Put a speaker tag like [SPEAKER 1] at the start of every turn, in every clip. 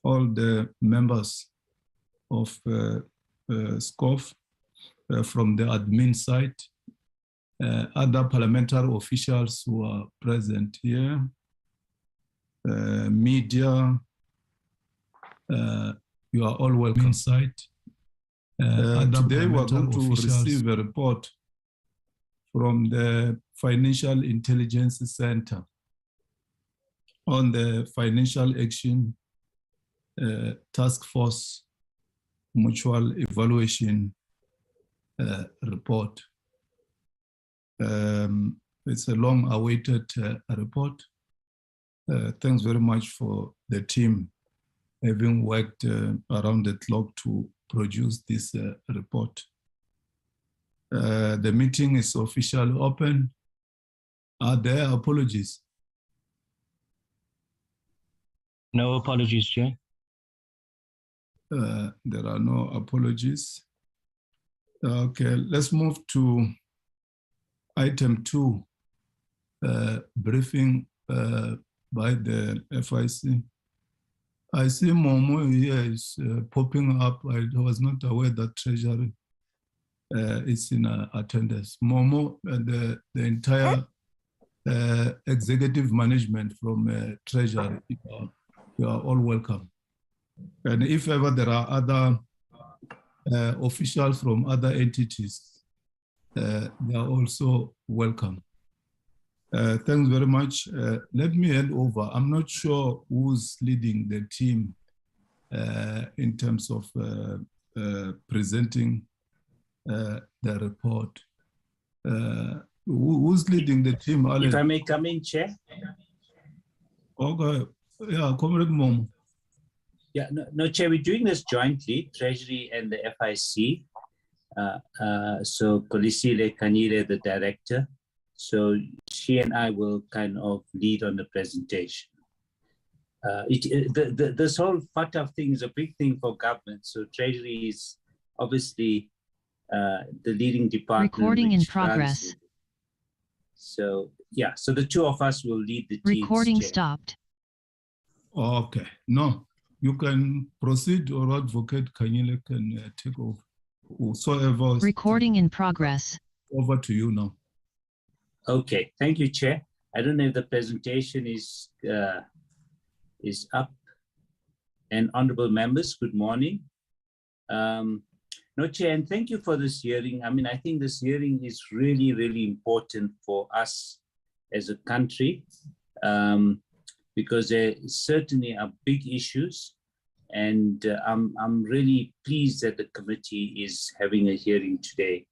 [SPEAKER 1] all the members of SCOF from the admin side, other parliamentary officials who are present here, media, you are all welcome inside. Today we are going to receive a report from the Financial Intelligence Center on the Financial Action Task Force Mutual Evaluation report. It's a long-awaited report. Thanks very much for the team having worked around the clock to produce this report. The meeting is officially open. Are there apologies?
[SPEAKER 2] No apologies, Chair.
[SPEAKER 1] There are no apologies. Okay, let's move to item 2, briefing by the FIC. I see Momo here is popping up. I was not aware that Treasury is in attendance. Momo and the entire executive management from Treasury, you are all welcome. And if ever there are other officials from other entities, they are also welcome. Thanks very much. Let me hand over. I'm not sure who's leading the team in terms of presenting the report. Who's leading the team?
[SPEAKER 3] If I may come in, Chair.
[SPEAKER 1] Okay. Yeah, Comrade Mom.
[SPEAKER 3] Yeah, no, Chair, we're doing this jointly, Treasury and the FIC. So Kolisile Kanyile, the director. So she and I will kind of lead on the presentation. This whole FATF thing is a big thing for government. So Treasury is obviously the leading department.
[SPEAKER 4] Recording in progress.
[SPEAKER 3] So yeah, so the two of us will lead the team.
[SPEAKER 4] Recording stopped.
[SPEAKER 1] Okay, no, you can proceed, or Advocate Kanyile can take over. Whosoever.
[SPEAKER 4] Recording in progress.
[SPEAKER 1] Over to you now.
[SPEAKER 3] Okay, thank you, Chair. I don't know if the presentation is up. And honorable members, good morning. No, Chair, and thank you for this hearing. I mean, I think this hearing is really, really important for us as a country because there certainly are big issues. And I'm really pleased that the committee is having a hearing today.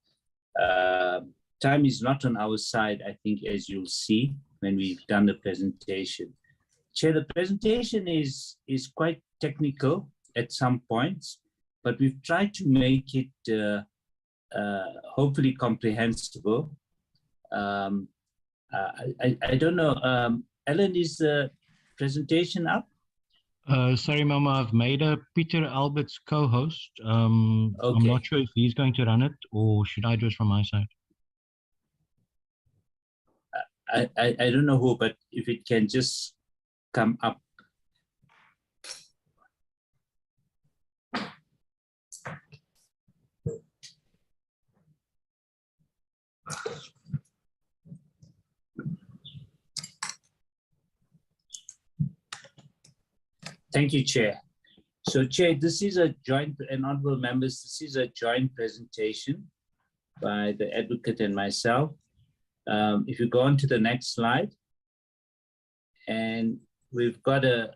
[SPEAKER 3] Time is not on our side, I think, as you'll see when we've done the presentation. Chair, the presentation is quite technical at some points, but we've tried to make it hopefully comprehensible. I don't know, Ellen, is the presentation up?
[SPEAKER 2] Sorry, Mama, I've made a Peter Albert's co-host. Okay. I'm not sure if he's going to run it or should I do it from my side?
[SPEAKER 3] I don't know who, but if it can just come up. Thank you, Chair. So, Chair, this is a joint, and honorable members, this is a joint presentation by the advocate and myself. If you go on to the next slide, and we've got the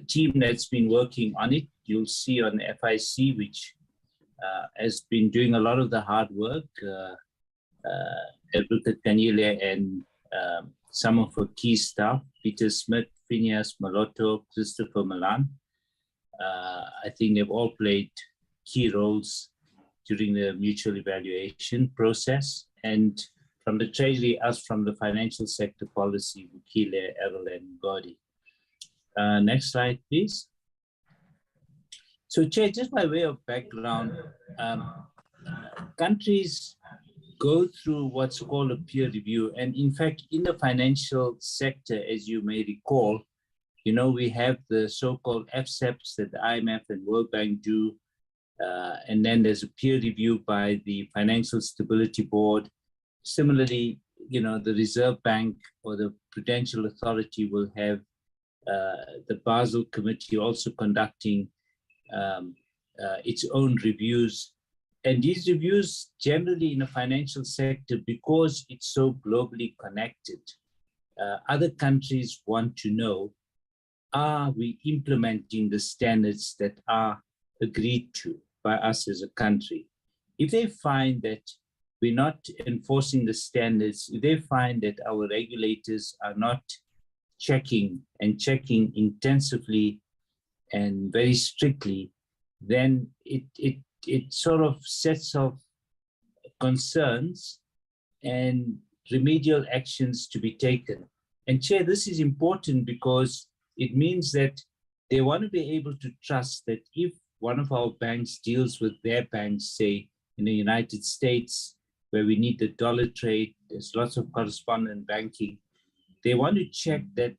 [SPEAKER 3] team that's been working on it. You'll see on the FIC, which has been doing a lot of the hard work, Advocate Kanyile and some of her key staff, Peter Smith, Phineas Maloto, Christopher Milan. I think they've all played key roles during the mutual evaluation process. And from the Treasury, us from the financial sector policy, Bukile, Errol, and Godi. Next slide, please. So, Chair, just by way of background, countries go through what's called a peer review. And in fact, in the financial sector, as you may recall, We have the so-called FSEPs that the IMF and World Bank do. And then there's a peer review by the Financial Stability Board. Similarly, the Reserve Bank or the Prudential Authority will have the Basel Committee also conducting its own reviews. And these reviews generally in the financial sector, because it's so globally connected, other countries want to know, are we implementing the standards that are agreed to by us as a country? If they find that we're not enforcing the standards, if they find that our regulators are not checking intensively and very strictly, then it sort of sets off concerns and remedial actions to be taken. And Chair, this is important because it means that they want to be able to trust that if one of our banks deals with their banks, say in the United States, where we need the dollar trade, there's lots of correspondent banking, they want to check that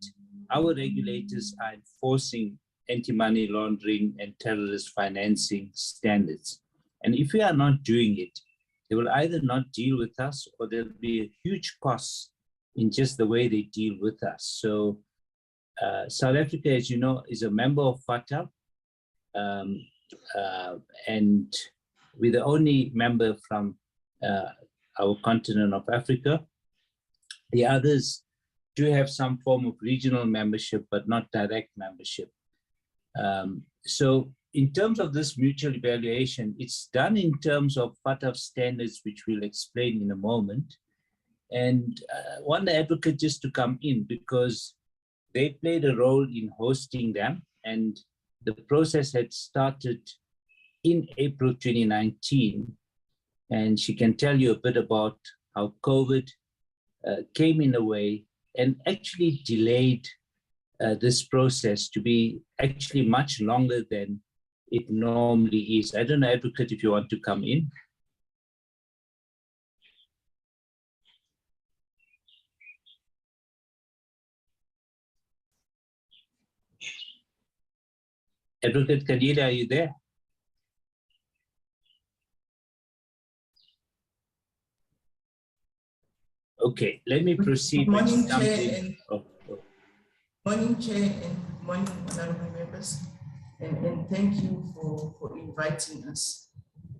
[SPEAKER 3] our regulators are enforcing anti-money laundering and terrorist financing standards. And if we are not doing it, they will either not deal with us or there'll be a huge cost in just the way they deal with us. So South Africa, as you know, is a member of FATF, and we're the only member from our continent of Africa. The others do have some form of regional membership, but not direct membership. So in terms of this mutual evaluation, it's done in terms of FATF standards, which we'll explain in a moment. And I want the advocate just to come in because they played a role in hosting them, and the process had started in April 2019. And she can tell you a bit about how COVID came in a way and actually delayed this process to be actually much longer than it normally is. I don't know, advocate, if you want to come in. Advocate Kadira, are you there? Okay, let me proceed.
[SPEAKER 5] Morning, Chair, morning, Chair, and morning, honorable members. And thank you for inviting us.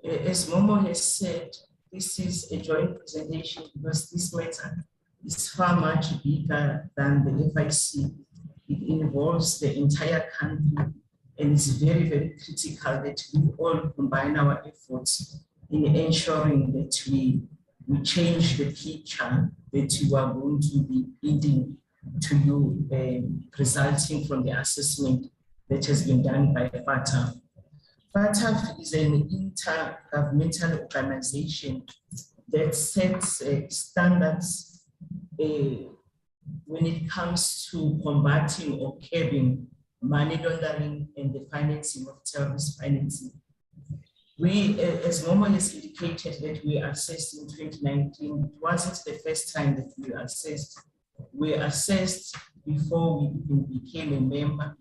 [SPEAKER 5] As Momo has said, this is a joint presentation because this matter is far much bigger than the FIC. It involves the entire country, and it's very, very critical that we all combine our efforts in ensuring that we change the picture that you are going to be leading to you, resulting from the assessment that has been done by FATF. FATF is an intergovernmental organization that sets standards when it comes to combating or curbing money laundering and the financing of terrorist financing. We, as Momo has indicated, that we assessed in 2019. It wasn't the first time that we assessed. We assessed before we even became a member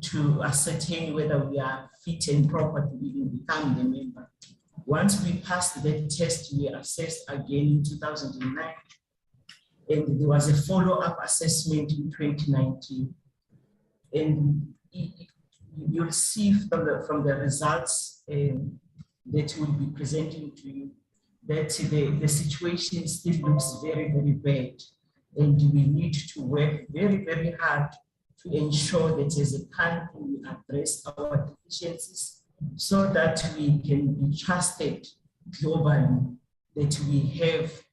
[SPEAKER 5] to ascertain whether we are fit and proper to even become the member. Once we passed that test, we assessed again in 2009. And there was a follow-up assessment in 2019. And you'll see from the results that we'll be presenting to you that the situation still looks very, very bad. And we need to work very, very hard to ensure that as a country we address our deficiencies so that we can be trusted globally, that we have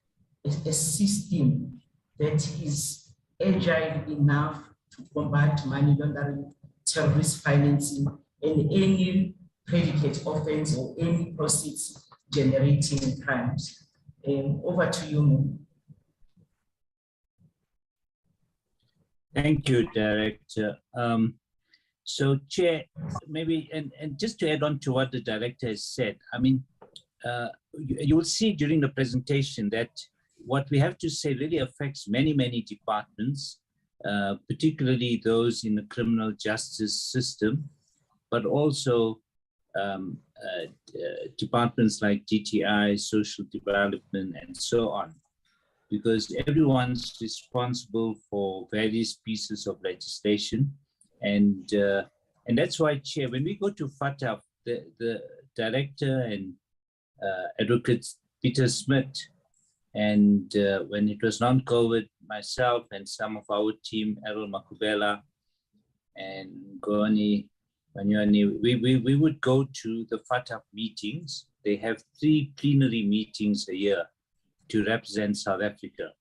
[SPEAKER 5] a system that is agile enough to combat money laundering, terrorist financing, and any predicate offense or any proceeds generating crimes. Over to you, Mo.
[SPEAKER 3] Thank you, Director. So, Chair, maybe, and just to add on to what the Director has said, I mean, you will see during the presentation that what we have to say really affects many, many departments. particularly those in the criminal justice system, but also departments like DTI, social development, and so on, because everyone's responsible for various pieces of legislation. And that's why, Chair, when we go to FATF, the director and Advocate Peter Smith, and when it was non-COVID, myself and some of our team, Errol Makubela and Goni Manyuani, we would go to the FATF meetings. They have 3 plenary meetings a year to represent South Africa.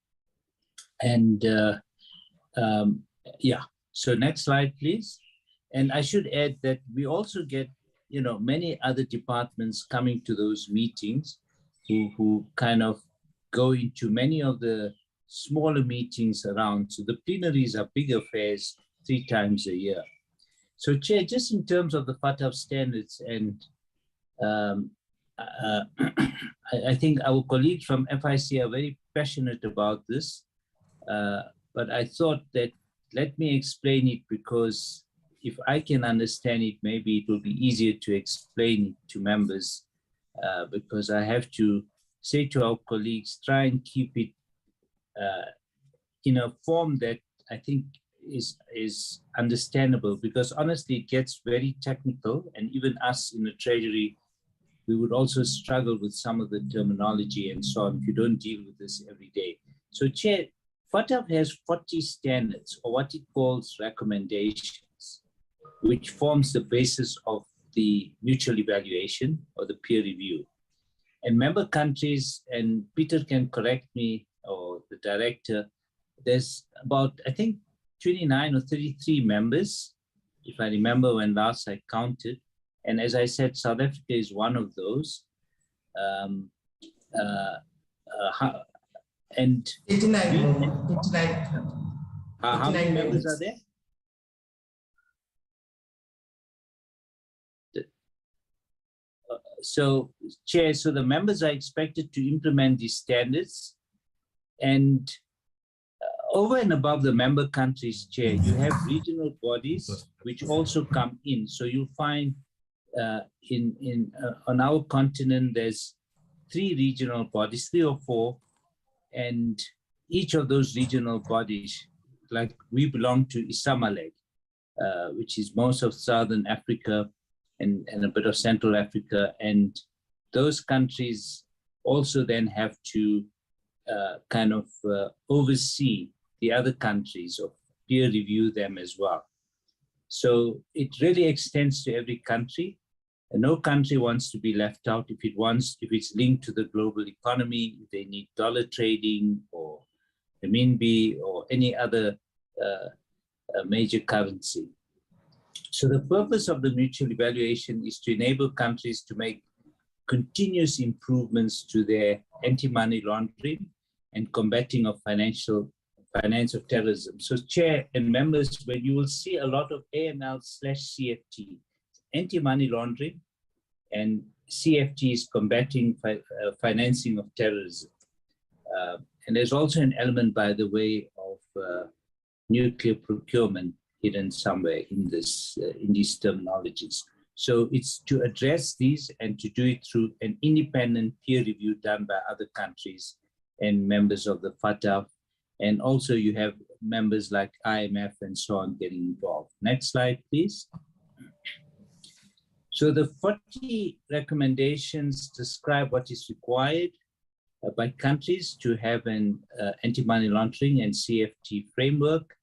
[SPEAKER 3] And yeah, so next slide, please. And I should add that we also get, you know, many other departments coming to those meetings who kind of go into many of the smaller meetings around. So the plenaries are big affairs 3 times a year. So Chair, just in terms of the FATF standards, and I think our colleagues from FIC are very passionate about this, but I thought that let me explain it, because if I can understand it, maybe it will be easier to explain it to members, because I have to say to our colleagues, try and keep it in a form that I think is understandable, because honestly, it gets very technical, and even us in the Treasury, we would also struggle with some of the terminology and so on if you don't deal with this every day. So Chair, FATF has 40 standards, or what it calls recommendations, which forms the basis of the mutual evaluation or the peer review. And member countries, and Peter can correct me, or the director, there's about, I think, 29 or 33 members, if I remember when last I counted. And as I said, South Africa is one of those. And
[SPEAKER 5] 89.
[SPEAKER 3] How many members are there? So, Chair, so the members are expected to implement these standards, and over and above the member countries, Chair, you have regional bodies which also come in. So you'll find on our continent, there's 3 regional bodies, 3 or 4, and each of those regional bodies, like we belong to Isamalek, which is most of Southern Africa and a bit of Central Africa, and those countries also then have to kind of oversee the other countries, or peer review them as well. So it really extends to every country, and no country wants to be left out if it's linked to the global economy, if they need dollar trading or renminbi or any other major currency. So the purpose of the mutual evaluation is to enable countries to make continuous improvements to their anti-money laundering and combating of finance of terrorism. So Chair and members, when you will see a lot of AML/CFT, anti-money laundering, and CFT is combating financing of terrorism. And there's also an element, by the way, of nuclear procurement hidden somewhere in this in these terminologies. So it's to address these and to do it through an independent peer review done by other countries and members of the FATF. And also you have members like IMF and so on getting involved. Next slide, please. So the 40 recommendations describe what is required by countries to have an anti-money laundering and CFT framework.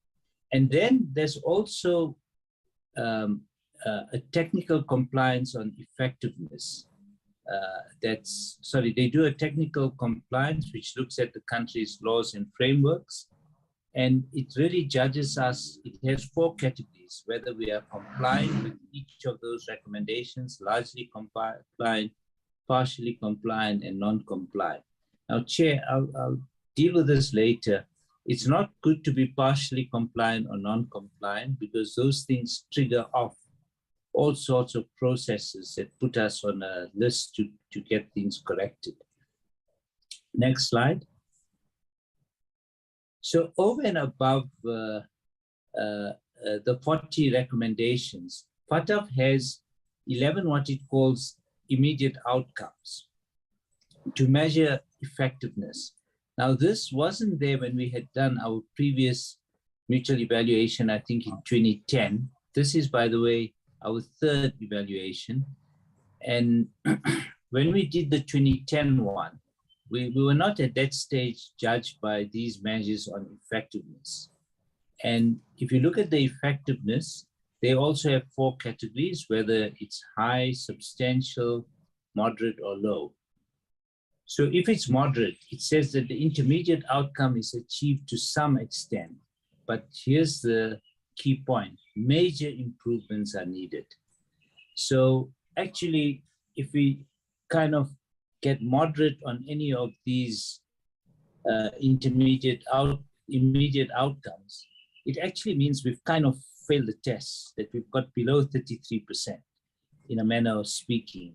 [SPEAKER 3] And then there's also a technical compliance on effectiveness. They do a technical compliance which looks at the country's laws and frameworks, and it really judges us. It has 4 categories: whether we are compliant with each of those recommendations, largely compliant, partially compliant, and non-compliant. Now, Chair, I'll deal with this later. It's not good to be partially compliant or non-compliant, because those things trigger off all sorts of processes that put us on a list to get things corrected. Next slide. So over and above the 40 recommendations, FATF has 11 what it calls immediate outcomes to measure effectiveness. Now, this wasn't there when we had done our previous mutual evaluation, I think in 2010. This is, by the way, our third evaluation. And when we did the 2010 one, we were not at that stage judged by these measures on effectiveness. And if you look at the effectiveness, they also have 4 categories, whether it's high, substantial, moderate, or low. So if it's moderate, it says that the intermediate outcome is achieved to some extent. But here's the key point: major improvements are needed. So actually, if we kind of get moderate on any of these immediate outcomes, it actually means we've kind of failed the test, that we've got below 33% in a manner of speaking.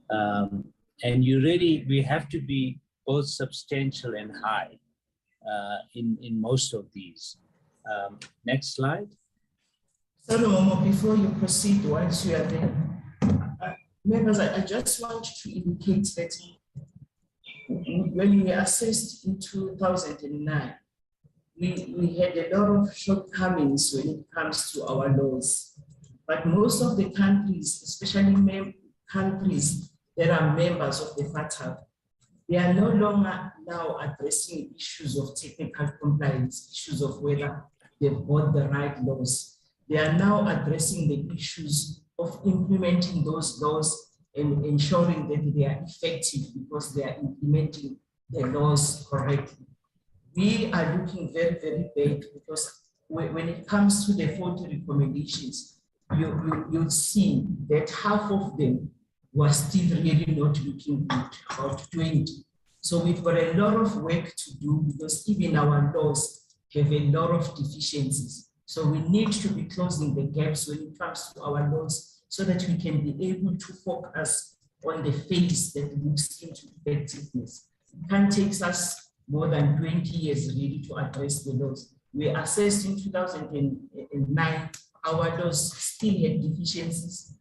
[SPEAKER 3] And we have to be both substantial and high in most of these. Next slide.
[SPEAKER 5] Sorry, Momo, before you proceed, once you are there, members, I just want to indicate that when we assessed in 2009, we had a lot of shortcomings when it comes to our laws. But most of the countries, especially countries that are members of the FATF, they are no longer now addressing issues of technical compliance, issues of whether they've got the right laws. They are now addressing the issues of implementing those laws and ensuring that they are effective because they are implementing the laws correctly. We are looking very, very bad because when it comes to the 40 recommendations, you'll see that half of them were still really not looking good, about 20. So we've got a lot of work to do because even our laws have a lot of deficiencies. So we need to be closing the gaps when it comes to our laws so that we can be able to focus on the phase that looks into effectiveness. It can't take us more than 20 years really to address the laws. We assessed in 2009, our laws still had deficiencies.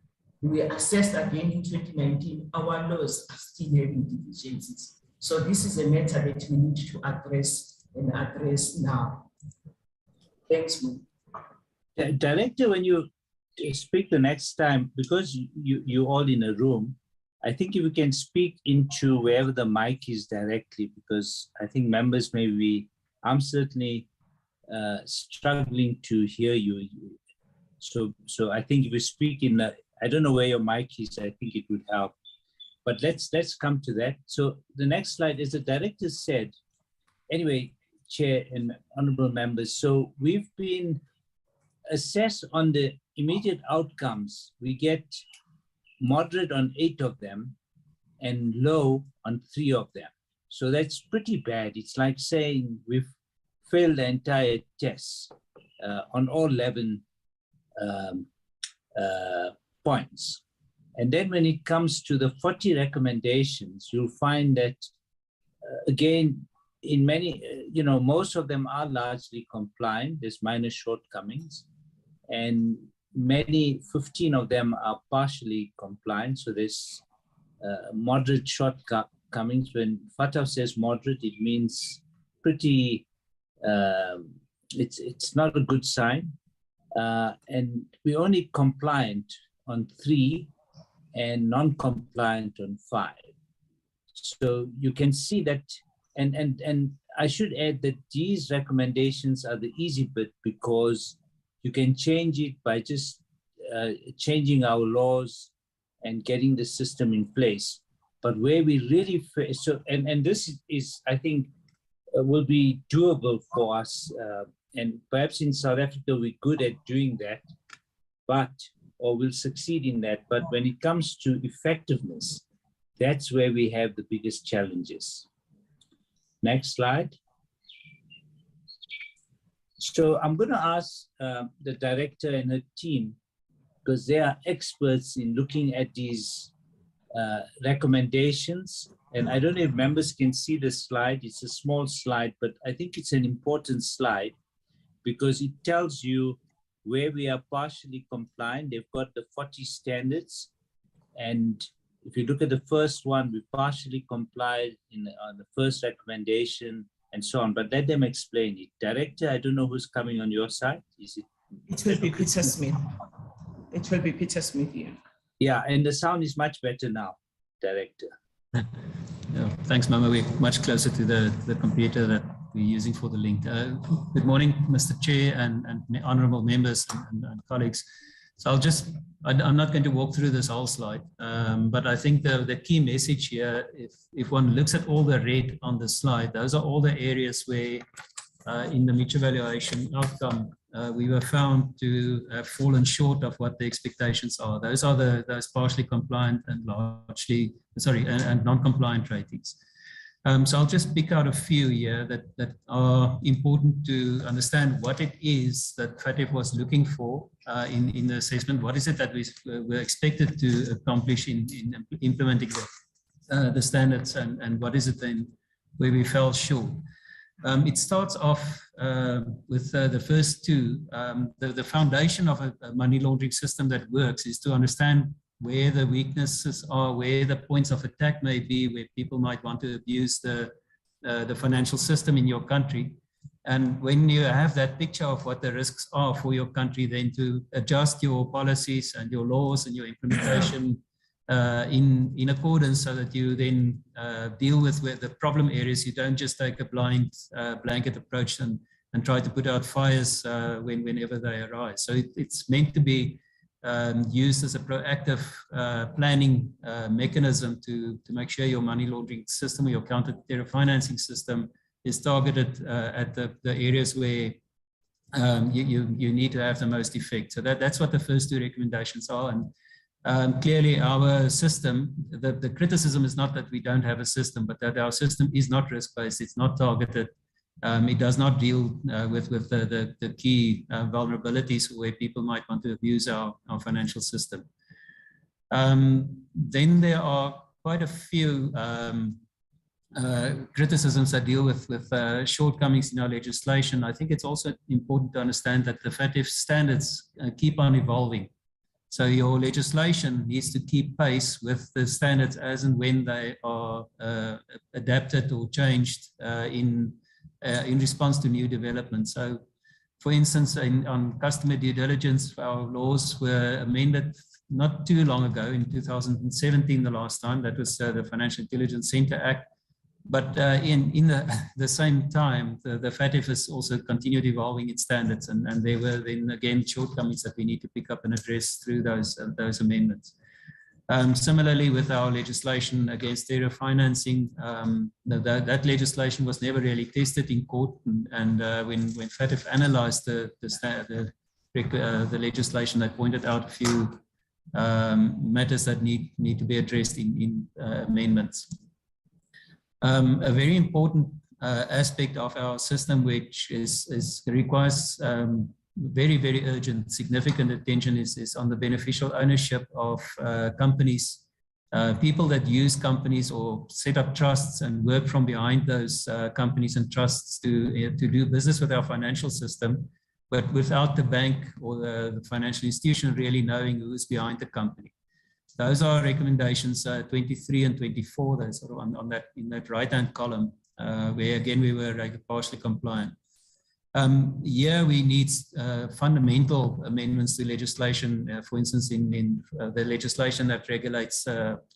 [SPEAKER 5] We assessed again in 2019, our laws are still having deficiencies. So this is a matter that we need to address and address now. Thanks, Mo.
[SPEAKER 3] Director, when you speak the next time, because you're all in a room, I think if you can speak into wherever the mic is directly, because I think members may be, I'm certainly struggling to hear you. So I think if you speak in the, I don't know where your mic is, I think it would help. But let's come to that. So the next slide, as the director said, anyway, Chair and honorable members, so we've been assessed on the immediate outcomes. We get moderate on 8 of them and low on 3 of them. So that's pretty bad. It's like saying we've failed the entire test on all 11 points. And then when it comes to the 40 recommendations, you'll find that, again, in many, most of them are largely compliant. There's minor shortcomings. And 15 of them are partially compliant. So there's moderate shortcomings. When FATF says moderate, it means pretty, it's not a good sign. And we're only compliant on 3 and non-compliant on 5. So you can see that, and I should add that these recommendations are the easy bit because you can change it by just changing our laws and getting the system in place. But where we really, and this is, I think, will be doable for us. And perhaps in South Africa, we're good at doing that, or we'll succeed in that. But when it comes to effectiveness, that's where we have the biggest challenges. Next slide. So I'm going to ask the director and her team, because they are experts in looking at these recommendations. And I don't know if members can see the slide. It's a small slide, but I think it's an important slide. because it tells you where we are partially compliant. They've got the 40 standards. And if you look at the first one, we partially complied on the first recommendation and so on. But let them explain it. Director, I don't know who's coming on your side. Is it?
[SPEAKER 5] It will be Peter Smith. It will be Peter Smith here.
[SPEAKER 3] Yeah, and the sound is much better now, Director.
[SPEAKER 6] Yeah, thanks, Mama. We're much closer to the computer that we're using for the link. Good morning, Mr. Chair and honorable members and colleagues. So I'm not going to walk through this whole slide, but I think the key message here, if one looks at all the red on the slide, those are all the areas where in the mutual valuation outcome, we were found to have fallen short of what the expectations are. Those are those partially compliant and and non-compliant ratings. So I'll just pick out a few here that are important to understand what it is that FATF was looking for in the assessment. What is it that we were expected to accomplish in implementing the standards, and what is it then where we fell short? It starts off with the first two. The foundation of a money laundering system that works is to understand where the weaknesses are, where the points of attack may be, where people might want to abuse the financial system in your country. And when you have that picture of what the risks are for your country, then to adjust your policies and your laws and your implementation in accordance, so that you then deal with the problem areas. You don't just take a blanket approach and try to put out fires whenever they arise. So it's meant to be used as a proactive planning mechanism to make sure your money laundering system or your counter-terror financing system is targeted at the areas where you need to have the most effect. So that's what the first two recommendations are. And clearly our system, the criticism is not that we don't have a system, but that our system is not risk-based, it's not targeted. It does not deal with the key vulnerabilities where people might want to abuse our financial system. Then there are quite a few criticisms that deal with shortcomings in our legislation. I think it's also important to understand that the FATF standards keep on evolving. So your legislation needs to keep pace with the standards as and when they are adapted or changed in response to new developments. So, for instance, on customer due diligence, our laws were amended not too long ago, in 2017, the last time. That was the Financial Intelligence Center Act. But in the same time, the FATF has also continued evolving its standards, and there were then again shortcomings that we need to pick up and address through those amendments. Similarly, with our legislation against terror financing, that legislation was never really tested in court, and when FATF analyzed the legislation, they pointed out a few matters that need to be addressed in amendments. A very important aspect of our system, which requires very, very urgent, significant attention, is on the beneficial ownership of companies, people that use companies or set up trusts and work from behind those companies and trusts to do business with our financial system, but without the bank or the financial institution really knowing who is behind the company. Those are recommendations 23 and 24. They're sort of in that right-hand column, where again we were partially compliant. Here we need fundamental amendments to legislation. For instance, in the legislation that regulates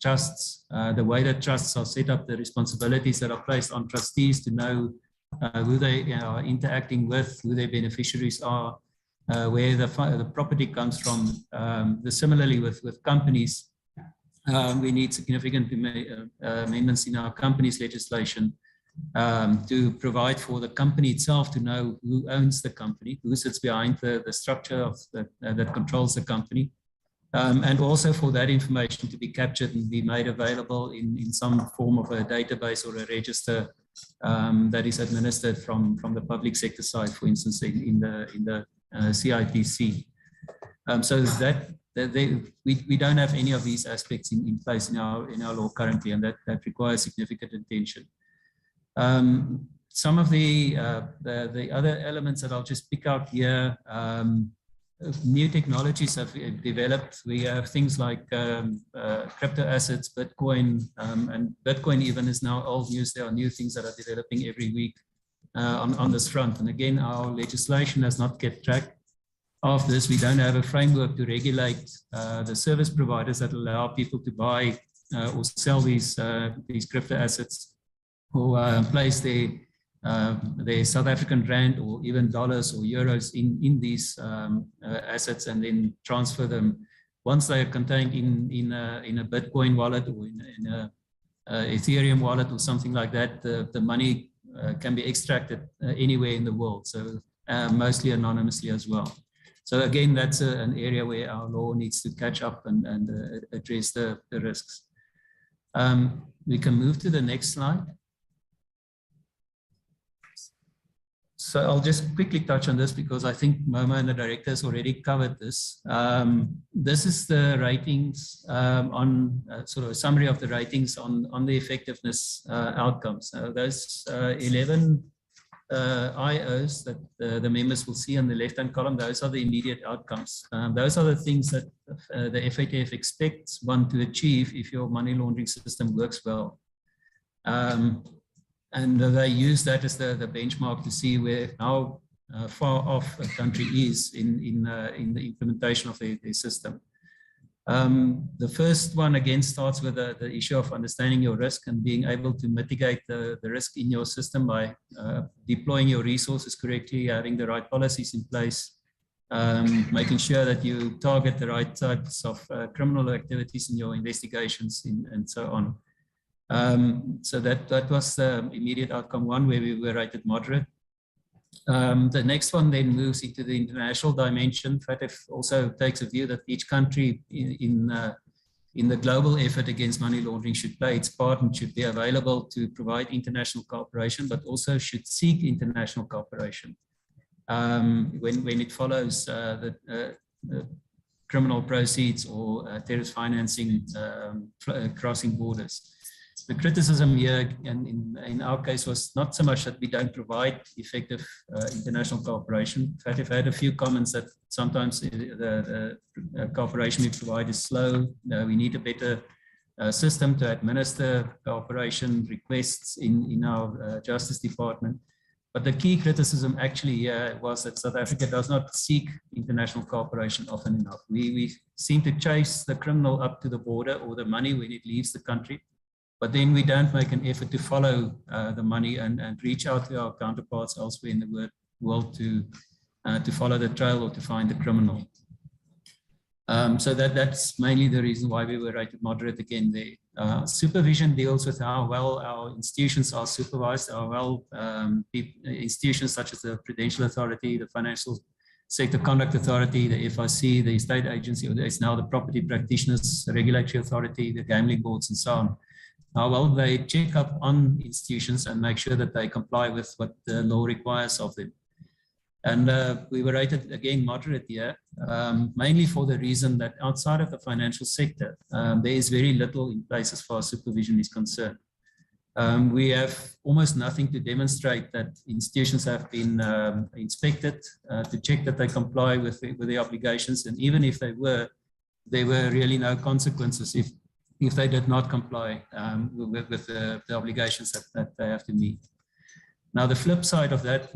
[SPEAKER 6] trusts, the way that trusts are set up, the responsibilities that are placed on trustees to know who they are interacting with, who their beneficiaries are, where the property comes from. Similarly with companies, we need significant amendments in our companies legislation to provide for the company itself to know who owns the company, who sits behind the structure of that controls the company, and also for that information to be captured and be made available in some form of a database or a register that is administered from the public sector side, for instance, in the CIPC. So that we don't have any of these aspects in place in our law currently, and that requires significant attention. some of the other elements that I'll just pick out here, new technologies have developed. We have things like crypto assets, Bitcoin, and Bitcoin even is now old news. There are new things that are developing every week on this front. And again, our legislation has not kept track of this. We don't have a framework to regulate the service providers that allow people to buy or sell these crypto assets, or place their South African rand or even dollars or euros in these assets and then transfer them. Once they are contained in a Bitcoin wallet or in a Ethereum wallet or something like that, the money can be extracted anywhere in the world, so mostly anonymously as well. So again, that's an area where our law needs to catch up and address the risks. We can move to the next slide. So I'll just quickly touch on this because I think Momo and the director has already covered this. This is the ratings on sort of a summary of the ratings on the effectiveness outcomes. Those 11 IOs that the members will see on the left-hand column, those are the immediate outcomes. Those are the things that the FATF expects one to achieve if your money laundering system works well. And they use that as the benchmark to see how far off a country is in the implementation of their system. The first one again starts with the issue of understanding your risk and being able to mitigate the risk in your system by deploying your resources correctly, having the right policies in place, making sure that you target the right types of criminal activities in your investigations and so on. So that was the immediate outcome one, where we were rated moderate. The next one then moves into the international dimension. FATF also takes a view that each country in the global effort against money laundering should play its part and should be available to provide international cooperation, but also should seek international cooperation when it follows the criminal proceeds or terrorist financing crossing borders. The criticism here, in our case, was not so much that we don't provide effective international cooperation. FATF had a few comments that sometimes the cooperation we provide is slow. We need a better system to administer cooperation requests in our Justice Department. But the key criticism actually here was that South Africa does not seek international cooperation often enough. We seem to chase the criminal up to the border or the money when it leaves the country. But then we don't make an effort to follow the money and reach out to our counterparts elsewhere in the world to follow the trail or to find the criminal. So that's mainly the reason why we were rated moderate again there. Supervision deals with how well our institutions are supervised, how well institutions such as the Prudential Authority, the Financial Sector Conduct Authority, the FIC, the Estate Agency, or there's now the Property Practitioners, the Regulatory Authority, the Gambling Boards, and so on. How well they check up on institutions and make sure that they comply with what the law requires of them. And we were rated again moderate here, mainly for the reason that outside of the financial sector, there is very little in place as far as supervision is concerned. We have almost nothing to demonstrate that institutions have been inspected to check that they comply with the obligations. And even if they were, there were really no consequences if they did not comply with the obligations that they have to meet. Now, the flip side of that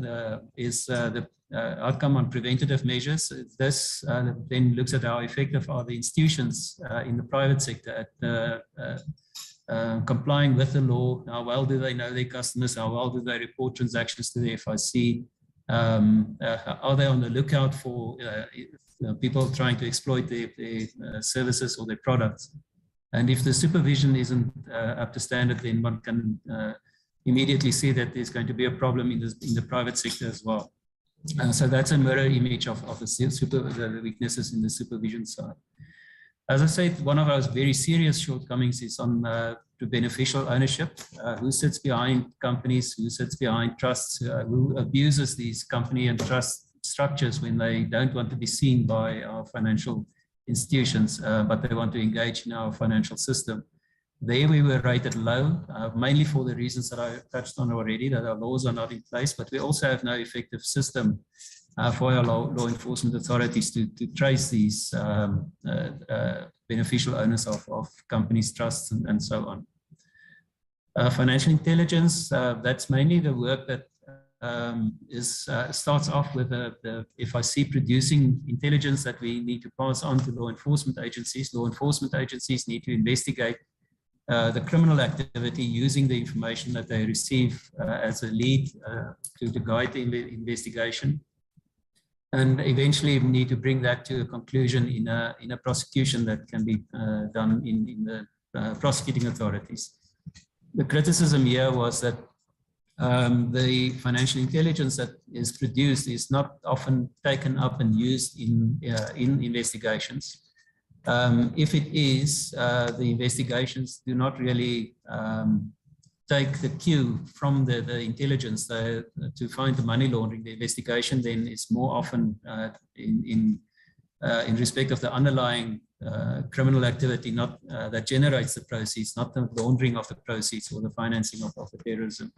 [SPEAKER 6] is the outcome on preventative measures. This then looks at how effective are the institutions in the private sector at complying with the law. How well do they know their customers? How well do they report transactions to the FIC? Are they on the lookout for people trying to exploit their services or their products? And if the supervision isn't up to standard, then one can immediately see that there's going to be a problem in the private sector as well. So that's a mirror image of the weaknesses in the supervision side. As I said, one of our very serious shortcomings is on to beneficial ownership. Who sits behind companies? Who sits behind trusts? Who abuses these company and trust structures when they don't want to be seen by our financial institutions, but they want to engage in our financial system. There we were rated low, mainly for the reasons that I touched on already, that our laws are not in place, but we also have no effective system for our law enforcement authorities to trace these beneficial owners of companies, trusts, and so on. Financial intelligence, that's mainly the work that starts off with the FIC producing intelligence that we need to pass on to law enforcement agencies. Law enforcement agencies need to investigate the criminal activity using the information that they receive as a lead to guide the investigation, and eventually need to bring that to a conclusion in a prosecution that can be done in the prosecuting authorities. The criticism here was that the financial intelligence that is produced is not often taken up and used in investigations. If it is, the investigations do not really take the cue from the intelligence to find the money laundering. The investigation then is more often in respect of the underlying criminal activity, not that generates the proceeds, not the laundering of the proceeds or the financing of the terrorism.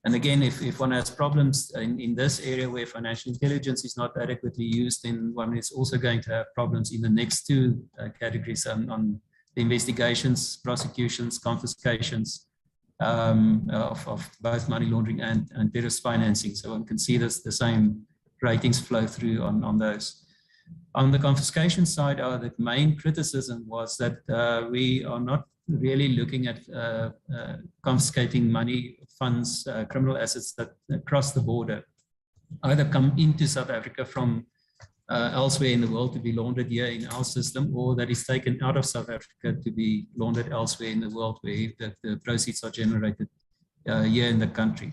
[SPEAKER 6] And again, if one has problems in this area where financial intelligence is not adequately used, then one is also going to have problems in the next two categories on the investigations, prosecutions, confiscations of both money laundering and terrorist financing. So one can see the same ratings flow through on those. On the confiscation side, the main criticism was that we are not really looking at confiscating money, funds, criminal assets that cross the border, either come into South Africa from elsewhere in the world to be laundered here in our system, or that is taken out of South Africa to be laundered elsewhere in the world where the proceeds are generated here in the country.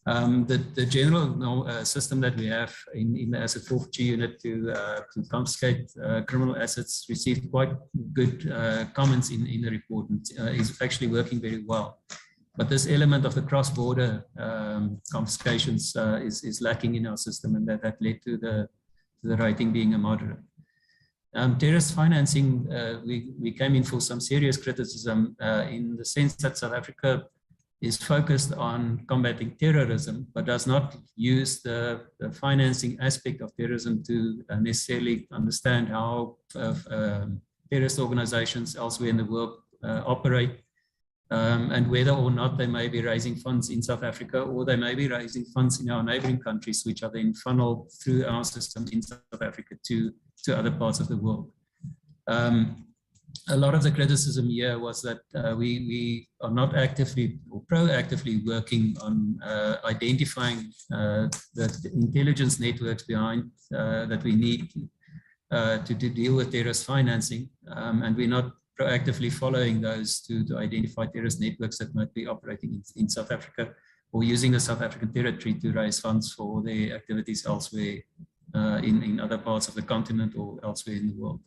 [SPEAKER 6] The general system that we have in the asset forfeiture unit to confiscate criminal assets received quite good comments in the report, and is actually working very well. But this element of the cross-border confiscations is lacking in our system, and that led to the rating being a moderate. Terrorist financing, we came in for some serious criticism in the sense that South Africa is focused on combating terrorism, but does not use the financing aspect of terrorism to necessarily understand how terrorist organizations elsewhere in the world operate, and whether or not they may be raising funds in South Africa, or they may be raising funds in our neighboring countries, which are then funneled through our system in South Africa to other parts of the world. A lot of the criticism here was that we are not actively or proactively working on identifying the intelligence networks behind that we need to deal with terrorist financing, and we're not proactively following those to identify terrorist networks that might be operating in South Africa, or using the South African territory to raise funds for their activities elsewhere in other parts of the continent or elsewhere in the world.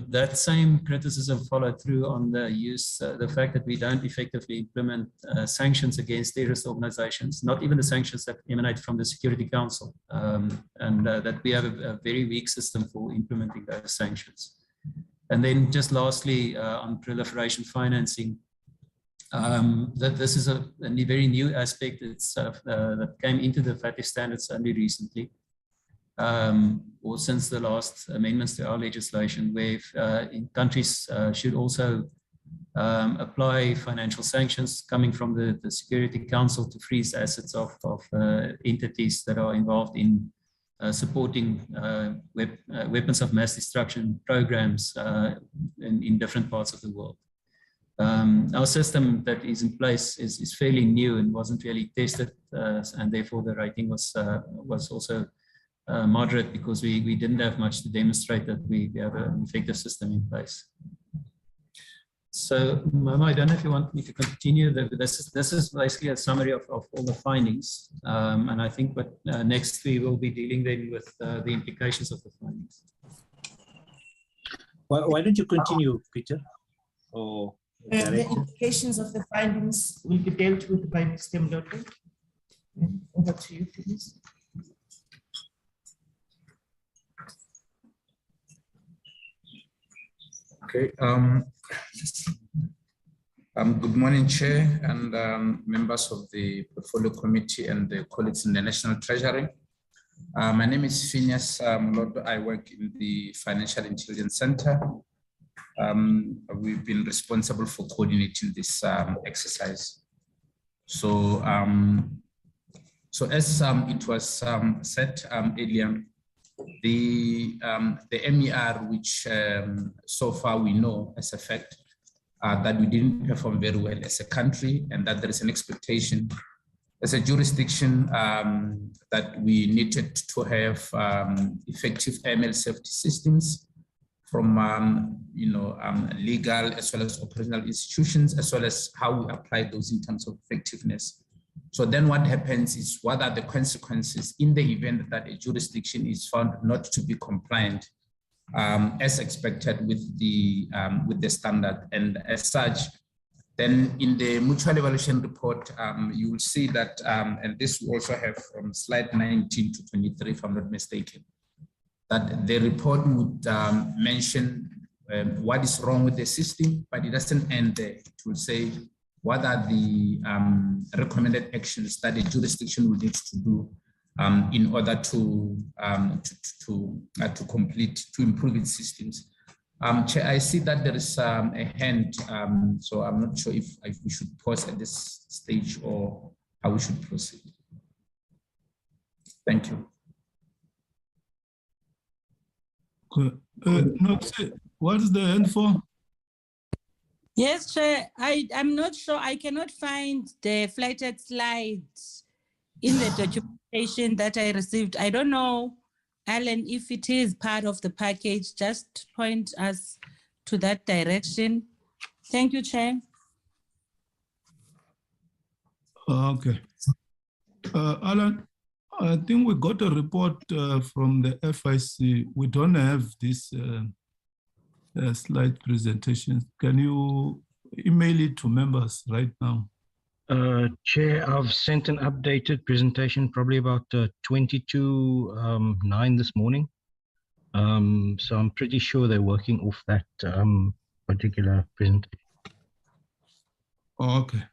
[SPEAKER 6] That same criticism followed through on the use, the fact that we don't effectively implement sanctions against terrorist organizations, not even the sanctions that emanate from the Security Council, and that we have a very weak system for implementing those sanctions. And then just lastly, on proliferation financing, that this is a very new aspect that came into the FATF standards only recently, or since the last amendments to our legislation, where in countries should also apply financial sanctions coming from the Security Council to freeze assets of entities that are involved in supporting weapons of mass destruction programs in different parts of the world. Our system that is in place is fairly new and wasn't really tested, and therefore the rating was also moderate, because we didn't have much to demonstrate that we have an effective system in place. So, Mama, I don't know if you want me to continue. This is basically a summary of all the findings, and I think what next we will be dealing then with the implications of the findings.
[SPEAKER 3] Why don't you continue, Peter? Or
[SPEAKER 5] the implications of the findings will be dealt with by Mr. Mloto. Over to you, please.
[SPEAKER 7] Okay, just Good morning, Chair and members of the Portfolio Committee and the colleagues in the National Treasury. My name is Phineas Moloto. I work in the Financial Intelligence Center. We've been responsible for coordinating this exercise. So, as it was said earlier, the MER, which so far we know as a fact, that we didn't perform very well as a country, and that there is an expectation as a jurisdiction that we needed to have effective AML safety systems from legal as well as operational institutions, as well as how we apply those in terms of effectiveness. So then what happens is, what are the consequences in the event that a jurisdiction is found not to be compliant as expected with the standard? And as such, then in the mutual evaluation report, you will see that, and this we also have from slide 19 to 23, if I'm not mistaken, that the report would mention what is wrong with the system, but it doesn't end there. It will say what are the recommended actions that the jurisdiction will need to do in order to improve its systems. Chair, I see that there is a hand, so I'm not sure if we should pause at this stage or how we should proceed. Thank you.
[SPEAKER 1] No, what is the hand for?
[SPEAKER 8] Yes, Chair. I'm not sure. I cannot find the flighted slides in the documentation that I received. I don't know, Alan, if it is part of the package. Just point us to that direction. Thank you, Chair.
[SPEAKER 1] Okay. Alan, I think we got a report from the FIC. We don't have this slide presentation. Can you email it to members right now?
[SPEAKER 2] Chair, I've sent an updated presentation probably about 22:09 this morning. So I'm pretty sure they're working off that particular presentation.
[SPEAKER 1] Oh, okay.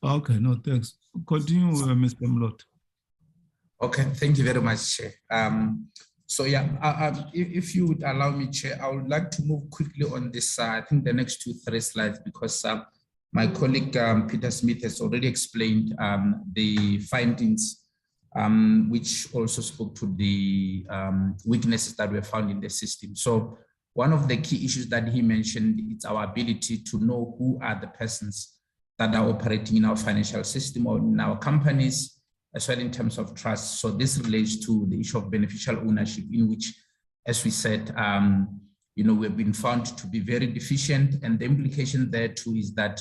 [SPEAKER 1] Okay, no, thanks. Continue, Mr. Mlot.
[SPEAKER 7] Okay, thank you very much, Chair. So yeah, if you would allow me, Chair, I would like to move quickly on this, I think the next 2-3 slides, because my colleague Peter Smith has already explained the findings, which also spoke to the weaknesses that were found in the system. So one of the key issues that he mentioned is our ability to know who are the persons that are operating in our financial system or in our companies, as well in terms of trust. So this relates to the issue of beneficial ownership, in which, as we said, we've been found to be very deficient. And the implication there too is that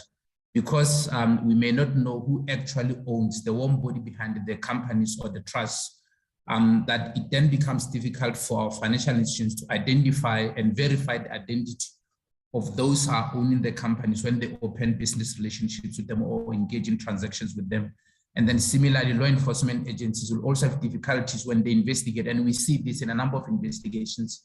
[SPEAKER 7] because we may not know who actually owns the warm body behind the companies or the trusts, that it then becomes difficult for our financial institutions to identify and verify the identity of those who are owning the companies when they open business relationships with them or engage in transactions with them. And then similarly, law enforcement agencies will also have difficulties when they investigate. And we see this in a number of investigations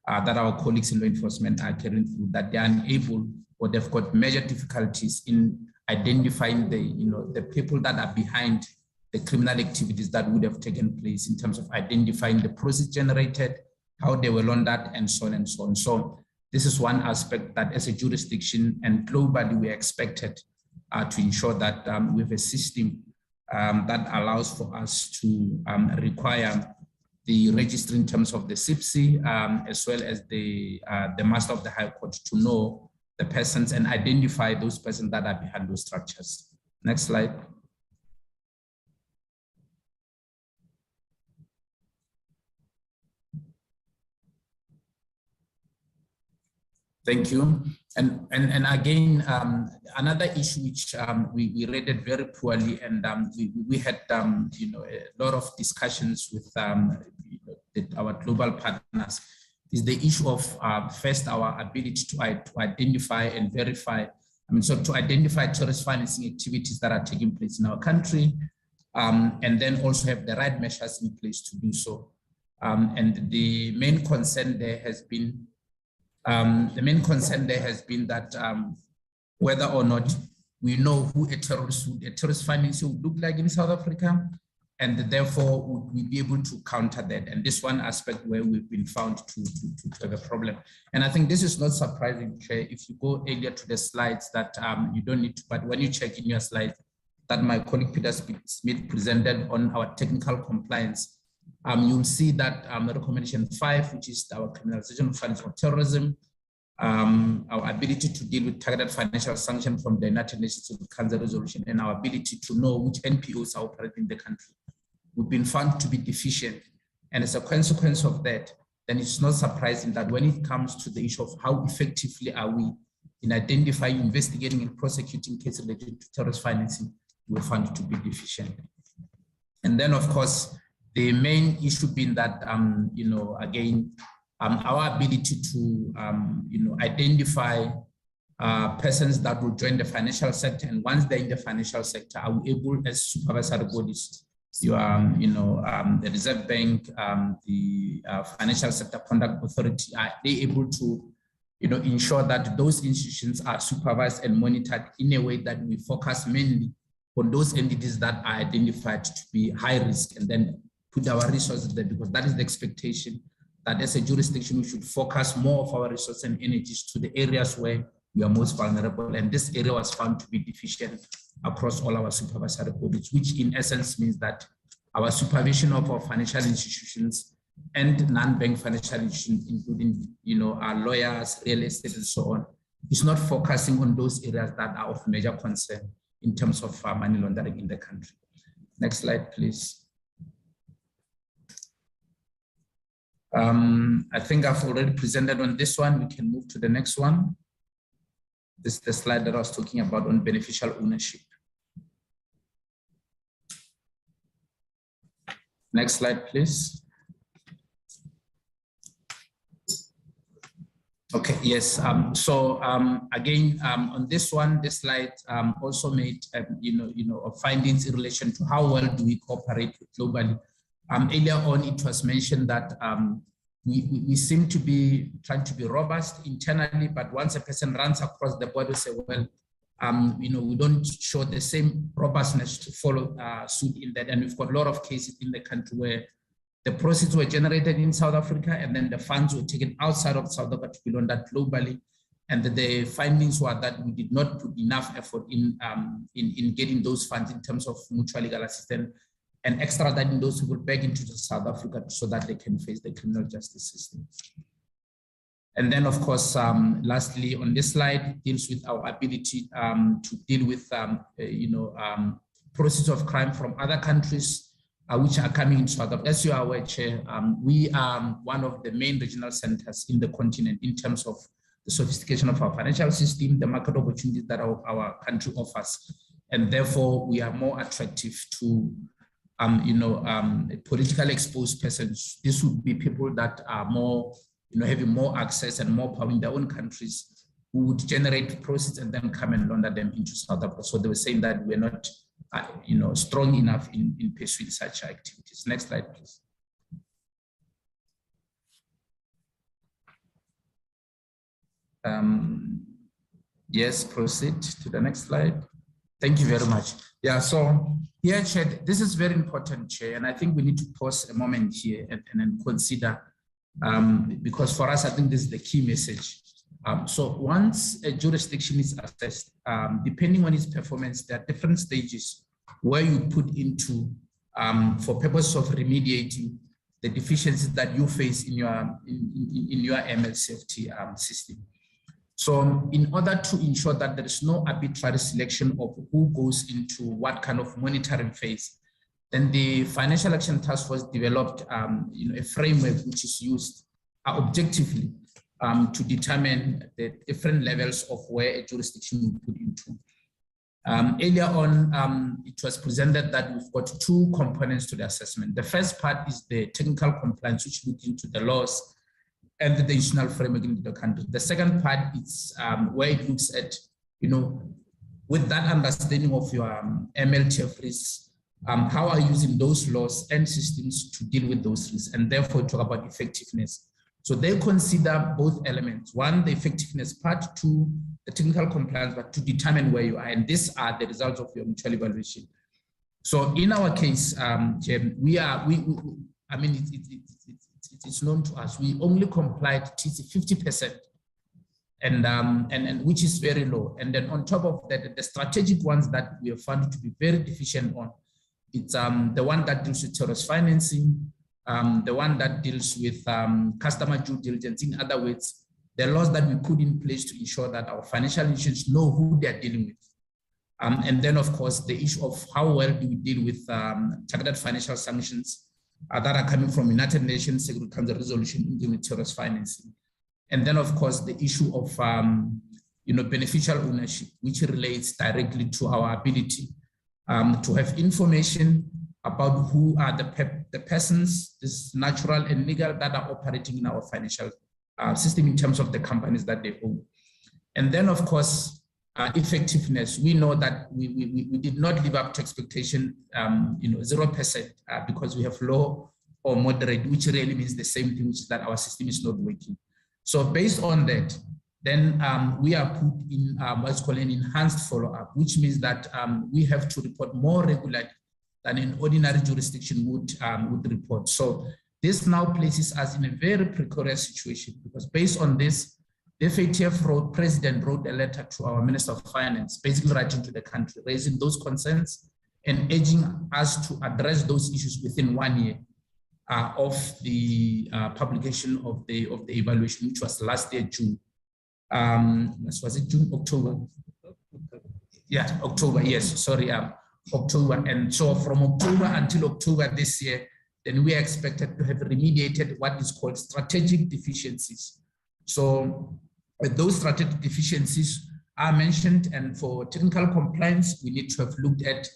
[SPEAKER 7] that our colleagues in law enforcement are carrying through, that they are unable, or they've got major difficulties in identifying the people that are behind the criminal activities that would have taken place, in terms of identifying the proceeds generated, how they were laundered, and so on and so on. So this is one aspect that as a jurisdiction and globally we are expected to ensure that we have a system that allows for us to require the registry in terms of the SIPC, as well as the Master of the High Court, to know the persons and identify those persons that are behind those structures. Next slide. Thank you. And again, another issue which we rated very poorly, and we had a lot of discussions with our global partners, is the issue of first our ability to identify and verify. So to identify terrorist financing activities that are taking place in our country, and then also have the right measures in place to do so. And the main concern there has been that whether or not we know who a terrorist financing would look like in South Africa, and therefore would we be able to counter that. And this one aspect where we've been found to have a problem. And I think this is not surprising, Chair. If you go earlier to the slides that you don't need to, but when you check in your slides that my colleague Peter Smith presented on our technical compliance, you'll see that recommendation 5, which is our criminalization of financing of terrorism, our ability to deal with targeted financial sanctions from the United Nations Security Council resolution, and our ability to know which NPOs are operating in the country, we've been found to be deficient. And as a consequence of that, then it's not surprising that when it comes to the issue of how effectively are we in identifying, investigating, and prosecuting cases related to terrorist financing, we're found to be deficient. And then, of course, the main issue being that, again, our ability to, identify persons that will join the financial sector, and once they're in the financial sector, are we able, as supervisory bodies, the Reserve Bank, the Financial Sector Conduct Authority, are they able to, ensure that those institutions are supervised and monitored in a way that we focus mainly on those entities that are identified to be high risk, and then put our resources there, because that is the expectation, that as a jurisdiction, we should focus more of our resources and energies to the areas where we are most vulnerable. And this area was found to be deficient across all our supervisory bodies, which in essence means that our supervision of our financial institutions and non-bank financial institutions, including, our lawyers, real estate, and so on, is not focusing on those areas that are of major concern in terms of money laundering in the country. Next slide, please. I think I've already presented on this one. We can move to the next one. This is the slide that I was talking about on beneficial ownership. Next slide, please. Okay, yes. Again, on this one, this slide also made, findings in relation to how well do we cooperate globally. Earlier on, it was mentioned that we seem to be trying to be robust internally, but once a person runs across the border, say, well, we don't show the same robustness to follow suit in that. And we've got a lot of cases in the country where the proceeds were generated in South Africa, and then the funds were taken outside of South Africa to be laundered globally. And the findings were that we did not put enough effort in getting those funds in terms of mutual legal assistance, and extraditing those people back into South Africa so that they can face the criminal justice system. And then, of course, lastly, on this slide, deals with our ability to deal with, proceeds of crime from other countries which are coming into South Africa. As you are aware, Chair, we are one of the main regional centers in the continent in terms of the sophistication of our financial system, the market opportunities that our country offers. And therefore, we are more attractive to politically exposed persons. This would be people that are more, having more access and more power in their own countries, who would generate proceeds and then come and launder them into South Africa. So they were saying that we're not, strong enough in pursuing such activities. Next slide, please. Yes, proceed to the next slide. Thank you very much. Yeah, so here, Chair, this is very important, Chair, and I think we need to pause a moment here and then consider, because for us, I think this is the key message. So once a jurisdiction is assessed, depending on its performance, there are different stages where you put into, for purpose of remediating the deficiencies that you face in your ML safety system. So in order to ensure that there is no arbitrary selection of who goes into what kind of monitoring phase, then the Financial Action Task Force developed a framework which is used objectively to determine the different levels of where a jurisdiction will put into. Earlier on, it was presented that we've got two components to the assessment. The first part is the technical compliance, which looks into the laws and the institutional framework in the country. The second part is where it looks at, with that understanding of your MLTF risks, how are you using those laws and systems to deal with those risks, and therefore talk about effectiveness. So they consider both elements. One, the effectiveness part, two, the technical compliance, but to determine where you are. And these are the results of your mutual evaluation. So in our case, Chair, it's known to us, we only complied to 50%, and which is very low. And then on top of that, the strategic ones that we have found to be very deficient on, it's the one that deals with terrorist financing, the one that deals with customer due diligence. In other words, the laws that we put in place to ensure that our financial institutions know who they're dealing with. And then, of course, the issue of how well do we deal with targeted financial sanctions that are coming from United Nations Security Council resolution in dealing with terrorist financing. And then, of course, the issue of beneficial ownership, which relates directly to our ability to have information about who are the persons, this natural and legal, that are operating in our financial system in terms of the companies that they own. And then, of course, effectiveness. We know that we did not live up to expectation, 0%, because we have low or moderate, which really means the same thing, which is that our system is not working. So based on that, then we are put in what's called an enhanced follow-up, which means that we have to report more regularly than an ordinary jurisdiction would report. So this now places us in a very precarious situation, because based on this, the FATF president wrote a letter to our Minister of Finance, basically writing to the country, raising those concerns and urging us to address those issues within 1 year of the publication of the evaluation, which was last year, June. Was it June, October? Yeah, October, yes, sorry, October. And so from October until October this year, then we are expected to have remediated what is called strategic deficiencies. So those strategic deficiencies are mentioned, and for technical compliance, we need to have looked at,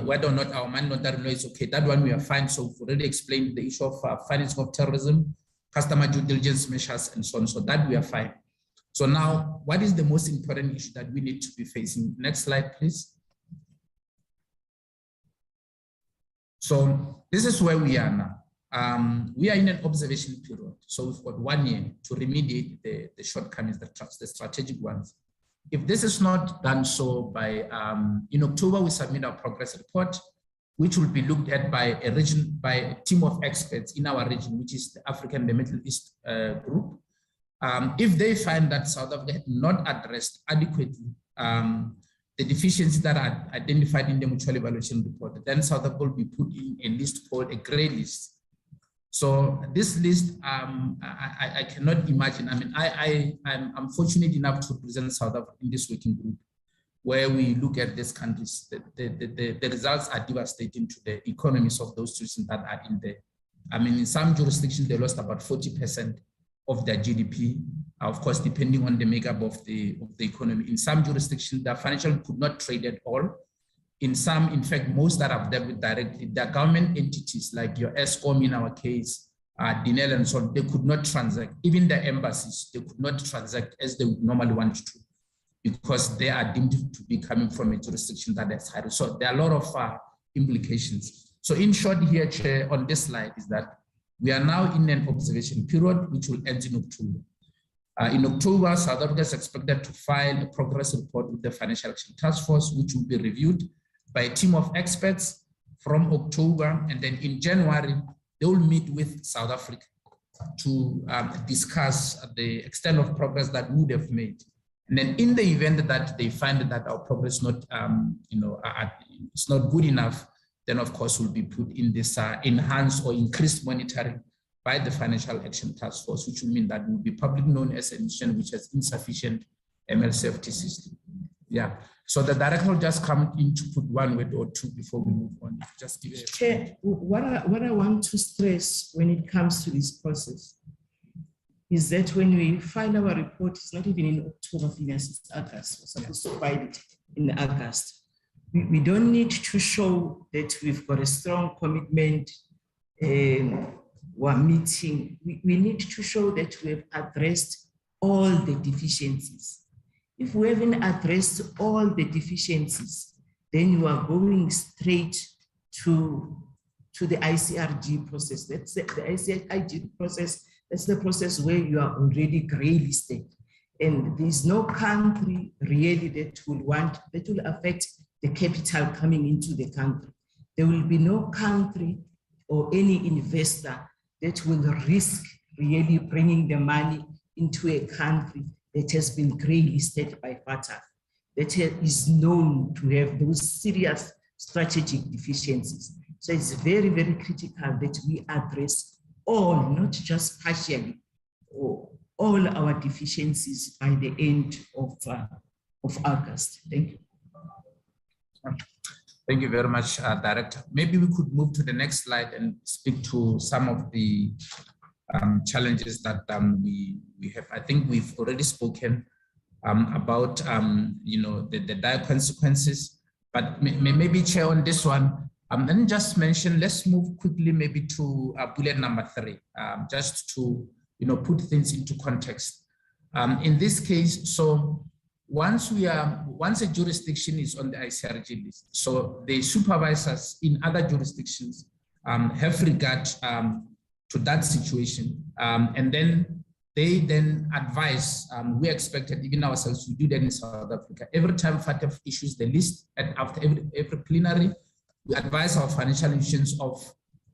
[SPEAKER 7] whether or not our mandatory law is okay. That one we are fine. So we've already explained the issue of financing of terrorism, customer due diligence measures, and so on. So that we are fine. So now, what is the most important issue that we need to be facing? Next slide, please. So this is where we are now. We are in an observation period. So we've got 1 year to remediate the shortcomings, the strategic ones. If this is not done so by, in October, we submit our progress report, which will be looked at by a team of experts in our region, which is the African, the Middle East group. If they find that South Africa had not addressed adequately the deficiencies that are identified in the mutual evaluation report, then South Africa will be put in a list called a gray list. So this list, I cannot imagine. I mean, I'm fortunate enough to represent South Africa in this working group, where we look at these countries. The results are devastating to the economies of those jurisdictions that are in there. I mean, in some jurisdictions, they lost about 40% of their GDP, of course, depending on the makeup of the economy. In some jurisdictions, their financial could not trade at all. In some, in fact, most that I've dealt with directly, the government entities like your ESCOM in our case, DINEL and so on, they could not transact. Even the embassies, they could not transact as they would normally want to, because they are deemed to be coming from a jurisdiction that is higher. So there are a lot of implications. So in short here, Chair, on this slide is that we are now in an observation period, which will end in October. In October, South Africa is expected to file a progress report with the Financial Action Task Force, which will be reviewed by a team of experts from October. And then in January, they will meet with South Africa to discuss the extent of progress that we would have made. And then in the event that they find that our progress not, it's not good enough, then of course we'll be put in this enhanced or increased monitoring by the Financial Action Task Force, which will mean that we'll be publicly known as an institution which has insufficient ML safety system. Yeah. So the director will just come in to put one word or two before we move on. Just give it.
[SPEAKER 5] Chair, what I want to stress when it comes to this process is that when we file our report, it's not even in October, it's August. We're supposed to file it in August. We don't need to show that we've got a strong commitment or meeting. We need to show that we've addressed all the deficiencies. If we haven't addressed all the deficiencies, then you are going straight to to the ICRG process. That's the ICRG process. That's the process where you are already gray listed. And there's no country really that will affect the capital coming into the country. There will be no country or any investor that will risk really bringing the money into a country that has been gray listed by FATF, that is known to have those serious strategic deficiencies. So it's very, very critical that we address all, not just partially, or all our deficiencies by the end of August. Thank you.
[SPEAKER 7] Thank you very much, Director. Maybe we could move to the next slide and speak to some of the challenges that we have. I think we've already spoken about the dire consequences, but maybe Chair on this one, let me just mention, let's move quickly maybe to bullet number 3, just to put things into context. In this case, so once a jurisdiction is on the ICRG list, so the supervisors in other jurisdictions have regard to that situation, and then they then advise, we expected even ourselves to do that in South Africa. Every time FATF issues the list, and after every plenary, we advise our financial institutions of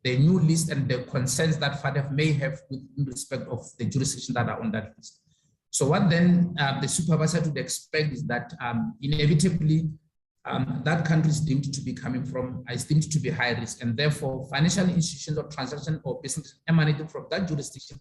[SPEAKER 7] the new list and the concerns that FATF may have with respect of the jurisdictions that are on that list. So what then the supervisor would expect is that inevitably that country is deemed to be is deemed to be high risk, and therefore financial institutions or transactions or business emanating from that jurisdiction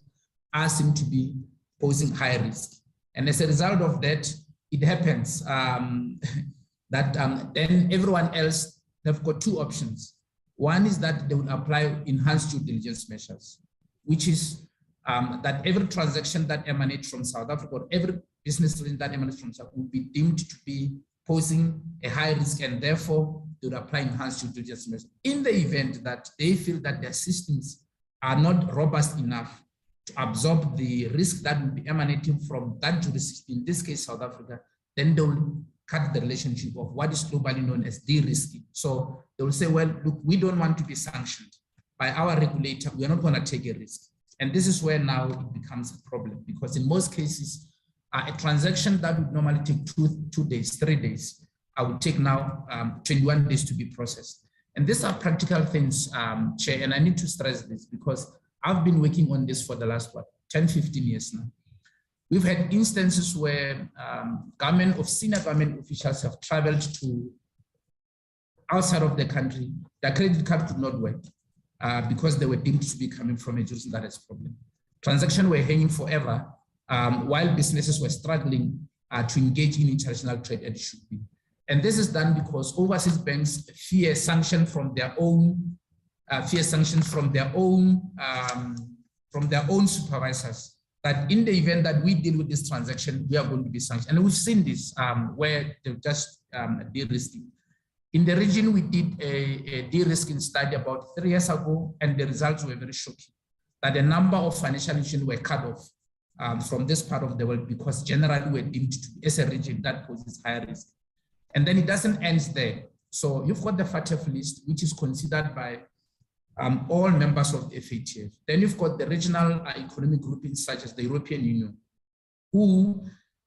[SPEAKER 7] are seen to be posing high risk. And as a result of that, it happens that then everyone else have got 2 options. One is that they will apply enhanced due diligence measures, which is that every transaction that emanates from South Africa or every business that emanates from South Africa will be deemed to be posing a high risk, and therefore they would apply enhanced due diligence measures. In the event that they feel that their systems are not robust enough to absorb the risk that will be emanating from that jurisdiction, in this case South Africa, then they will cut the relationship of what is globally known as de-risking. So they will say, well, look, we don't want to be sanctioned by our regulator. We are not going to take a risk. And this is where now it becomes a problem, because in most cases, a transaction that would normally take 2 days, 3 days, I would take now 21 days to be processed. And these are practical things, Chair, and I need to stress this because I've been working on this for the last, 10, 15 years now. We've had instances where senior government officials have traveled to outside of the country. Their credit card could not work because they were deemed to be coming from a jurisdiction that has problem. Transactions were hanging forever while businesses were struggling to engage in international trade as it should be. And this is done because overseas banks fear sanctions from their own supervisors. That in the event that we deal with this transaction, we are going to be sanctioned. And we've seen this where they've just de-risking. In the region, we did a de-risking study about 3 years ago, and the results were very shocking. That a number of financial institutions were cut off from this part of the world because generally we're deemed to be, as a region, that poses higher risk. And then it doesn't end there. So you've got the FATF list, which is considered by all members of the FATF. Then you've got the regional economic groupings such as the European Union, who,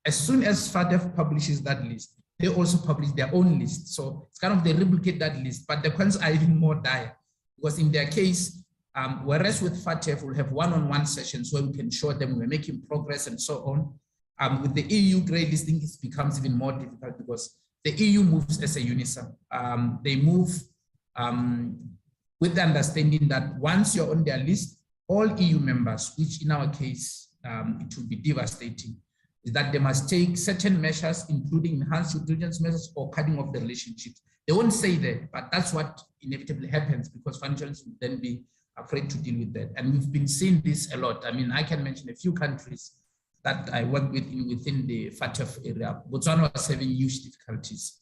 [SPEAKER 7] as soon as FATF publishes that list, they also publish their own list. So it's kind of they replicate that list, but the consequences are even more dire because in their case, whereas with FATF, we'll have one-on-one sessions where we can show them we're making progress and so on. With the EU grey listing, it becomes even more difficult because the EU moves as a unison. They move with the understanding that once you're on their list, all EU members, which in our case, it will be devastating, is that they must take certain measures, including enhanced due diligence measures or cutting off the relationship. They won't say that, but that's what inevitably happens because financials will then be afraid to deal with that. And we've been seeing this a lot. I mean, I can mention a few countries that I work with within the FATF area. Botswana was having huge difficulties.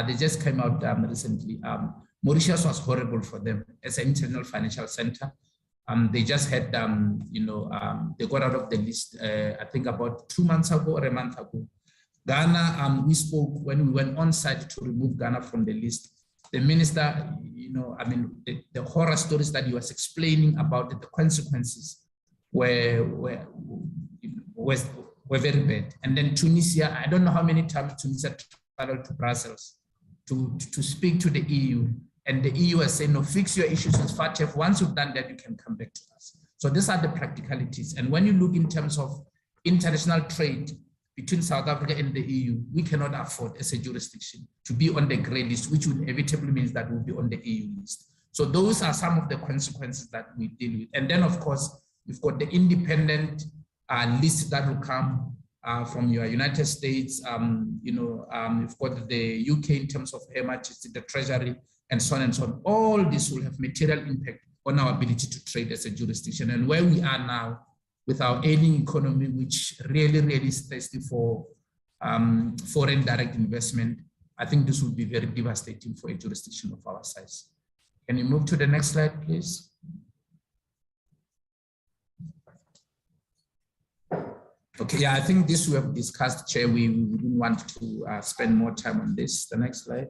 [SPEAKER 7] They just came out recently. Mauritius was horrible for them as an international financial center. They just had, they got out of the list, I think about 2 months ago or a month ago. Ghana, we spoke when we went on site to remove Ghana from the list. the minister, I mean, the horror stories that he was explaining about the consequences were very bad. And then Tunisia, I don't know how many times Tunisia traveled to Brussels to speak to the EU. And the EU has said, no, fix your issues with FATF. Once you've done that, you can come back to us. So these are the practicalities. And when you look in terms of international trade between South Africa and the EU, we cannot afford as a jurisdiction to be on the gray list, which would inevitably mean that we'll be on the EU list. So those are some of the consequences that we deal with. And then, of course, we've got the independent list that will come from your United States. We've got the UK in terms of Her Majesty, the Treasury, and so on and so on. All this will have material impact on our ability to trade as a jurisdiction. And where we are now with our ailing economy, which really is thirsty for foreign direct investment, I think this will be very devastating for a jurisdiction of our size. Can you move to the next slide, please? Okay, yeah, I think this we have discussed, Chair. We didn't want to spend more time on this. The next slide.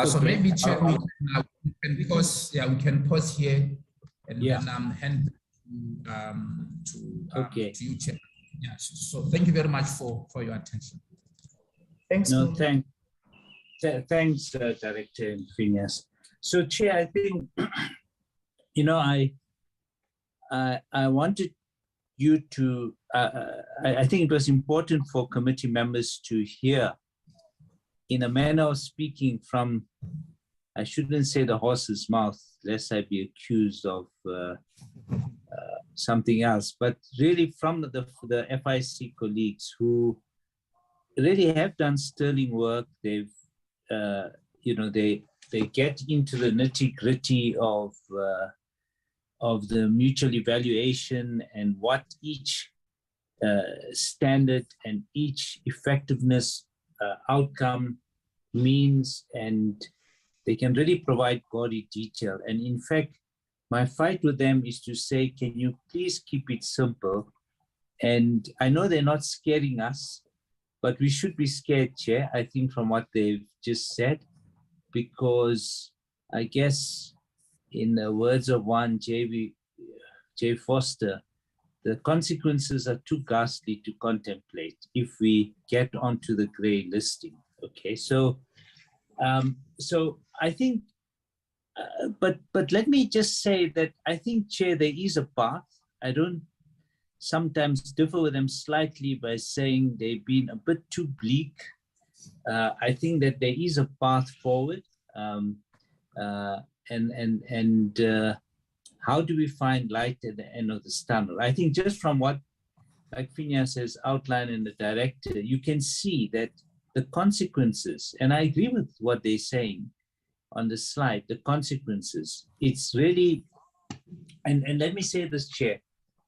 [SPEAKER 7] So
[SPEAKER 3] Okay.
[SPEAKER 7] maybe, Chair, we can pause here and then hand to you, Chair. Yeah, so thank you very much for your attention.
[SPEAKER 5] Thanks.
[SPEAKER 3] No, thanks, Director Phineas. So, Chair, I think, I wanted you to, I think it was important for committee members to hear, in a manner of speaking, from, I shouldn't say the horse's mouth, lest I be accused of something else, but really from the FIC colleagues who really have done sterling work. They've, they get into the nitty-gritty of the mutual evaluation and what each standard and each effectiveness outcome means, and they can really provide gaudy detail. And in fact, my fight with them is to say, can you please keep it simple? And I know they're not scaring us, but we should be scared, Chair, I think, from what they've just said, because I guess in the words of one J. Foster, the consequences are too ghastly to contemplate if we get onto the grey listing. Okay, so I think, but let me just say that I think, Chair, there is a path. I don't sometimes differ with them slightly by saying they've been a bit too bleak. I think that there is a path forward, and how do we find light at the end of this tunnel? I think just from what, like Phineas has outlined in the director, you can see that the consequences, and I agree with what they're saying on the slide, the consequences, it's really, and let me say this, Chair,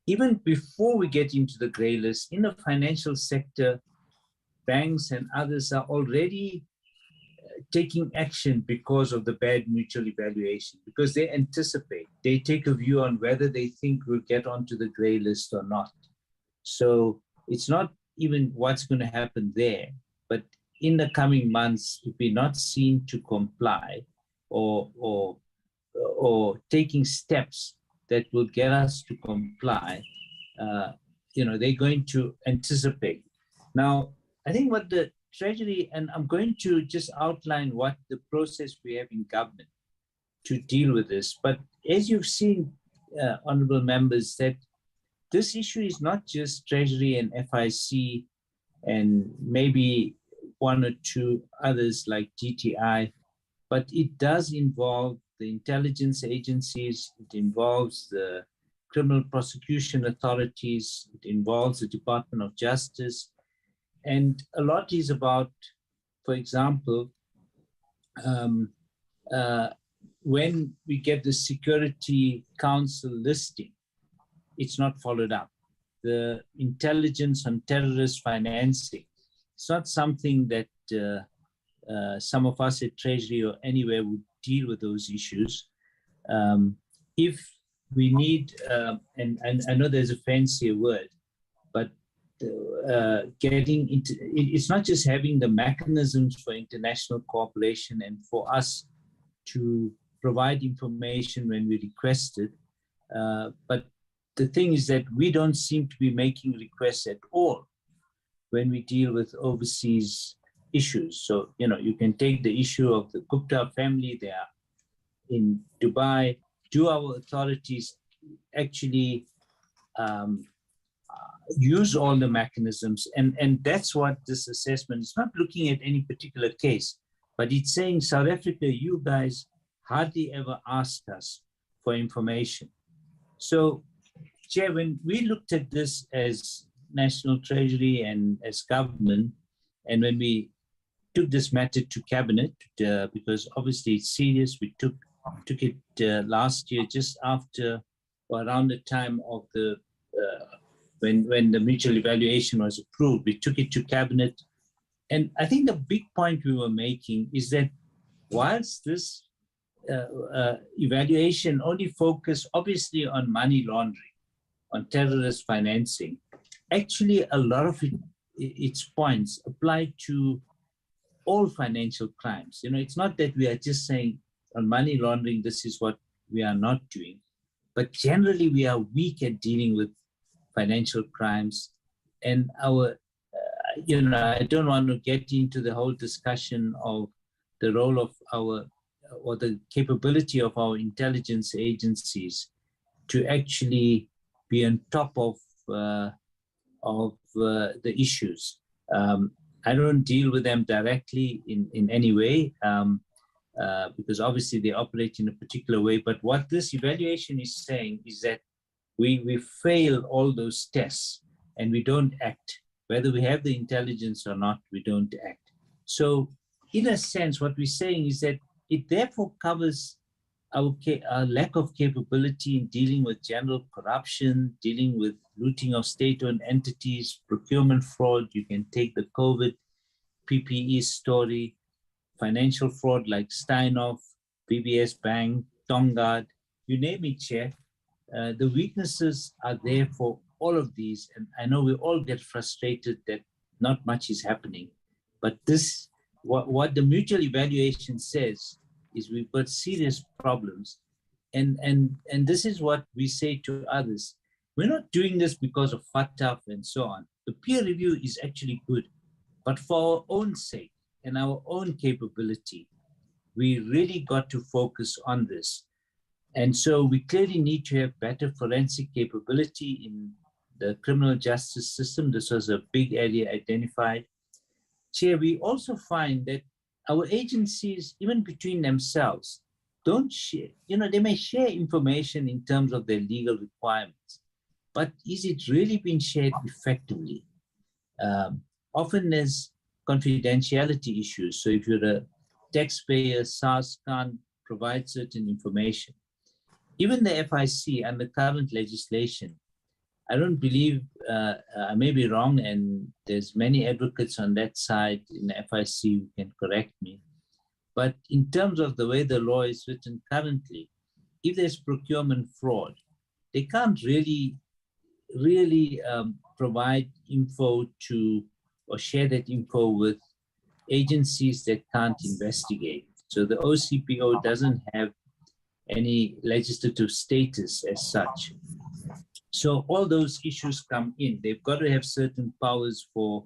[SPEAKER 3] even before we get into the grey list, in the financial sector, banks and others are already taking action because of the bad mutual evaluation, because they anticipate, they take a view on whether they think we'll get onto the grey list or not. So it's not even what's going to happen there, but in the coming months, if we're not seen to comply or taking steps that will get us to comply, they're going to anticipate. Now, I think what the Treasury, and I'm going to just outline what the process we have in government to deal with this. But as you've seen, honorable members, that this issue is not just Treasury and FIC and maybe one or two others like GTI, but it does involve the intelligence agencies, it involves the criminal prosecution authorities, it involves the Department of Justice, and a lot is about, for example, when we get the Security Council listing, it's not followed up. The intelligence on terrorist financing, it's not something that some of us at Treasury or anywhere would deal with those issues. If we need, and I know there's a fancier word, but getting into, it's not just having the mechanisms for international cooperation and for us to provide information when we request it, but the thing is that we don't seem to be making requests at all when we deal with overseas issues. So, you can take the issue of the Gupta family. They are in Dubai. Do our authorities actually use all the mechanisms? And that's what this assessment is not looking at any particular case, but it's saying, South Africa, you guys hardly ever ask us for information. So, Chair, when we looked at this as National Treasury and as government, and when we took this matter to Cabinet, because obviously it's serious, we took it last year, just after or around the time of the when the mutual evaluation was approved, we took it to Cabinet. And I think the big point we were making is that whilst this evaluation only focused obviously on money laundering, on terrorist financing, actually a lot of its points apply to all financial crimes. It's not that we are just saying on money laundering, this is what we are not doing, but generally we are weak at dealing with financial crimes. And our, I don't want to get into the whole discussion of the role of or the capability of our intelligence agencies to actually be on top of the issues. I don't deal with them directly in any way, because obviously they operate in a particular way. But what this evaluation is saying is that we fail all those tests and we don't act. Whether we have the intelligence or not, we don't act. So in a sense, what we're saying is that it therefore covers our lack of capability in dealing with general corruption, dealing with looting of state-owned entities, procurement fraud. You can take the COVID PPE story, financial fraud like Steinhoff, BBS Bank, Tongard, you name it, Chair. The weaknesses are there for all of these. And I know we all get frustrated that not much is happening. But this, what the mutual evaluation says is we've got serious problems. And this is what we say to others. We're not doing this because of FATF and so on. The peer review is actually good. But for our own sake and our own capability, we really got to focus on this. And so we clearly need to have better forensic capability in the criminal justice system. This was a big area identified. Chair, we also find that our agencies, even between themselves, don't share, they may share information in terms of their legal requirements, but is it really being shared effectively? Often there's confidentiality issues. So if you're a taxpayer, SARS can't provide certain information. Even the FIC under current legislation, I don't believe, I may be wrong, and there's many advocates on that side in the FIC who can correct me. But in terms of the way the law is written currently, if there's procurement fraud, they can't really provide info to or share that info with agencies that can't investigate. So the OCPO doesn't have any legislative status as such. So all those issues come in. They've got to have certain powers for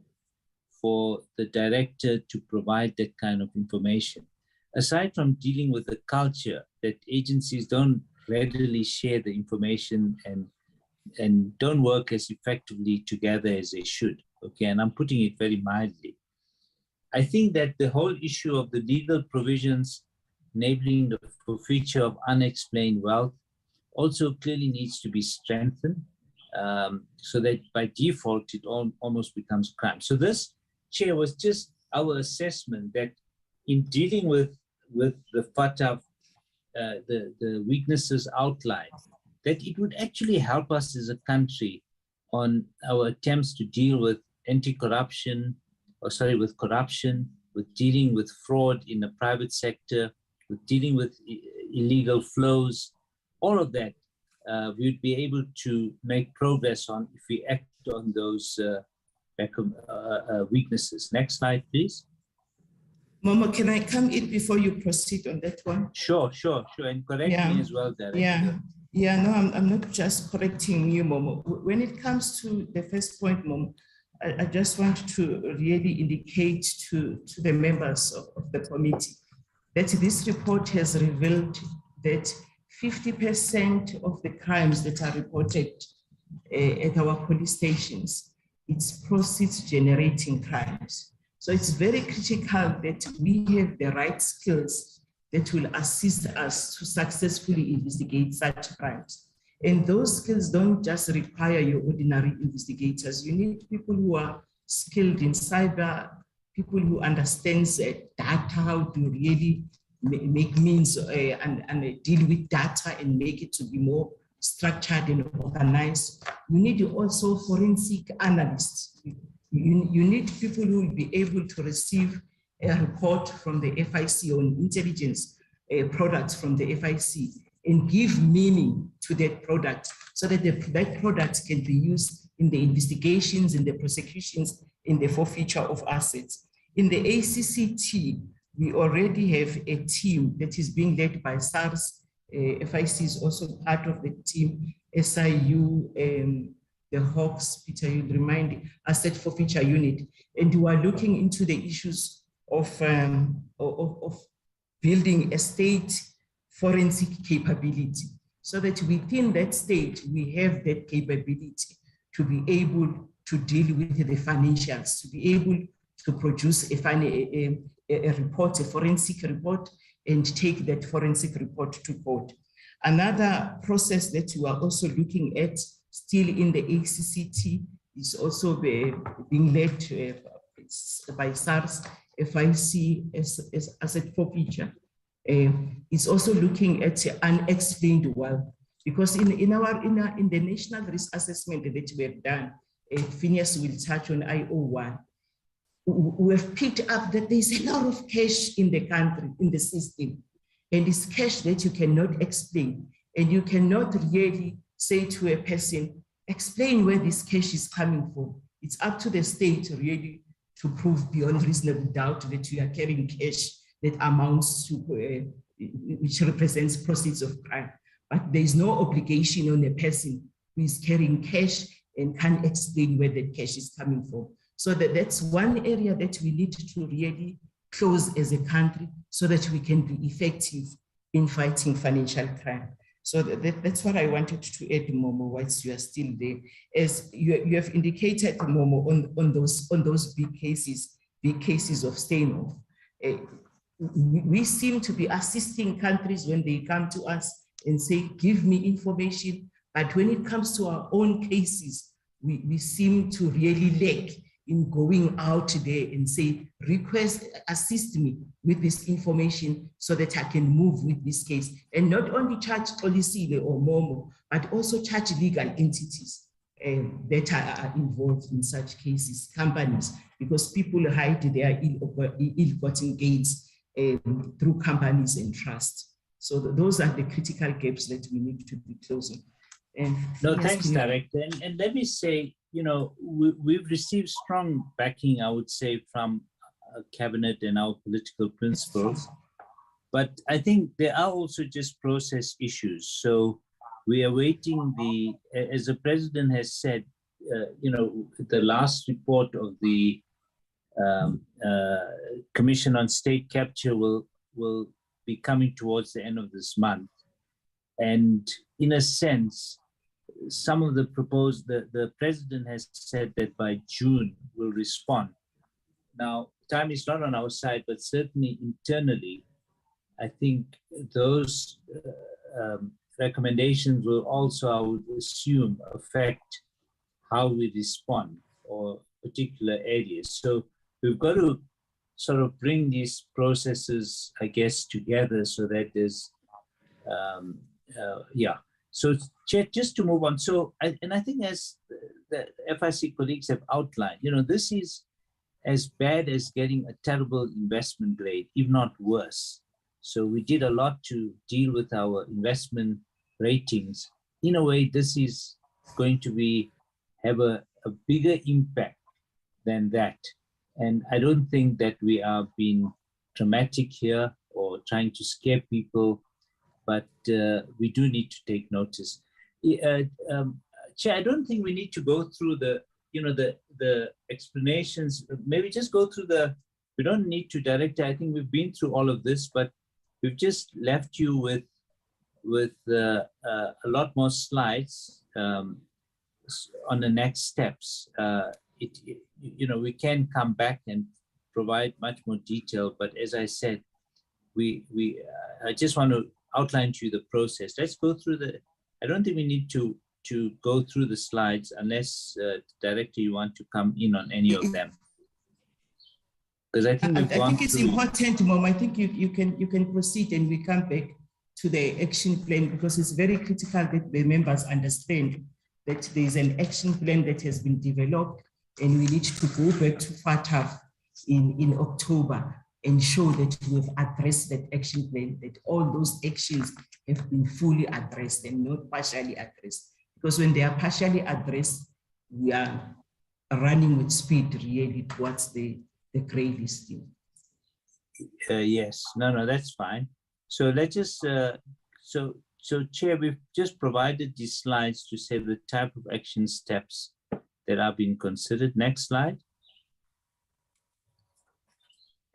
[SPEAKER 3] the director to provide that kind of information. Aside from dealing with the culture that agencies don't readily share the information and don't work as effectively together as they should. Okay, and I'm putting it very mildly. I think that the whole issue of the legal provisions enabling the forfeiture of unexplained wealth also clearly needs to be strengthened, so that by default it almost becomes crime. So this, Chair, was just our assessment that in dealing with the FATF, the weaknesses outlined, that it would actually help us as a country on our attempts to deal with anti-corruption, with corruption, with dealing with fraud in the private sector, with dealing with illegal flows, all of that, we'd be able to make progress on if we act on those weaknesses. Next slide, please.
[SPEAKER 5] Momo, can I come in before you proceed on that one?
[SPEAKER 3] Sure. And correct me as well, Director.
[SPEAKER 5] No, I'm not just correcting you, Momo. When it comes to the first point, Momo, I just want to really indicate to the members of the committee that this report has revealed that 50% of the crimes that are reported at our police stations, it's proceeds generating crimes. So it's very critical that we have the right skills that will assist us to successfully investigate such crimes. And those skills don't just require your ordinary investigators. You need people who are skilled in cyber, people who understand data, how to really make means and deal with data and make it to be more structured and organized. You need also forensic analysts. You need people who will be able to receive a report from the FIC on intelligence products from the FIC and give meaning to that product so that that product can be used in the investigations, in the prosecutions, in the forfeiture of assets. In the ACCT, we already have a team that is being led by SARS. FIC is also part of the team, SIU, the Hawks, Peter, you remind, Asset Forfeiture Unit. And we are looking into the issues of building a state forensic capability so that within that state, we have that capability to be able to deal with the financials, to be able to produce a report, a forensic report, and take that forensic report to court. Another process that we are also looking at still in the ACCT is also being led by SARS, FIC as asset forfeiture. It's also looking at unexplained wealth, because in the national risk assessment that we have done, Phineas will touch on IO1, we have picked up that there's a lot of cash in the country, in the system, and it's cash that you cannot explain, and you cannot really say to a person, explain where this cash is coming from. It's up to the state really to prove beyond reasonable doubt that you are carrying cash that amounts to, which represents proceeds of crime. But there is no obligation on a person who is carrying cash and can't explain where that cash is coming from. So that's one area that we need to really close as a country so that we can be effective in fighting financial crime. So that's what I wanted to add, Momo, whilst you are still there. As you have indicated, Momo, on those big cases of staying off. We seem to be assisting countries when they come to us and say, give me information. But when it comes to our own cases, we seem to really lack in going out there and say, assist me with this information so that I can move with this case. And not only charge Olisile or Momo, but also charge legal entities that are involved in such cases, companies, because people hide their ill-gotten gains through companies and trust. So those are the critical gaps that we need to be closing. And
[SPEAKER 3] no, thanks, Director. And let me say, you know, we've received strong backing, I would say, from Cabinet and our political principles. But I think there are also just process issues. So we are waiting as the President has said, you know, the last report of the Commission on State Capture will be coming towards the end of this month. And in a sense, some of the the President has said that by June we'll respond. Now, time is not on our side, but certainly internally, I think those recommendations will also, I would assume, affect how we respond or particular areas. So we've got to sort of bring these processes, I guess, together so that there's, yeah. So just to move on. So, I think as the FIC colleagues have outlined, you know, this is as bad as getting a terrible investment grade, if not worse. So we did a lot to deal with our investment ratings. In a way, this is going to have a bigger impact than that. And I don't think that we are being dramatic here or trying to scare people, but we do need to take notice. Chair, I don't think we need to go through the explanations. Maybe just go through we don't need to direct it. I think we've been through all of this, but we've just left you with a lot more slides on the next steps. We can come back and provide much more detail, but as I said, I just want to outline to you the process. Let's go through I don't think we need to go through the slides unless Director, you want to come in on any of them. Because I think
[SPEAKER 5] I think it's important, Mom. I think you can proceed and we come back to the action plan, because it's very critical that the members understand that there is an action plan that has been developed, and we need to go back to FATF in October and show that we've addressed that action plan, that all those actions have been fully addressed and not partially addressed. Because when they are partially addressed, we are running with speed really towards the gray listing.
[SPEAKER 3] Yes, no, that's fine. So let's just, so Chair, we've just provided these slides to say the type of action steps that are being considered. Next slide.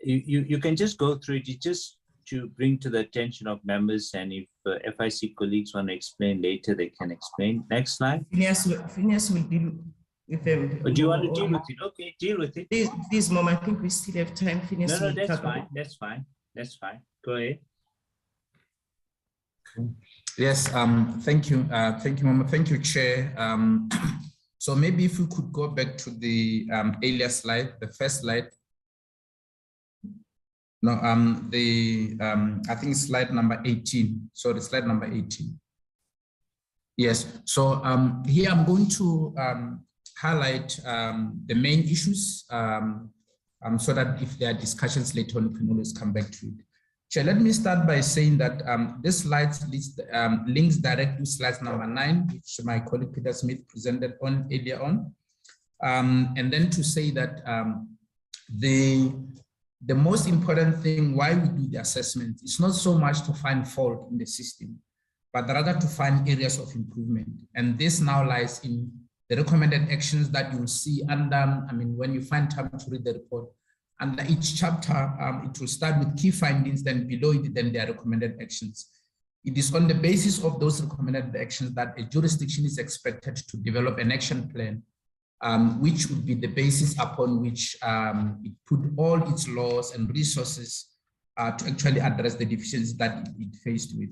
[SPEAKER 3] You can just go through it just to bring to the attention of members, and if FIC colleagues want to explain later, they can explain. Next slide.
[SPEAKER 5] Phineas will deal with them.
[SPEAKER 3] But do you want to deal with it? Okay, deal with it.
[SPEAKER 5] This Mom, I think we still have time. Phineas,
[SPEAKER 3] no, that's fine. That's fine. That's fine. Go ahead.
[SPEAKER 7] Yes, thank you. Thank you, Mama. Thank you, Chair. So maybe if we could go back to the earlier slide, the first slide. No, I think slide number 18. Sorry, slide number 18. Yes, so here I'm going to highlight the main issues so that if there are discussions later on, we can always come back to it. Chair, let me start by saying that this slide links directly to slide number 9, which my colleague Peter Smith presented on earlier on. And then to say that the most important thing why we do the assessment is not so much to find fault in the system, but rather to find areas of improvement. And this now lies in the recommended actions that you'll see under, when you find time to read the report, under each chapter, it will start with key findings, then below it, then there are recommended actions. It is on the basis of those recommended actions that a jurisdiction is expected to develop an action plan, which would be the basis upon which it put all its laws and resources to actually address the deficiencies that it faced with.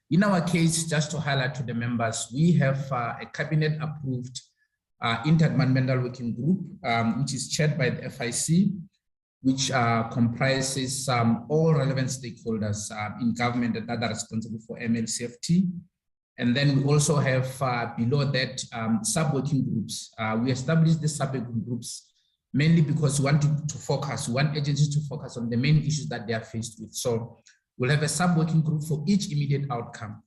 [SPEAKER 7] In our case, just to highlight to the members, we have a cabinet-approved interdepartmental working group, which is chaired by the FIC, which comprises all relevant stakeholders in government that are responsible for MLCFT. And then we also have below that sub-working groups. We established the sub-working groups mainly because we want we want agencies to focus on the main issues that they are faced with. So we'll have a sub-working group for each immediate outcome.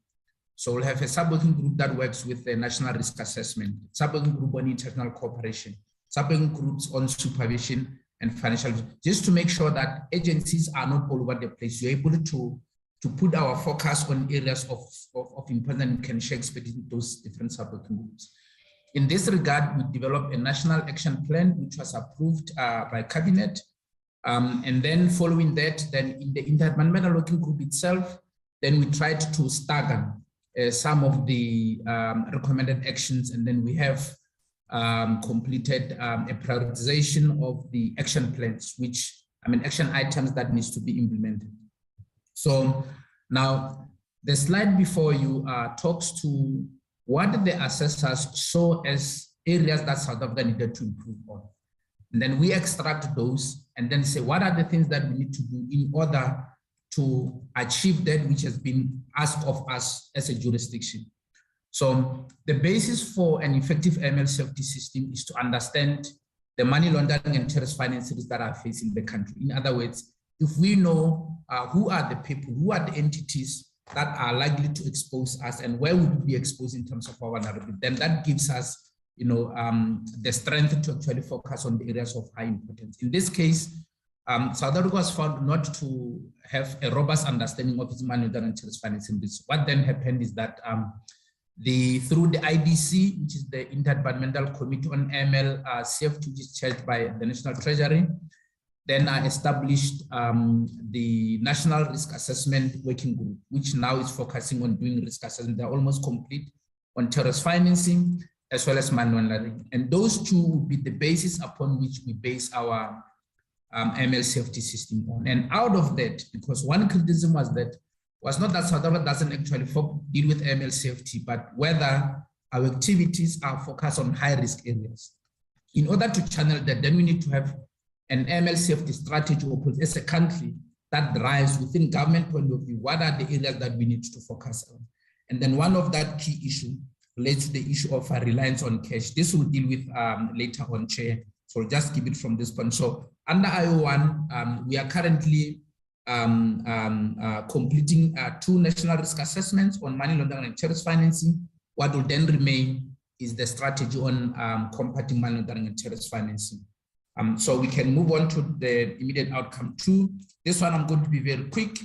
[SPEAKER 7] So we'll have a sub-working group that works with the national risk assessment, sub-working group on international cooperation, sub-working groups on supervision and financial, just to make sure that agencies are not all over the place. You're able to put our focus on areas of importance and can share experience with those different sub-working groups. In this regard, we developed a national action plan, which was approved by cabinet. And then following that, then in the interdepartmental working group itself, then we tried to stagger some of the recommended actions. And then we have completed a prioritization of the action plans, action items that needs to be implemented. So now the slide before you talks to what the assessors saw as areas that South Africa needed to improve on. And then we extract those and then say, what are the things that we need to do in order to achieve that which has been asked of us as a jurisdiction? So the basis for an effective MLCFT system is to understand the money laundering and terrorist financing that are facing the country. In other words, if we know who are the people, who are the entities that are likely to expose us and where we would be exposed in terms of our vulnerability, then that gives us the strength to actually focus on the areas of high importance. In this case, South Africa was found not to have a robust understanding of its money laundering and terrorist financing risk. What then happened is that through the IDC, which is the Interdepartmental Committee on AML, CF2, which is chaired by the National Treasury, then I established the National Risk Assessment Working Group, which now is focusing on doing risk assessment. They're almost complete on terrorist financing as well as money laundering. And those two will be the basis upon which we base our ML safety system on. And out of that, because one criticism was not that South Africa doesn't actually deal with ML safety, but whether our activities are focused on high risk areas. In order to channel that, then we need to have an ML safety strategy as a country that drives within government point of view, what are the areas that we need to focus on. And then one of that key issue relates to the issue of reliance on cash. This we'll deal with later on, Chair. So I'll just keep it from this point. So under IO1, we are currently completing 2 national risk assessments on money laundering and terrorist financing. What will then remain is the strategy on combating money laundering and terrorist financing. So we can move on to the immediate outcome 2. This one I'm going to be very quick.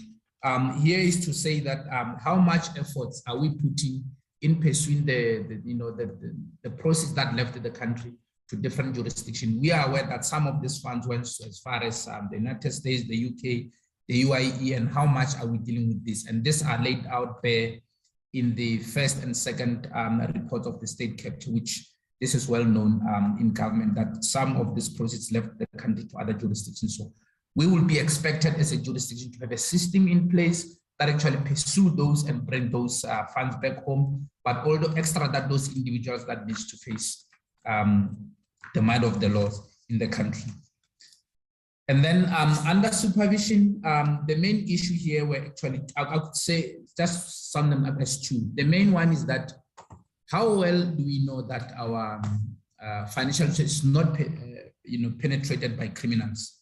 [SPEAKER 7] Here is to say that how much efforts are we putting in pursuing the process that left the country to different jurisdictions. We are aware that some of these funds went as far as the United States, the UK, the UAE, and how much are we dealing with this? And these are laid out there in the first and second report of the state capture, which this is well known in government that some of these processes left the country to other jurisdictions. So we will be expected as a jurisdiction to have a system in place that actually pursue those and bring those funds back home, but although extra that those individuals that needs to face the might of the laws in the country. And then under supervision, the main issue here were actually, I could say, just sum them up as 2. The main one is that how well do we know that our financial is not penetrated by criminals?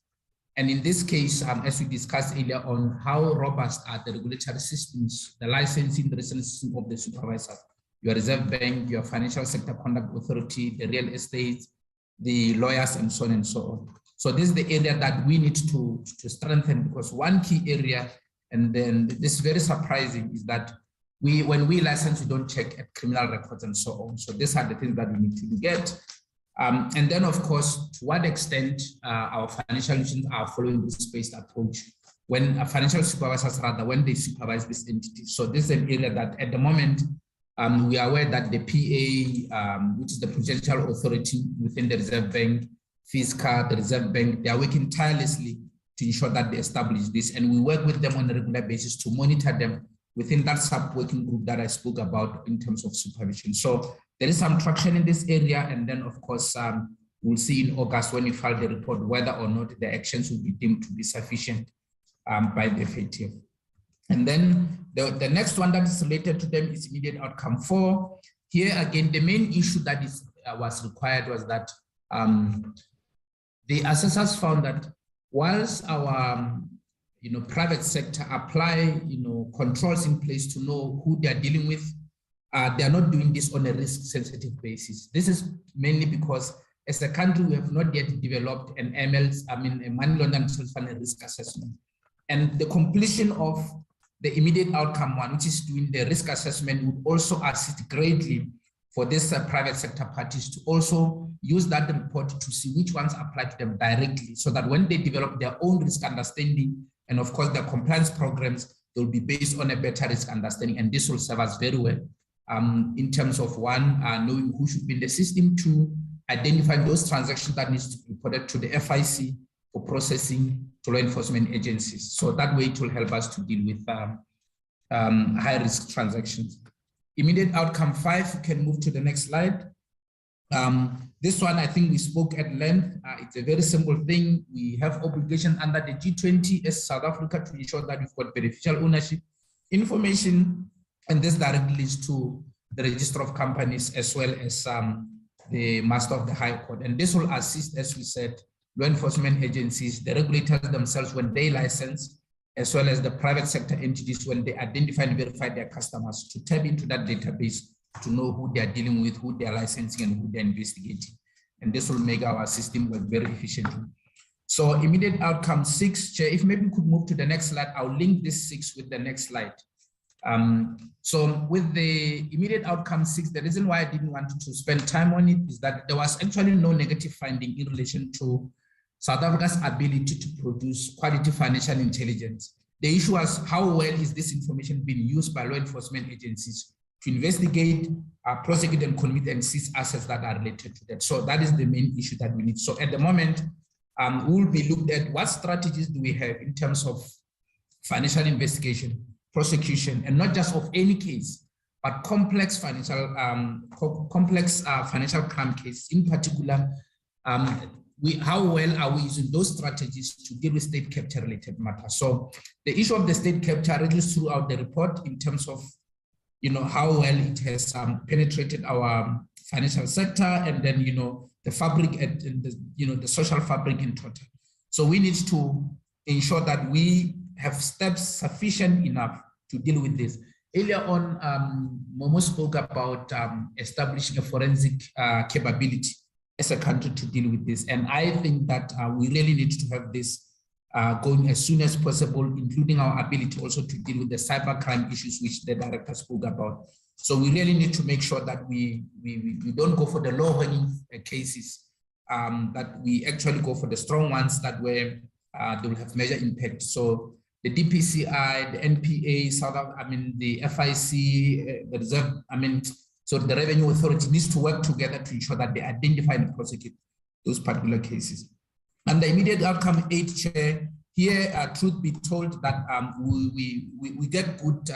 [SPEAKER 7] And in this case, as we discussed earlier on, how robust are the regulatory systems, the licensing, the system of the supervisor, your Reserve Bank, your Financial Sector Conduct Authority, the real estate, the lawyers, and so on and so on. So this is the area that we need to strengthen, because one key area, and then this is very surprising, is that when we license, we don't check at criminal records and so on. So these are the things that we need to get. And then, of course, to what extent our financial institutions are following this spaced approach when financial supervisors, rather, when they supervise this entity. So this is an area that at the moment, we are aware that the PA, which is the Prudential Authority within the Reserve Bank, FISCA, the Reserve Bank, they are working tirelessly to ensure that they establish this. And we work with them on a regular basis to monitor them within that sub-working group that I spoke about in terms of supervision. So there is some traction in this area. And then, of course, we'll see in August when we file the report whether or not the actions will be deemed to be sufficient by the FATF. And then the next one that is related to them is immediate outcome 4. Here again, the main issue that was required was that the assessors found that whilst our private sector apply controls in place to know who they are dealing with, they are not doing this on a risk-sensitive basis. This is mainly because as a country, we have not yet developed a money laundering and risk assessment. And the completion of the immediate outcome 1, which is doing the risk assessment, would also assist greatly for this private sector parties to also use that report to see which ones apply to them directly, so that when they develop their own risk understanding, and of course their compliance programs, they'll be based on a better risk understanding, and this will serve us very well in terms of 1, knowing who should be in the system, 2, identifying those transactions that needs to be reported to the FIC for processing to law enforcement agencies. So that way it will help us to deal with high risk transactions. Immediate outcome 5, you can move to the next slide. This one, I think we spoke at length. It's a very simple thing. We have obligation under the G20 as South Africa to ensure that we've got beneficial ownership information, and this directly leads to the register of companies as well as the master of the High Court. And this will assist, as we said, law enforcement agencies, the regulators themselves when they license, as well as the private sector entities when they identify and verify their customers, to tap into that database to know who they are dealing with, who they are licensing, and who they are investigating. And this will make our system work very efficiently. So immediate outcome 6, Chair, if maybe we could move to the next slide, I'll link this 6 with the next slide. So with the immediate outcome 6, the reason why I didn't want to spend time on it is that there was actually no negative finding in relation to South Africa's ability to produce quality financial intelligence. The issue was how well is this information being used by law enforcement agencies to investigate, prosecute, and commit and seize assets that are related to that. So that is the main issue that we need. So at the moment, we will be looked at what strategies do we have in terms of financial investigation, prosecution, and not just of any case, but complex financial crime cases. In particular, how well are we using those strategies to deal with state capture related matters? So the issue of the state capture reduced throughout the report in terms of how well it has penetrated our financial sector, and then the fabric and the social fabric in total. So we need to ensure that we have steps sufficient enough to deal with this. Earlier on, Momo spoke about establishing a forensic capability as a country to deal with this. And I think that we really need to have this going as soon as possible, including our ability also to deal with the cybercrime issues which the director spoke about. So we really need to make sure that we don't go for the low-hanging cases, that we actually go for the strong ones that where they will have major impact. So the DPCI, the NPA, the FIC, the Reserve, so the Revenue Authority needs to work together to ensure that they identify and prosecute those particular cases. And the immediate outcome 8, Chair, here, truth be told, that we get good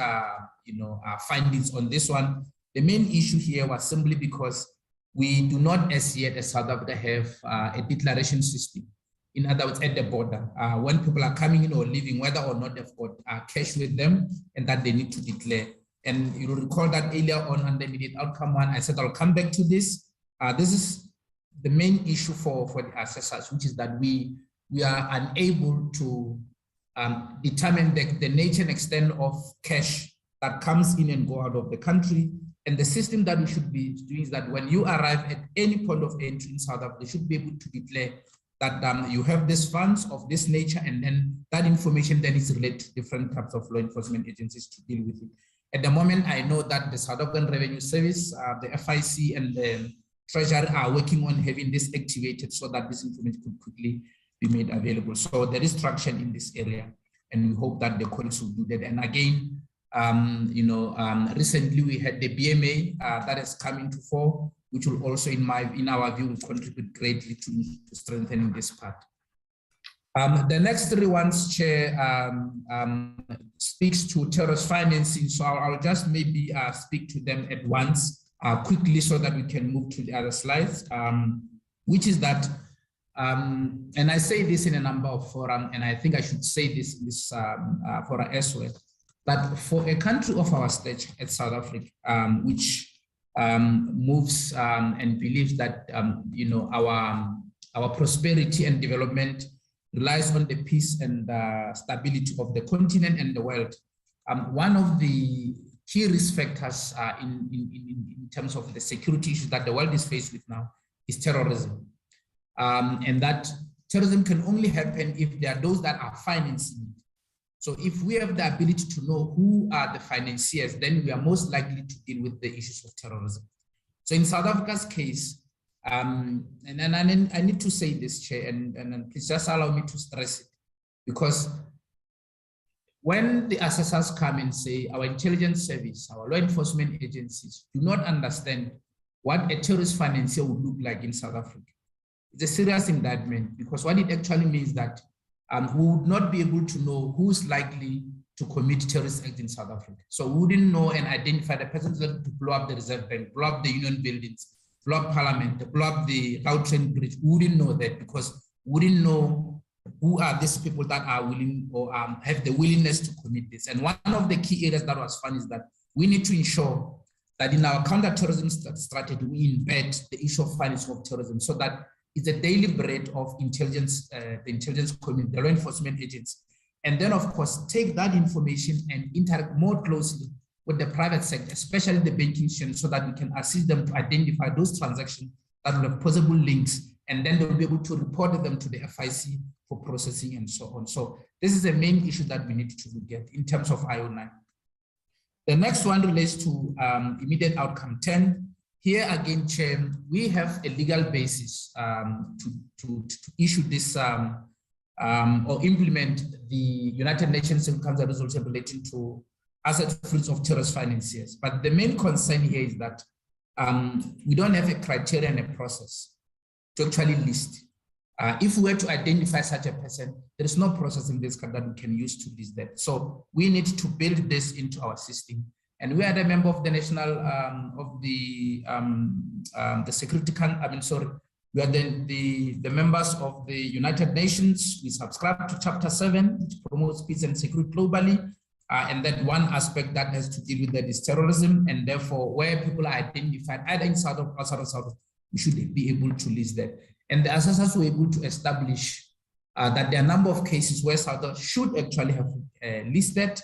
[SPEAKER 7] findings on this one. The main issue here was simply because we do not as yet as South Africa have a declaration system. In other words, at the border, when people are coming in or leaving, whether or not they've got cash with them and that they need to declare. And you'll recall that earlier on the immediate outcome 1, I said I'll come back to this. This is the main issue for the assessors, which is that we are unable to determine the nature and extent of cash that comes in and go out of the country. And the system that we should be doing is that when you arrive at any point of entry in South Africa, you should be able to declare that you have these funds of this nature, and then that information then is related to different types of law enforcement agencies to deal with it. At the moment, I know that the South African Revenue Service, the FIC, and the Treasury are working on having this activated so that this information could quickly be made available. So there is traction in this area, and we hope that the colleagues will do that. And again, recently we had the BMA that has come into fore, which will also, in our view, will contribute greatly to strengthening this part. The next 3 ones, Chair, speaks to terrorist financing. So I'll just maybe speak to them at once quickly so that we can move to the other slides, which is that, and I say this in a number of forums, and I think I should say this in this forum as well, that for a country of our stature at South Africa, which moves and believes that our prosperity and development relies on the peace and stability of the continent and the world. One of the key risk factors in terms of the security issues that the world is faced with now is terrorism. And that terrorism can only happen if there are those that are financing it. So if we have the ability to know who are the financiers, then we are most likely to deal with the issues of terrorism. So in South Africa's case, and I need to say this, Chair, and please just allow me to stress it, because when the assessors come and say our intelligence service, our law enforcement agencies do not understand what a terrorist financier would look like in South Africa, it's a serious indictment, because what it actually means that we would not be able to know who's likely to commit terrorist acts in South Africa. So we wouldn't know and identify the persons that to blow up the Reserve Bank, blow up the Union buildings, blow up Parliament, blow up the Gautrain Bridge. We wouldn't know that because we wouldn't know who are these people that are willing or have the willingness to commit this. And one of the key areas that was fun is that we need to ensure that in our counterterrorism strategy, we embed the issue of financing of terrorism so that it's a daily bread of intelligence, the intelligence community, the law enforcement agents. And then, of course, take that information and interact more closely with the private sector, especially the banking chain, so that we can assist them to identify those transactions that will have possible links, and then they'll be able to report them to the FIC for processing and so on. So this is the main issue that we need to look at in terms of IO9. The next one relates to immediate outcome 10. Here again, Chair, we have a legal basis to issue this or implement the United Nations Security Council resolution relating to asset fruits of terrorist financiers. But the main concern here is that we don't have a criteria and a process to actually list. If we were to identify such a person, there is no process in this country that we can use to list that. So we need to build this into our system. And we are the member of the national, of the Security Council, we are the members of the United Nations. We subscribe to Chapter 7, which promotes peace and security globally. And then one aspect that has to deal with that is terrorism. And therefore, where people are identified, either in South or outside of South, we should be able to list that. And the assessors were able to establish that there are a number of cases where South should actually have listed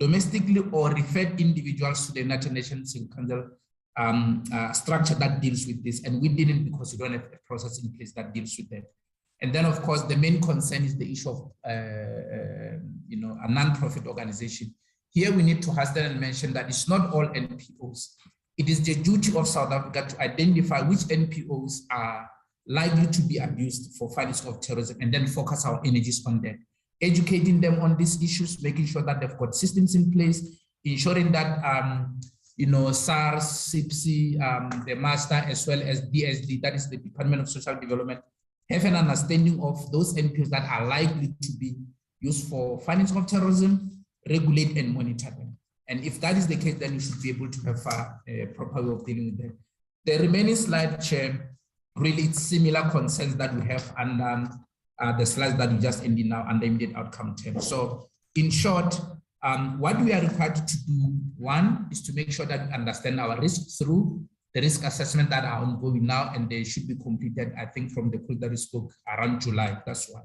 [SPEAKER 7] domestically or referred individuals to the United Nations Council structure that deals with this. And we didn't, because we don't have a process in place that deals with that. And then, of course, the main concern is the issue of a non-profit organization. Here we need to hasten and mention that it's not all NPOs. It is the duty of South Africa to identify which NPOs are likely to be abused for financing of terrorism, and then focus our energies on that. Educating them on these issues, making sure that they've got systems in place, ensuring that SARS, CIPSI, the master, as well as DSD, that is the Department of Social Development, have an understanding of those NPOs that are likely to be used for financing of terrorism, regulate and monitor them. And if that is the case, then you should be able to have a proper way of dealing with them. The remaining slide, Chair, really it's similar concerns that we have, and the slides that we just ended now under immediate outcome 10. So in short, what we are required to do, one, is to make sure that we understand our risks through the risk assessment that are ongoing now, and they should be completed, I think, from the call that we spoke around July. That's one.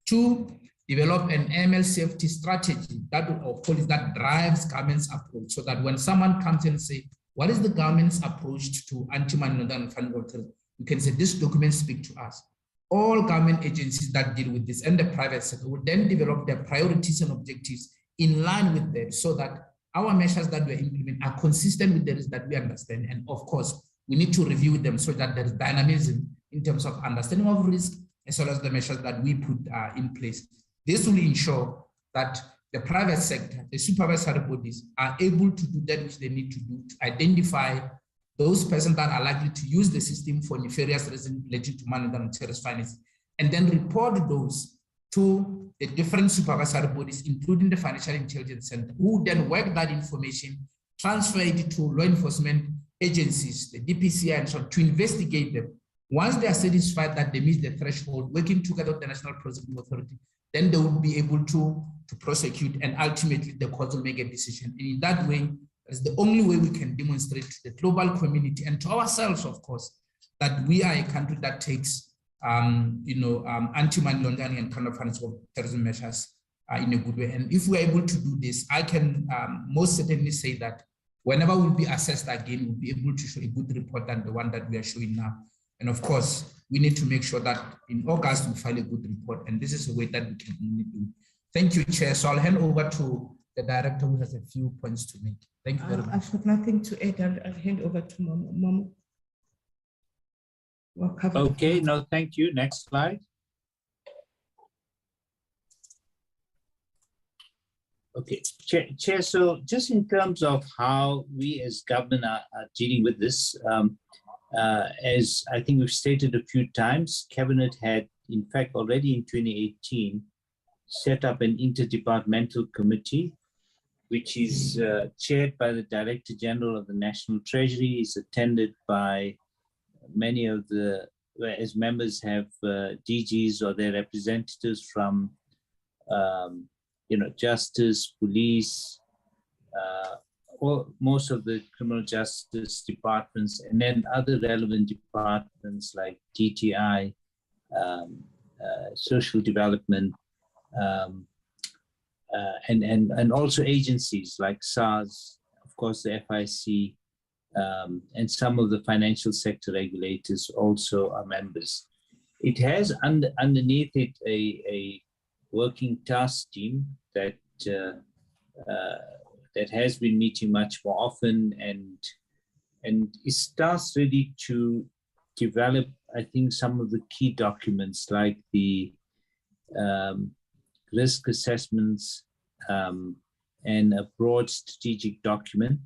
[SPEAKER 7] Two, develop an AML safety strategy that drives government's approach, so that when someone comes and say, what is the government's approach to anti-money laundering and funding of terrorism? You can say, this document speaks to us. All government agencies that deal with this and the private sector would then develop their priorities and objectives in line with them, so that our measures that we implement are consistent with the risk that we understand. And of course, we need to review them so that there is dynamism in terms of understanding of risk, as well as the measures that we put in place. This will ensure that the private sector, the supervisory bodies, are able to do that which they need to do to identify those persons that are likely to use the system for nefarious reasons related to money and terrorist financing, and then report those to the different supervisory bodies, including the Financial Intelligence Center, who then work that information, transfer it to law enforcement agencies, the DPCI and so on, to investigate them. Once they are satisfied that they meet the threshold, working together with the National Prosecuting Authority, then they will be able to prosecute, and ultimately the court will make a decision. And in that way, it's the only way we can demonstrate to the global community and to ourselves, of course, that we are a country that takes anti-money laundering and counter-financing of terrorism measures in a good way. And if we're able to do this, I can most certainly say that whenever we'll be assessed again, we'll be able to show a good report than the one that we are showing now. And of course, we need to make sure that in August we file a good report, and this is a way that we can only do. Thank you, Chair. So I'll hand over to the Director, who has a few points to make. Thank you very much.
[SPEAKER 5] I've got nothing to add. I'll hand over to Mama.
[SPEAKER 3] Okay, no, thank you. Next slide. Okay, Chair, so just in terms of how we as government are dealing with this, as I think we've stated a few times, Cabinet had, in fact, already in 2018, set up an interdepartmental committee, which is chaired by the Director General of the National Treasury, is attended by many of the, as members have DGs or their representatives from, justice, police, most of the criminal justice departments, and then other relevant departments like DTI, social development, and also agencies like SARS, of course, the FIC and some of the financial sector regulators also are members. It has underneath it a working task team that that has been meeting much more often and is tasked really to develop, I think, some of the key documents like the risk assessments and a broad strategic document.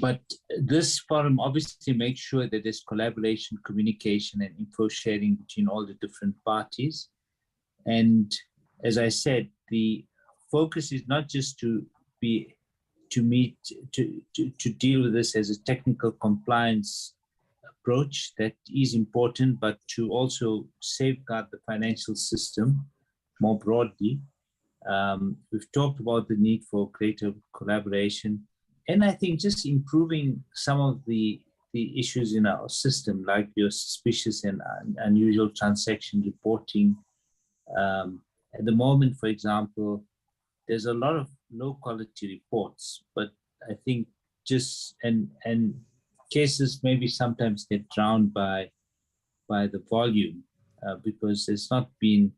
[SPEAKER 3] But this forum obviously makes sure that there's collaboration, communication, and info sharing between all the different parties. And as I said, the focus is not just to deal with this as a technical compliance approach that is important, but to also safeguard the financial system more broadly. We've talked about the need for greater collaboration, and I think just improving some of the issues in our system, like your suspicious and unusual transaction reporting. At the moment, for example, there's a lot of low quality reports, but I think just and cases maybe sometimes get drowned by the volume because there's not been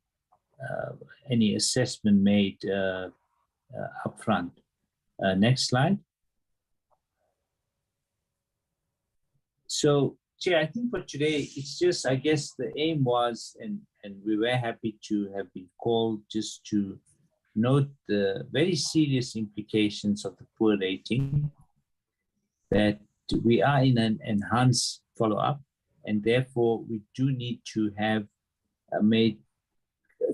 [SPEAKER 3] any assessment made upfront. Next slide. So, Chair, I think for today, it's just, I guess the aim was, and we were happy to have been called just to note the very serious implications of the poor rating, that we are in an enhanced follow-up, and therefore we do need to have made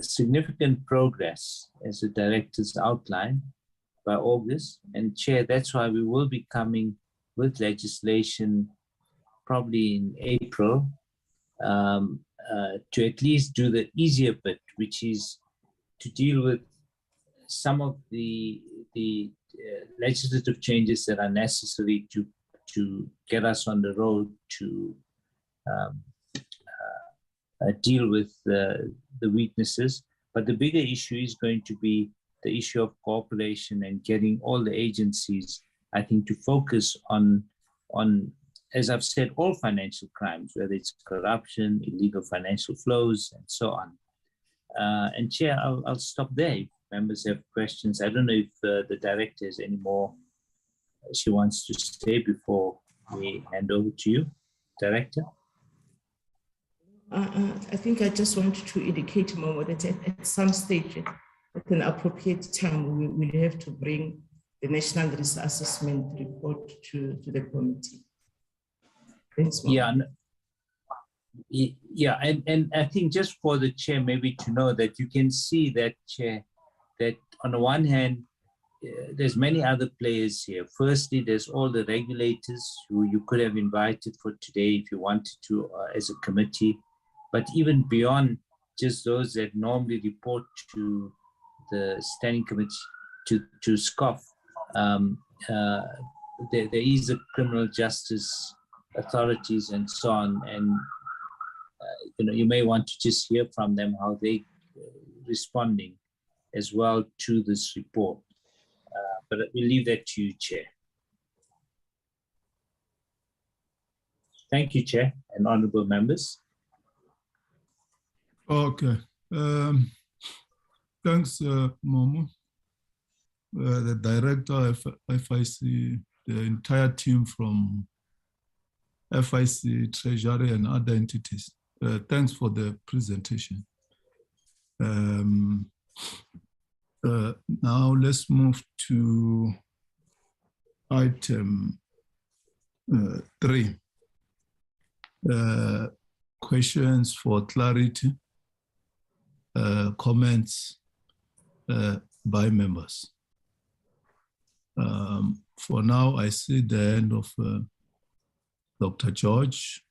[SPEAKER 3] significant progress as the directors outlined by August. And Chair, that's why we will be coming with legislation probably in April to at least do the easier bit, which is to deal with some of the legislative changes that are necessary to get us on the road to deal with the weaknesses. But the bigger issue is going to be the issue of cooperation and getting all the agencies, I think, to focus on, as I've said, all financial crimes, whether it's corruption, illegal financial flows, and so on. And Chair, I'll stop there. If members have questions, I don't know if the director has any more she wants to say before we hand over to you, Director.
[SPEAKER 5] I think I just wanted to indicate more that at some stage, at an appropriate time, we will have to bring the National Risk Assessment report to the committee. Thanks, Mom.
[SPEAKER 3] Yeah, and I think just for the Chair maybe to know that you can see that, Chair, that on the one hand, there's many other players here. Firstly, there's all the regulators who you could have invited for today if you wanted to as a committee. But even beyond just those that normally report to the Standing Committee, to SCOF, there is a criminal justice authorities and so on. And you may want to just hear from them how they responding as well to this report. But we'll leave that to you, Chair. Thank you, Chair and honorable members.
[SPEAKER 1] Okay. Thanks, Momo. The director of FIC, the entire team from FIC, Treasury, and other entities. Thanks for the presentation. Now let's move to item 3. Questions for clarity, comments by members. For now, I see the end of Dr. George,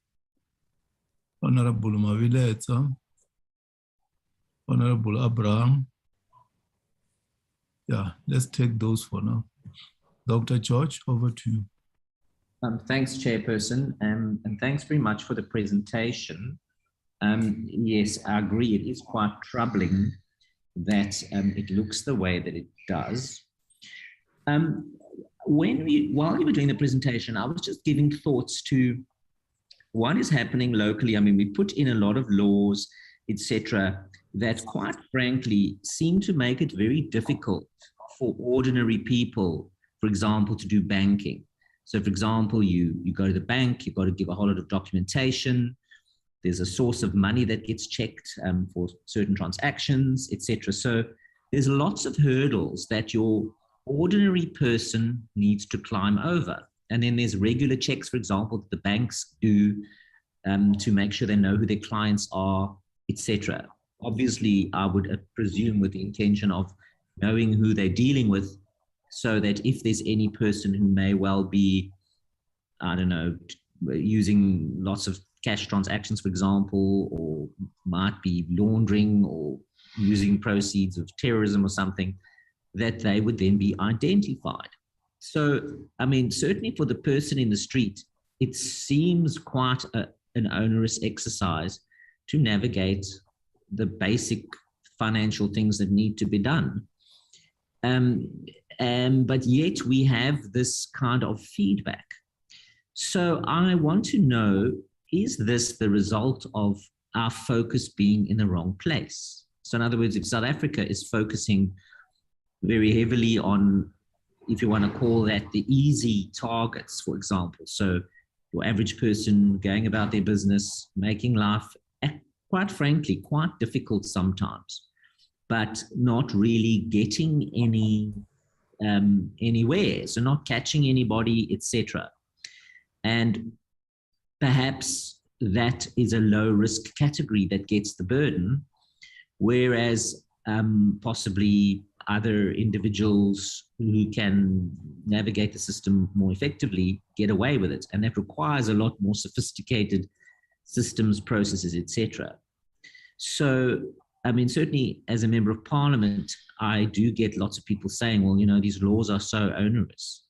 [SPEAKER 1] Honorable Mavileta, Honorable Abraham. Yeah, let's take those for now. Dr. George, over to you.
[SPEAKER 9] Thanks, Chairperson, and thanks very much for the presentation. Yes, I agree. It is quite troubling that it looks the way that it does. While you were doing the presentation, I was just giving thoughts to what is happening locally. I mean, we put in a lot of laws, etc., that quite frankly seem to make it very difficult for ordinary people, for example, to do banking. So, for example, you go to the bank, you've got to give a whole lot of documentation. There's a source of money that gets checked for certain transactions, etc. So there's lots of hurdles that your ordinary person needs to climb over. And then there's regular checks, for example, that the banks do to make sure they know who their clients are, etc. Obviously, I would presume with the intention of knowing who they're dealing with, so that if there's any person who may well be, I don't know, using lots of cash transactions, for example, or might be laundering or using proceeds of terrorism or something, that they would then be identified. So, I mean, certainly for the person in the street, it seems quite an onerous exercise to navigate the basic financial things that need to be done. But yet we have this kind of feedback. So I want to know, is this the result of our focus being in the wrong place? So in other words, if South Africa is focusing very heavily on, if you want to call that, the easy targets, for example, so your average person going about their business, making life, quite frankly, quite difficult sometimes, but not really getting anywhere, so not catching anybody, etc. And perhaps that is a low risk category that gets the burden, whereas possibly other individuals who can navigate the system more effectively get away with it. And that requires a lot more sophisticated systems, processes, etc. So, I mean, certainly as a member of parliament, I do get lots of people saying, well, you know, these laws are so onerous.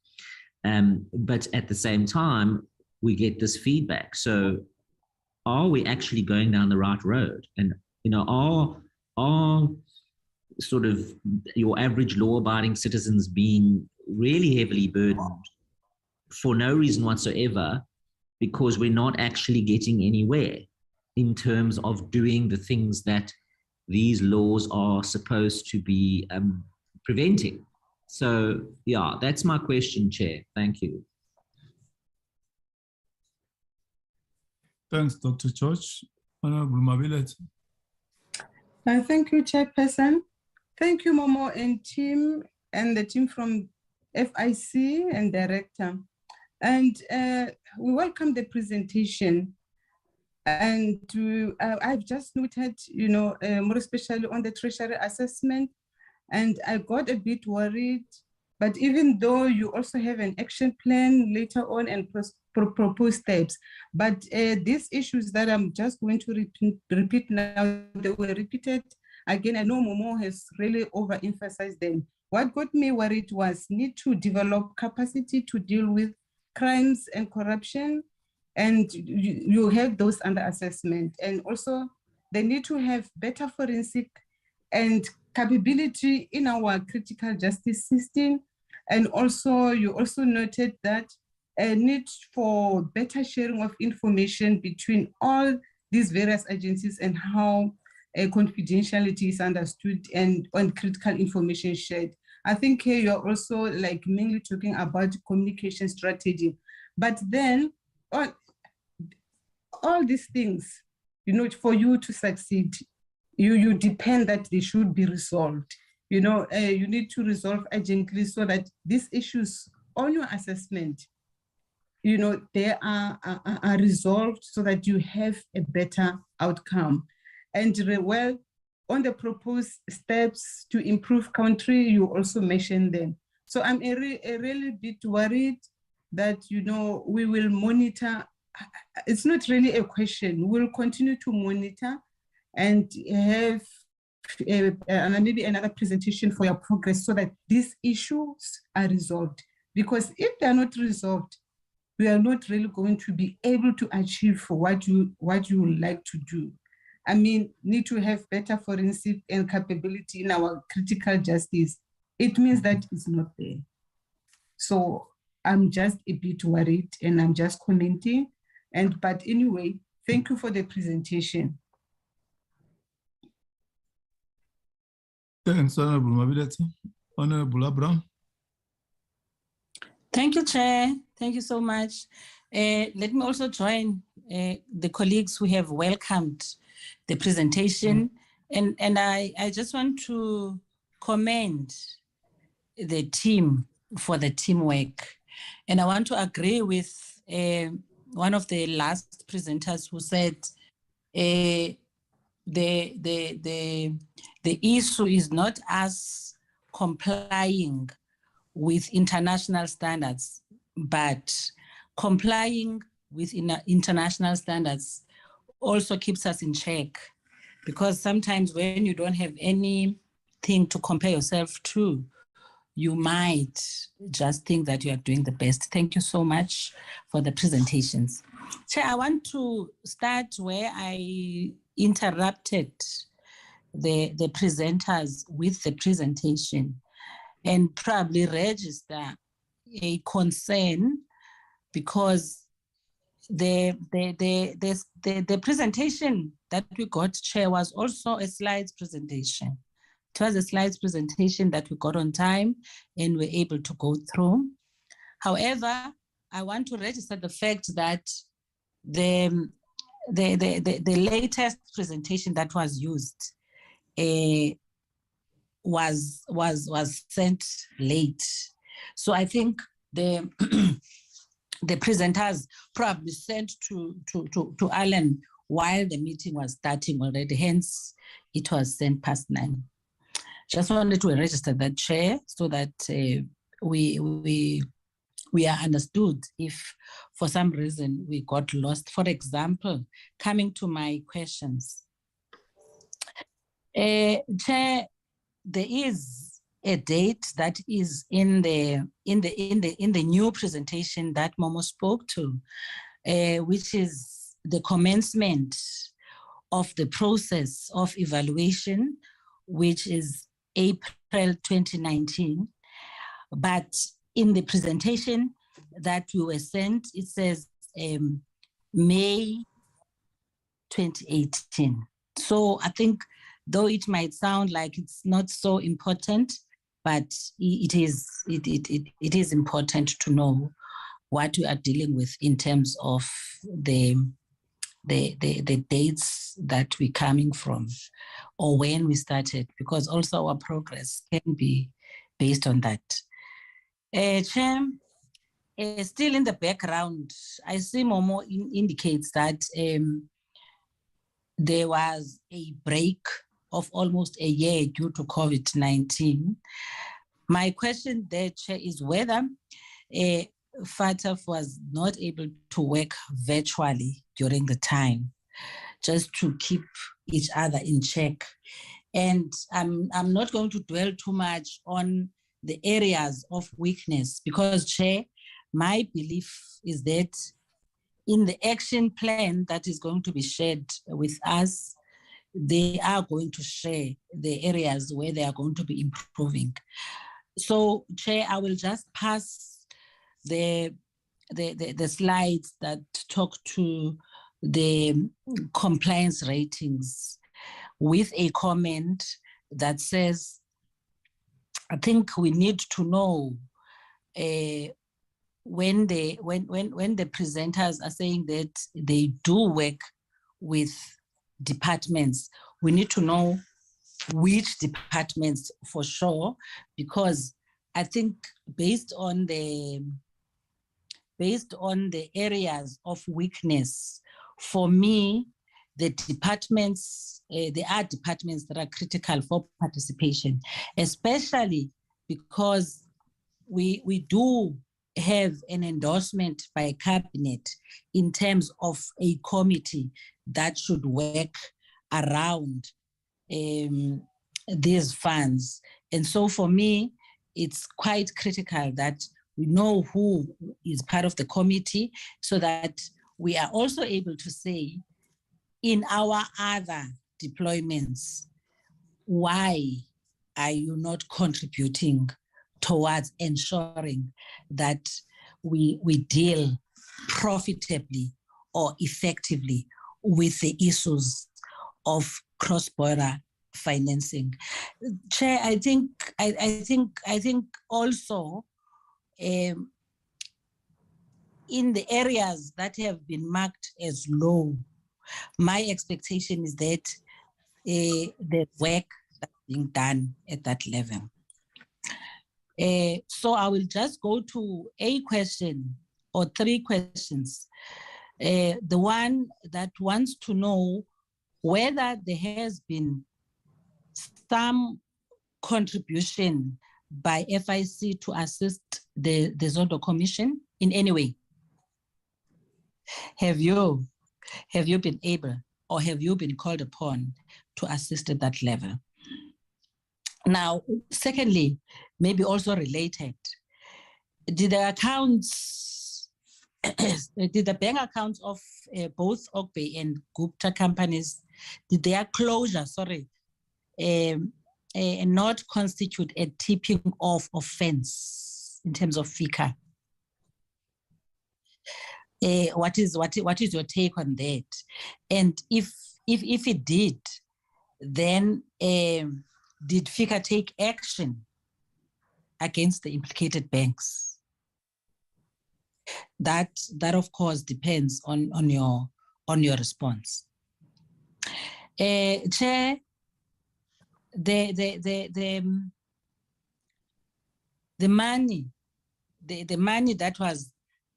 [SPEAKER 9] But at the same time, we get this feedback. So are we actually going down the right road? And, you know, are sort of your average law-abiding citizens being really heavily burdened for no reason whatsoever, because we're not actually getting anywhere in terms of doing the things that these laws are supposed to be preventing? So, yeah, that's my question, Chair. Thank you.
[SPEAKER 1] Thanks, Dr. George. Honorable Mabilet.
[SPEAKER 10] Thank you, Chairperson. Thank you, Momo and team, and the team from FIC and Director. And we welcome the presentation. And I've just noted, you know, more especially on the Treasury assessment, and I got a bit worried. But even though you also have an action plan later on and propose steps, but these issues that I'm just going to repeat now, they were repeated again. I know Momo has really overemphasized them. What got me worried was need to develop capacity to deal with crimes and corruption, and you have those under assessment. And also they need to have better forensic and capability in our critical justice system. And also you also noted that a need for better sharing of information between all these various agencies and how confidentiality is understood and critical information shared. I think here you're also like mainly talking about communication strategy, but then all these things, you know, for you to succeed, you depend that they should be resolved. You know, you need to resolve urgently so that these issues on your assessment, you know, they are resolved so that you have a better outcome. And well, on the proposed steps to improve country, you also mentioned them. So I'm a really bit worried that, you know, we will monitor. It's not really a question. We'll continue to monitor and have maybe another presentation for your progress so that these issues are resolved. Because if they are not resolved, we are not really going to be able to achieve what you would like to do. I mean, need to have better forensic and capability in our critical justice. It means that it's not there. So I'm just a bit worried and I'm just commenting. But anyway, thank you for the presentation.
[SPEAKER 1] Thanks, Honorable Mabidati. Honorable Abraham.
[SPEAKER 8] Thank you, Chair. Thank you so much. Let me also join the colleagues who have welcomed the presentation. And I just want to commend the team for the teamwork. And I want to agree with one of the last presenters who said the issue is not us complying with international standards, but complying with international standards also keeps us in check, because sometimes when you don't have anything to compare yourself to, you might just think that you are doing the best. Thank you so much for the presentations. Chair, I want to start where I interrupted the presenters with the presentation and probably register a concern, because the presentation that we got, Chair, was also a slides presentation. It was a slides presentation that we got on time and were able to go through. However, I want to register the fact that the latest presentation that was used was sent late. So I think the the presenters probably sent to Alan while the meeting was starting already, hence it was sent past 9. Just wanted to register that, Chair, so that we are understood if for some reason we got lost. For example, coming to my questions. Chair, there is a date that is in the new presentation that Momo spoke to, which is the commencement of the process of evaluation, which is April 2019. But in the presentation that we were sent, it says May 2018. So I think, though it might sound like it's not so important, but it is important to know what we are dealing with in terms of the dates that we're coming from or when we started, because also our progress can be based on that. Chair, still in the background, I see Momo indicates that there was a break of almost a year due to COVID-19. My question there, Chair, is whether FATF was not able to work virtually during the time, just to keep each other in check. And I'm not going to dwell too much on the areas of weakness, because, Chair, my belief is that in the action plan that is going to be shared with us, they are going to share the areas where they are going to be improving. So, Chair, I will just pass the slides that talk to the compliance ratings with a comment that says, I think we need to know when the presenters are saying that they do work with departments, we need to know which departments for sure, because I think based on the areas of weakness, for me, the departments, there are departments that are critical for participation, especially because we do have an endorsement by cabinet in terms of a committee that should work around these funds. And so for me, it's quite critical that we know who is part of the committee, so that we are also able to say in our other deployments, why are you not contributing towards ensuring that we deal profitably or effectively with the issues of cross-border financing. Chair, I think also in the areas that have been marked as low, my expectation is that the work that's being done at that level. So I will just go to a question or three questions. The one that wants to know whether there has been some contribution by FIC to assist the Zondo Commission in any way. Have you been able or have you been called upon to assist at that level? Now, secondly, maybe also related, did the accounts, did the bank accounts of both Ogbe and Gupta companies, did their closure, not constitute a tipping off offense in terms of FICA? What is your take on that? And if it did, then did FICA take action against the implicated banks? That of course depends on your response. Chair, the money that was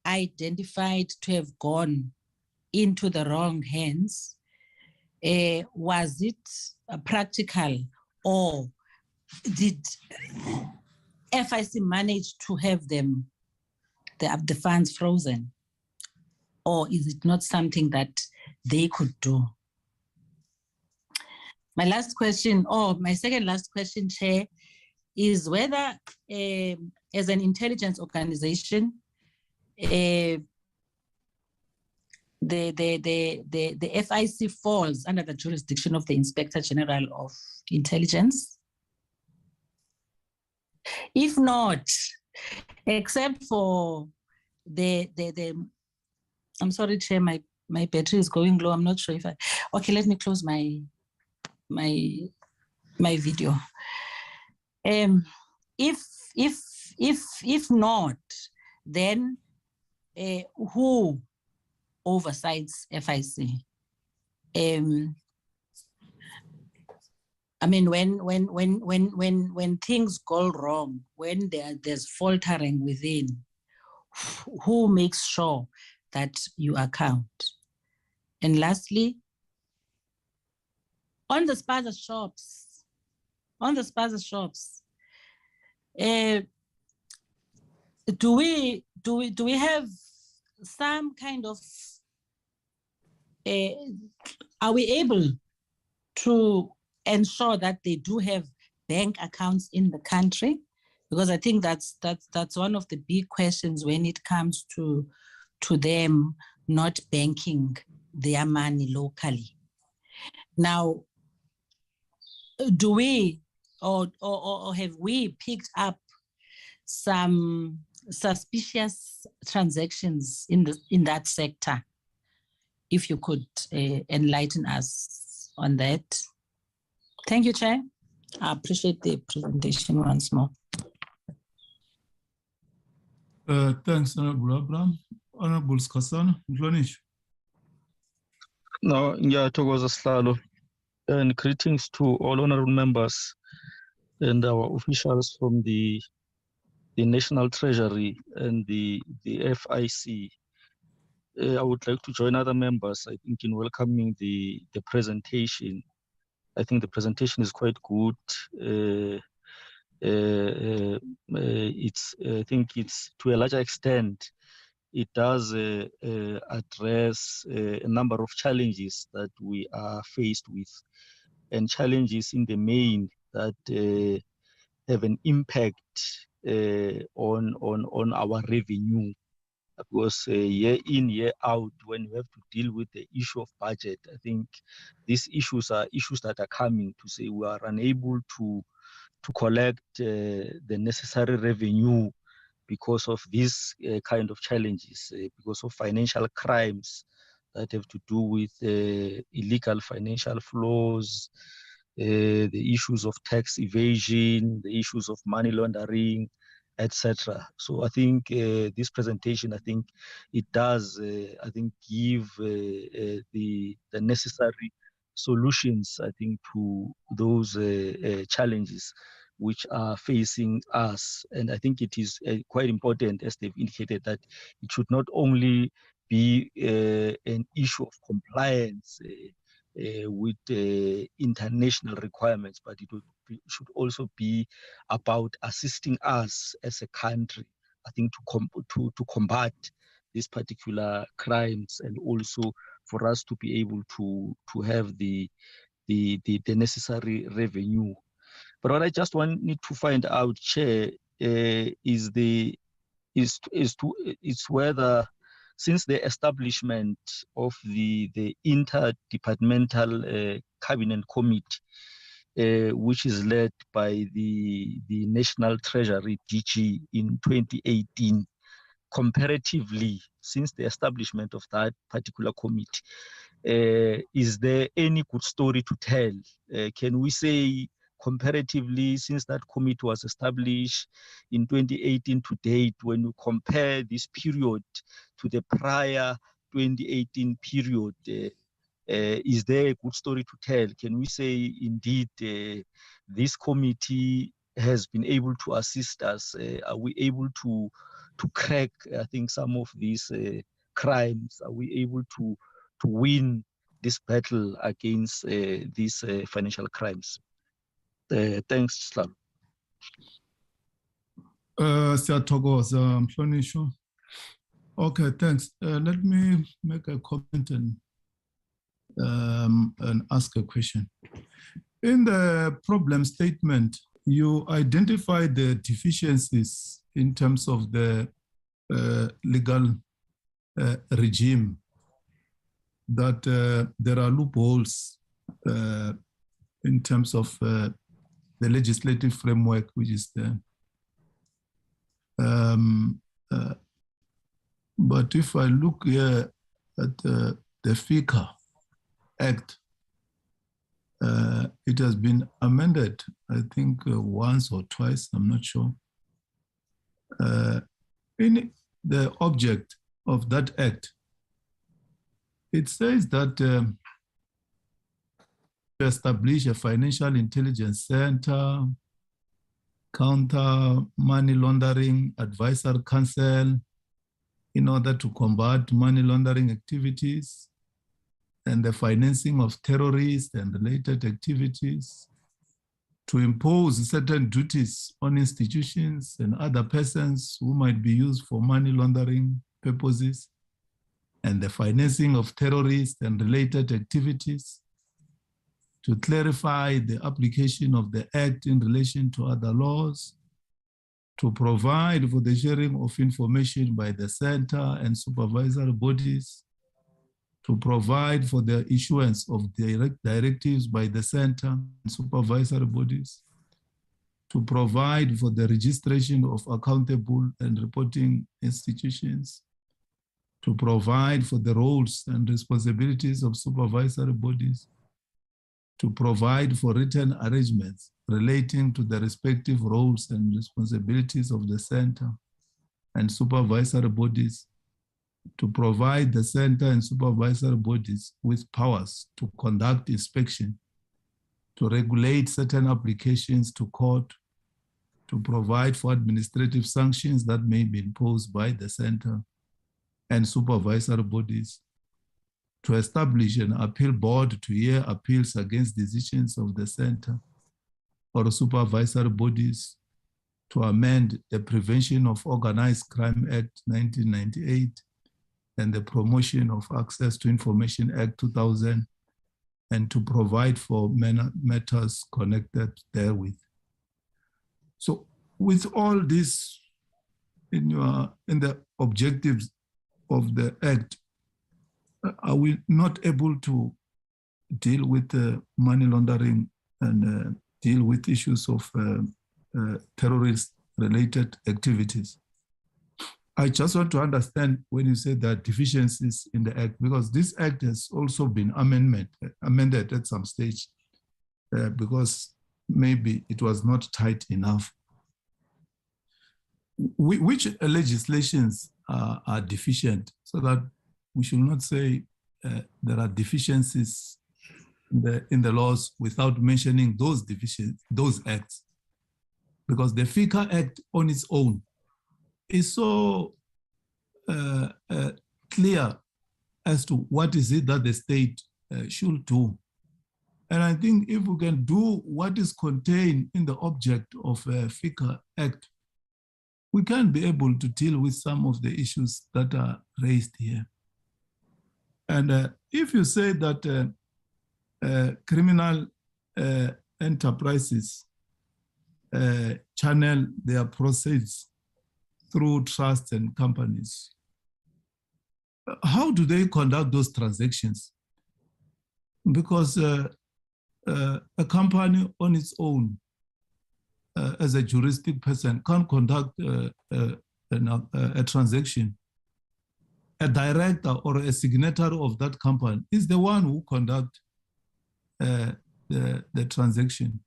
[SPEAKER 8] identified to have gone into the wrong hands, was it practical, or did FIC manage to have the funds frozen, or is it not something that they could do? My second last question, Chair, is whether as an intelligence organization, the FIC falls under the jurisdiction of the Inspector General of Intelligence. If not, except for the I'm sorry, Chair, my battery is going low. I'm not sure if okay, let me close my video. If not, then who oversights FIC? I mean, when things go wrong, when there's faltering within, who makes sure that you account? And lastly, on the spaza shops, do we have some kind of, are we able to ensure that they do have bank accounts in the country? Because I think that's one of the big questions when it comes to them not banking their money locally. Now, do we or have we picked up some suspicious transactions in that sector? If you could enlighten us on that. Thank you, Chair. I appreciate the presentation once more.
[SPEAKER 1] Thanks, Honorable Abraham. Honorable Skasana, Mhlonishwa.
[SPEAKER 11] No, ngiyathokoza Sihlalo, and greetings to all honorable members and our officials from the National Treasury and the FIC. I would like to join other members, I think, in welcoming the presentation. I think the presentation is quite good. I think it's, to a larger extent, it does address a number of challenges that we are faced with, and challenges in the main that have an impact on our revenue. Because year in, year out, when you have to deal with the issue of budget, I think these issues are issues that are coming to say we are unable to collect the necessary revenue because of these kind of challenges, because of financial crimes that have to do with illegal financial flows, the issues of tax evasion, the issues of money laundering, etc. So I think this presentation, I think it does, I think, give the necessary solutions, I think, to those challenges which are facing us. And I think it is quite important, as they've indicated, that it should not only be an issue of compliance with international requirements, but it should also be about assisting us as a country, I think, to combat these particular crimes, and also for us to be able to have the necessary revenue. But what I just wanted to find out, Chair, is whether, since the establishment of the interdepartmental cabinet committee, which is led by the National Treasury DG in 2018, comparatively, since the establishment of that particular committee, is there any good story to tell? Can we say, comparatively, since that committee was established in 2018 to date, when you compare this period to the prior 2018 period, is there a good story to tell? Can we say, indeed, this committee has been able to assist us? Are we able to crack, I think, some of these crimes? Are we able to win this battle against these financial crimes? Thanks, Slam.
[SPEAKER 1] Siyathokoza, Mhlonishwa. Okay, thanks. Let me make a comment and ask a question. In the problem statement, you identify the deficiencies in terms of the legal regime, that there are loopholes in terms of the legislative framework which is there. But if I look here at the FICA Act, it has been amended, I think, once or twice, I'm not sure. In the object of that act, it says that to establish a financial intelligence center, counter money laundering advisory council in order to combat money laundering activities and the financing of terrorists and related activities, to impose certain duties on institutions and other persons who might be used for money laundering purposes, and the financing of terrorists and related activities, to clarify the application of the Act in relation to other laws, to provide for the sharing of information by the center and supervisory bodies, to provide for the issuance of directives by the center and supervisory bodies, to provide for the registration of accountable and reporting institutions, to provide for the roles and responsibilities of supervisory bodies, to provide for written arrangements relating to the respective roles and responsibilities of the center and supervisory bodies, to provide the center and supervisory bodies with powers to conduct inspection, to regulate certain applications to court, to provide for administrative sanctions that may be imposed by the center and supervisory bodies, to establish an appeal board to hear appeals against decisions of the center or supervisory bodies, to amend the Prevention of Organized Crime Act 1998 and the Promotion of Access to Information Act 2000, and to provide for matters connected therewith. So with all this in the objectives of the Act, are we not able to deal with money laundering and deal with issues of terrorist-related activities. I just want to understand when you say there are deficiencies in the Act, because this Act has also been amended at some stage because maybe it was not tight enough. Which legislations are deficient, so that we should not say there are deficiencies in the laws without mentioning those acts, because the FICA Act on its own is so clear as to what is it that the state should do. And I think if we can do what is contained in the object of a FICA Act, we can be able to deal with some of the issues that are raised here. And if you say that criminal enterprises channel their proceeds through trusts and companies, how do they conduct those transactions? Because a company on its own, as a juristic person, can't conduct a transaction. A director or a signatory of that company is the one who conducts the transaction,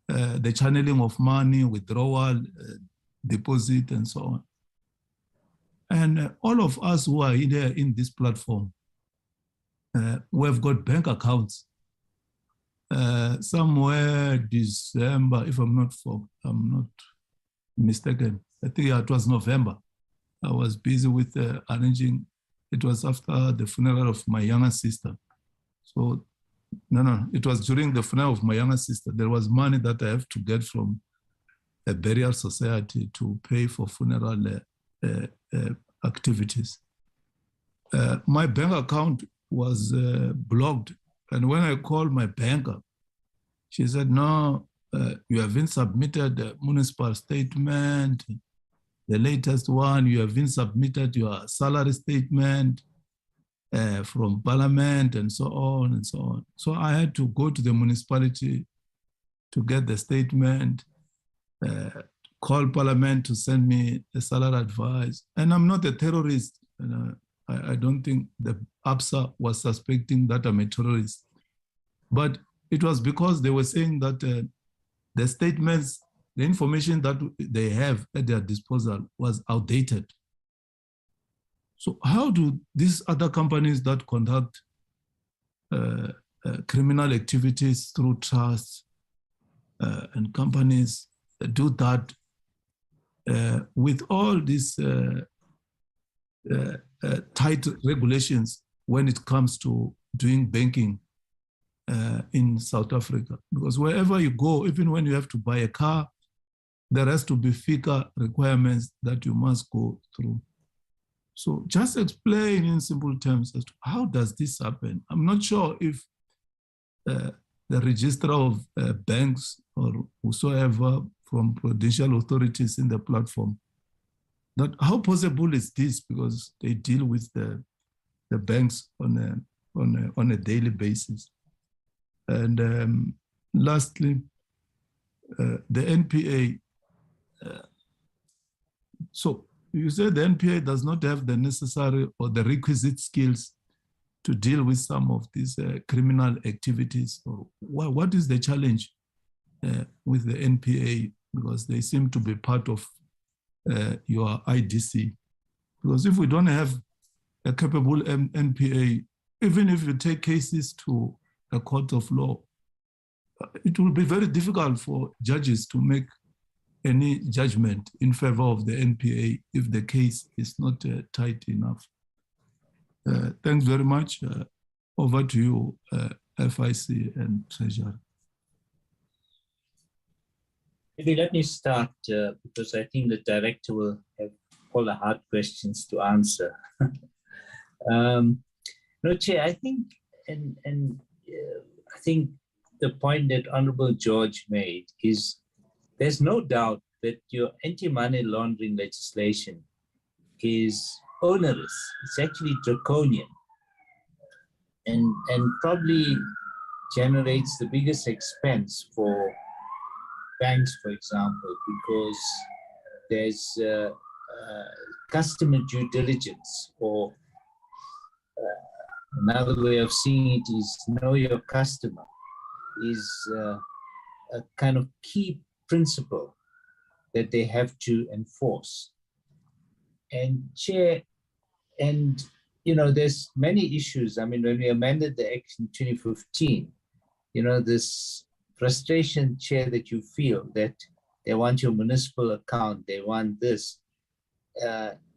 [SPEAKER 1] the channeling of money, withdrawal, deposit, and so on. And all of us who are here in this platform, we have got bank accounts. Somewhere December, if I'm not mistaken, I think it was November. I was busy with arranging. It was after the funeral of my younger sister. So, no, it was during the funeral of my younger sister. There was money that I have to get from a burial society to pay for funeral activities. My bank account was blocked. And when I called my banker, she said, no, you haven't submitted the municipal statement, the latest one, you haven't submitted your salary statement from parliament, and so on and so on. So I had to go to the municipality to get the statement, call parliament to send me a salary advice. And I'm not a terrorist. And I don't think the APSA was suspecting that I'm a terrorist. But it was because they were saying that the statements, the information that they have at their disposal was outdated. So how do these other companies that conduct criminal activities through trusts and companies do that with all these tight regulations when it comes to doing banking in South Africa? Because wherever you go, even when you have to buy a car, there has to be FICA requirements that you must go through. So just explain in simple terms as to how does this happen? I'm not sure if the registrar of banks or whosoever from prudential authorities in the platform, that how possible is this, because they deal with the banks on a daily basis. And lastly, the NPA. So you say the NPA does not have the necessary or the requisite skills to deal with some of these criminal activities. Or what is the challenge with the NPA? Because they seem to be part of your IDC. Because if we don't have a capable NPA, even if you take cases to a court of law, it will be very difficult for judges to make any judgment in favor of the NPA if the case is not tight enough. Thanks very much. Over to you, FIC and Treasurer.
[SPEAKER 3] Maybe let me start because I think the director will have all the hard questions to answer. No, Chair, I think, I think the point that Honorable George made is there's no doubt that your anti-money laundering legislation is onerous. It's actually draconian and probably generates the biggest expense for banks, for example, because there's customer due diligence, or another way of seeing it is know your customer, is a kind of key principle that they have to enforce. And Chair, and there's many issues. I mean, when we amended the Act in 2015, this frustration, Chair, that you feel that they want your municipal account, they want this,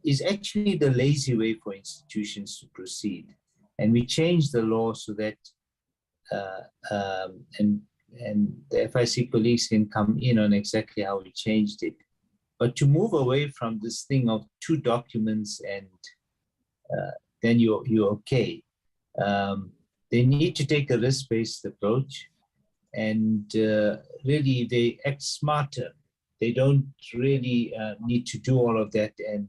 [SPEAKER 3] is actually the lazy way for institutions to proceed. And we changed the law so that, and the FIC colleagues can come in on exactly how we changed it. But to move away from this thing of 2 documents and then you're okay. They need to take a risk-based approach, and really they act smarter. They don't really need to do all of that. And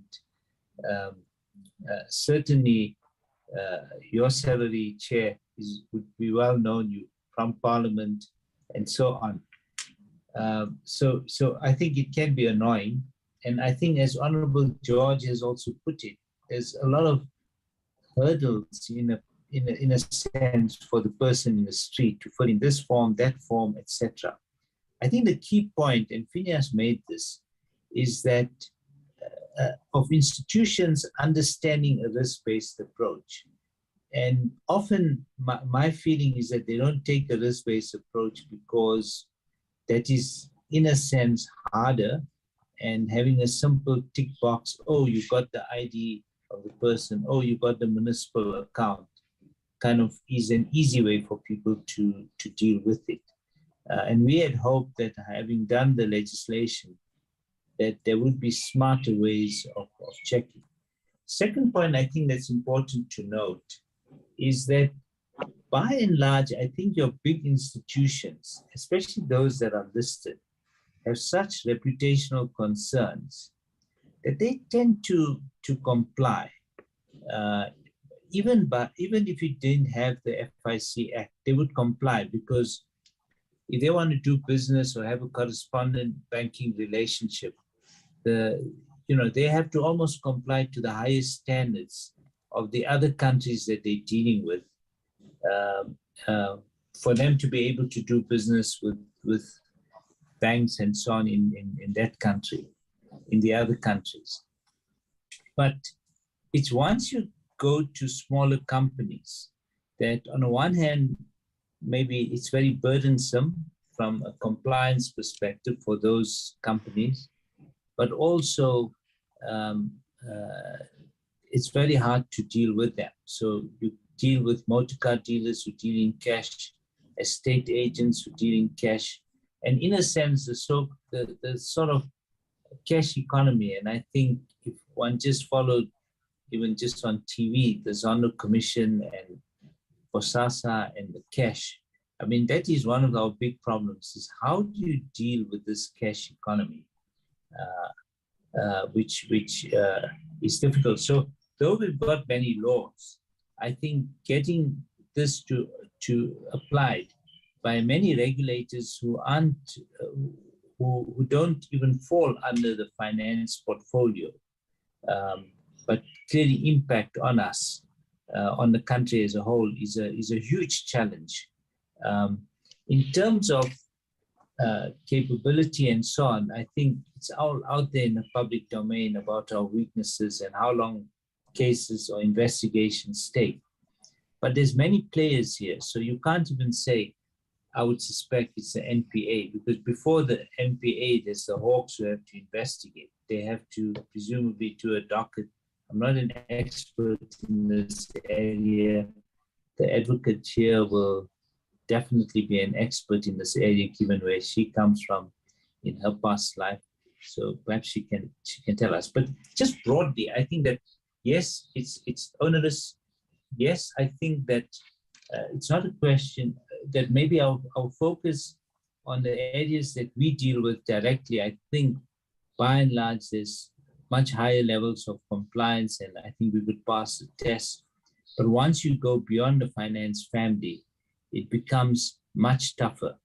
[SPEAKER 3] certainly your salary, Chair, would be well known, you from Parliament and so on. So I think it can be annoying. And I think, as Honorable George has also put it, there's a lot of hurdles in a sense for the person in the street to fill in this form, that form, etc. I think the key point, and Phineas made this, is that of institutions understanding a risk-based approach. And often my feeling is that they don't take a risk-based approach because that is, in a sense, harder, and having a simple tick box, oh, you got the ID of the person, oh, you got the municipal account, kind of is an easy way for people to deal with it. And we had hoped that, having done the legislation, that there would be smarter ways of checking. Second point I think that's important to note is that, by and large, I think your big institutions, especially those that are listed, have such reputational concerns that they tend to comply. Even if you didn't have the FIC Act, they would comply, because if they want to do business or have a correspondent banking relationship, they have to almost comply to the highest standards of the other countries that they're dealing with, for them to be able to do business with banks and so on in that country, in the other countries. But it's once you go to smaller companies that, on the one hand, maybe it's very burdensome from a compliance perspective for those companies, but also it's very hard to deal with them. So you deal with motor car dealers who deal in cash, estate agents who deal in cash, and in a sense, the sort of cash economy. And I think if one just followed, even just on TV, the Zondo Commission and Bosasa and the cash, I mean, that is one of our big problems, is how do you deal with this cash economy, which is difficult. So though we've got many laws, I think getting this to applied by many regulators who aren't, who don't even fall under the finance portfolio, but clearly impact on us, on the country as a whole, is a huge challenge. In terms of capability and so on, I think it's all out there in the public domain about our weaknesses and how long cases or investigations take. But there's many players here, so you can't even say, I would suspect it's the NPA, because before the NPA, there's the Hawks who have to investigate. They have to presumably do a docket. I'm not an expert in this area. The advocate here will definitely be an expert in this area, given where she comes from in her past life. So perhaps she can tell us. But just broadly, I think that yes, it's onerous. Yes, I think that it's not a question that maybe our focus on the areas that we deal with directly. I think by and large there's much higher levels of compliance, and I think we would pass the test. But once you go beyond the finance family, it becomes much tougher.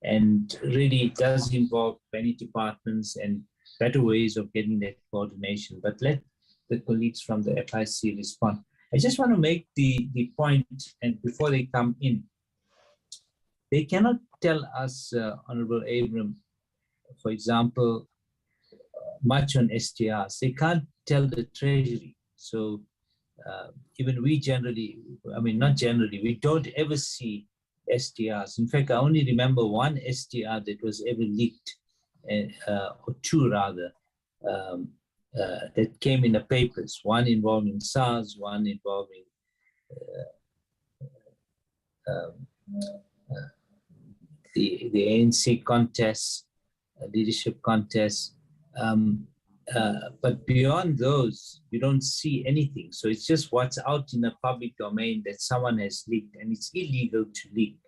[SPEAKER 3] and really does involve many departments and better ways of getting that coordination. But let the colleagues from the FIC respond. I just want to make the point, and before they come in, they cannot tell us, Honorable Abram, for example, much on STRs. They can't tell the Treasury. So even we generally, I mean, not generally, we don't ever see STRs. In fact, I only remember one STR that was ever leaked, or two rather, that came in the papers, one involving SARS, one involving the ANC contest, leadership contest. But beyond those, you don't see anything. So it's just what's out in the public domain that someone has leaked, and it's illegal to leak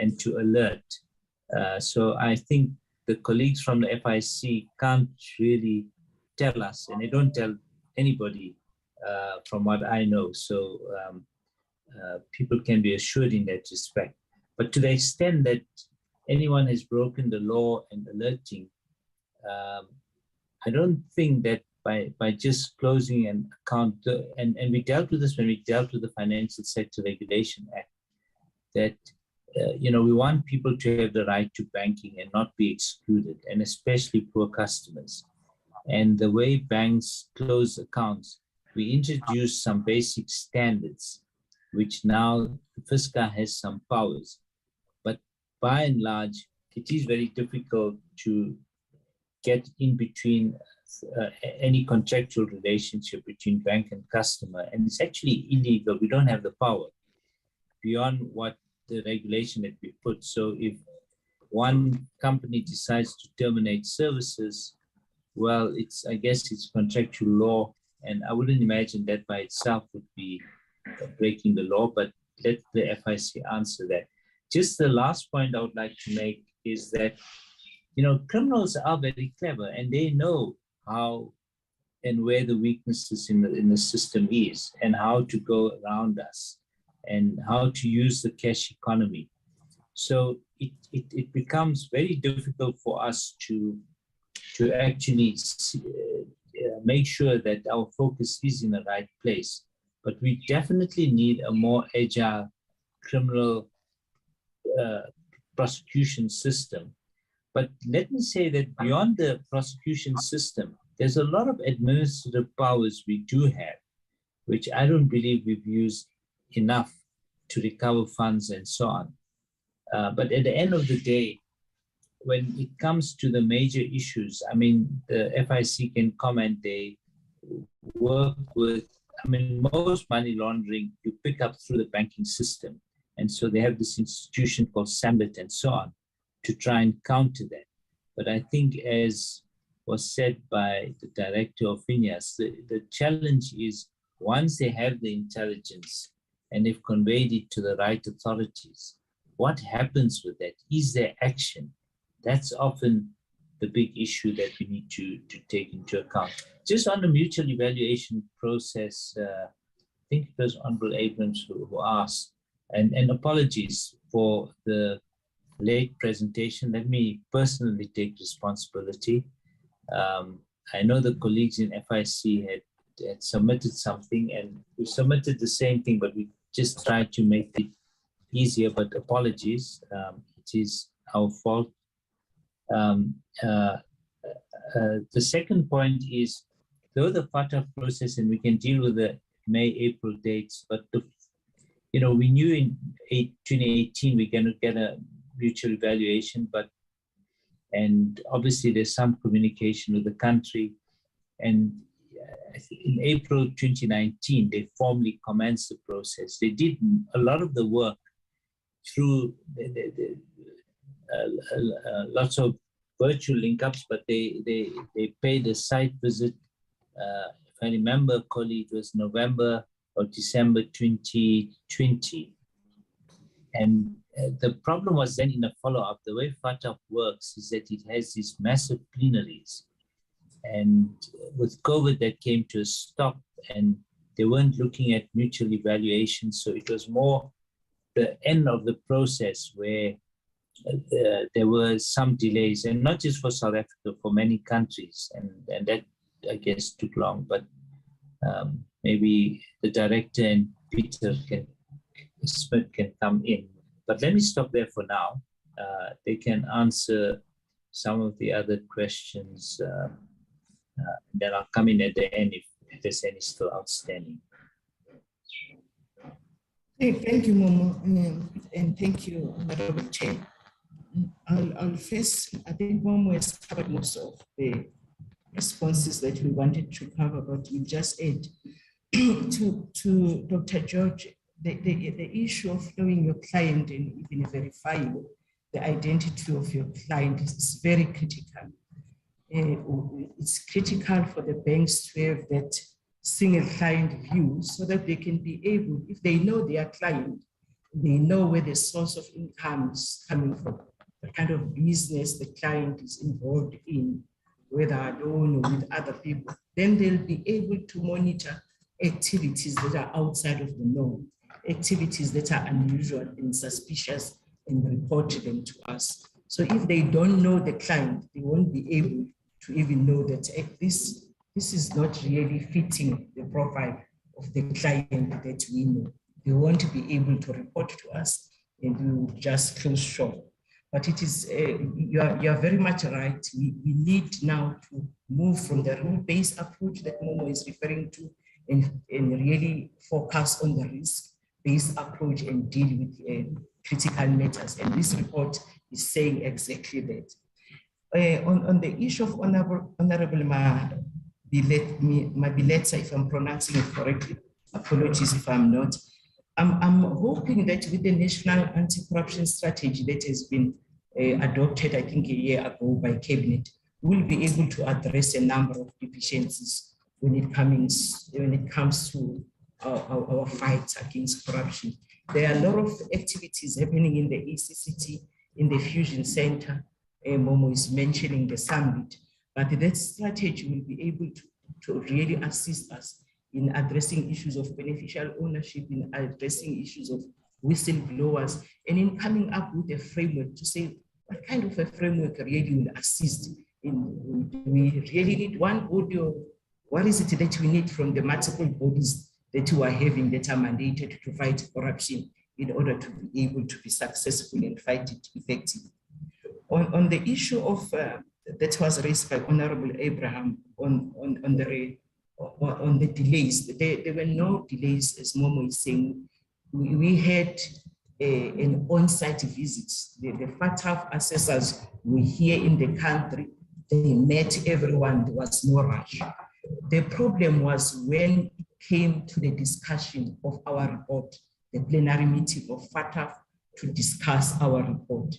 [SPEAKER 3] and to alert. So I think the colleagues from the FIC can't really tell us, and they don't tell anybody from what I know. So people can be assured in that respect. But to the extent that anyone has broken the law and alerting, I don't think that by just closing an account, and we dealt with this when we dealt with the Financial Sector Regulation Act, that we want people to have the right to banking and not be excluded, and especially poor customers. And the way banks close accounts, we introduced some basic standards, which now FSCA has some powers. But by and large, it is very difficult to get in between any contractual relationship between bank and customer. And it's actually illegal. We don't have the power beyond what the regulation that we put. So if one company decides to terminate services, well, I guess it's contractual law, and I wouldn't imagine that by itself would be breaking the law, but let the FIC answer that. Just the last point I would like to make is that, criminals are very clever, and they know how and where the weaknesses in the system is, and how to go around us, and how to use the cash economy. So it becomes very difficult for us to actually make sure that our focus is in the right place. But we definitely need a more agile criminal prosecution system. But let me say that beyond the prosecution system, there's a lot of administrative powers we do have, which I don't believe we've used enough to recover funds and so on. But at the end of the day, when it comes to the major issues, I mean, the FIC can comment, they work with, most money laundering you pick up through the banking system. And so they have this institution called SAMBIT and so on to try and counter that. But I think, as was said by the director of FINIAS, the challenge is once they have the intelligence and they've conveyed it to the right authorities, what happens with that? Is there action? That's often the big issue that we need to take into account. Just on the mutual evaluation process, I think it was Honorable Abrams who asked, and apologies for the late presentation. Let me personally take responsibility. I know the colleagues in FIC had submitted something, and we submitted the same thing, but we just tried to make it easier, but apologies. It is our fault. The second point is, though the FATF process, and we can deal with the May-April dates, but we knew in 2018 we're going to get a mutual evaluation, and obviously there's some communication with the country, and in April 2019 they formally commenced the process. They did a lot of the work through lots of virtual link-ups, but they paid a site visit. If I remember correctly, it was November or December 2020. And the problem was then in the follow-up, the way FATF works is that it has these massive plenaries. And with COVID, that came to a stop, and they weren't looking at mutual evaluation. So it was more the end of the process where there were some delays, and not just for South Africa, for many countries, and that, I guess, took long. But maybe the director and Peter Smith can come in. But let me stop there for now. They can answer some of the other questions. Then I'll come in at the end if there's any still outstanding.
[SPEAKER 5] Hey, thank you, Momo, and thank you, Honorable Chair. I'll first, I think Momo has covered most of the responses that we wanted to cover, but we'll just add to Dr. George, the issue of knowing your client and even verifying the identity of your client is very critical. It's critical for the banks to have that single client view so that they can be able, if they know their client, they know where the source of income is coming from, the kind of business the client is involved in, whether alone or with other people, then they'll be able to monitor activities that are outside of the norm, activities that are unusual and suspicious, and report them to us. So if they don't know the client, they won't be able to even know that this is not really fitting the profile of the client that we know. They won't be able to report to us, and we will just close shop. But it is, you are very much right. We need now to move from the rule-based approach that Momo is referring to and really focus on the risk-based approach and deal with critical matters. And this report is saying exactly that. On the issue of Honorable Mabileta, if I'm pronouncing it correctly, apologies if I'm not. I'm hoping that with the National Anti-Corruption Strategy that has been adopted, I think, a year ago by Cabinet, we'll be able to address a number of deficiencies when it comes to our fight against corruption. There are a lot of activities happening in the ECCT, in the Fusion Center. Momo is mentioning the summit, but that strategy will be able to really assist us in addressing issues of beneficial ownership, in addressing issues of whistleblowers, and in coming up with a framework to say what kind of a framework really will assist in, do we really need one body, or what is it that we need from the multiple bodies that we are having that are mandated to fight corruption in order to be able to be successful and fight it effectively. On the issue of that was raised by Honorable Abraham on the delays, there were no delays, as Momo is saying. We had an on-site visit. The FATF assessors were here in the country. They met everyone. There was no rush. The problem was when it came to the discussion of our report, the plenary meeting of FATF to discuss our report.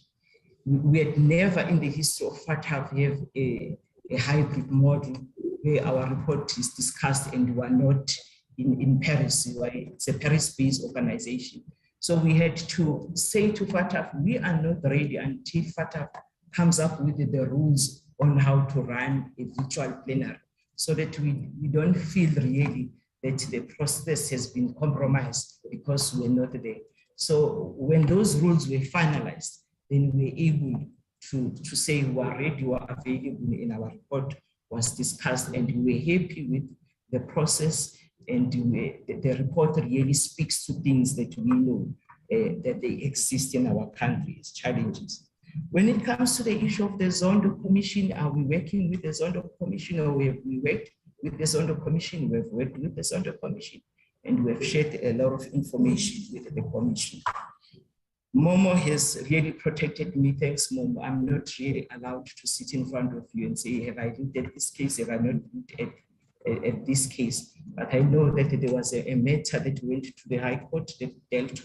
[SPEAKER 5] We had never in the history of FATF have a hybrid model where our report is discussed and we are not in Paris. It's a Paris-based organization. So we had to say to FATF, we are not ready until FATF comes up with the rules on how to run a virtual plenary, so that we don't feel really that the process has been compromised because we're not there. So when those rules were finalized, then we were able to say we are ready, we are available, in our report was discussed, and we were happy with the process, and the report really speaks to things that we know that they exist in our country as challenges. When it comes to the issue of the Zondo Commission, are we working with the Zondo Commission, or we worked with the Zondo Commission? We have worked with the Zondo Commission, and we have shared a lot of information with the Commission. Momo has really protected me. Thanks, Momo. I'm not really allowed to sit in front of you and say, have I looked at this case? Have I not looked at this case? But I know that there was a matter that went to the High Court that dealt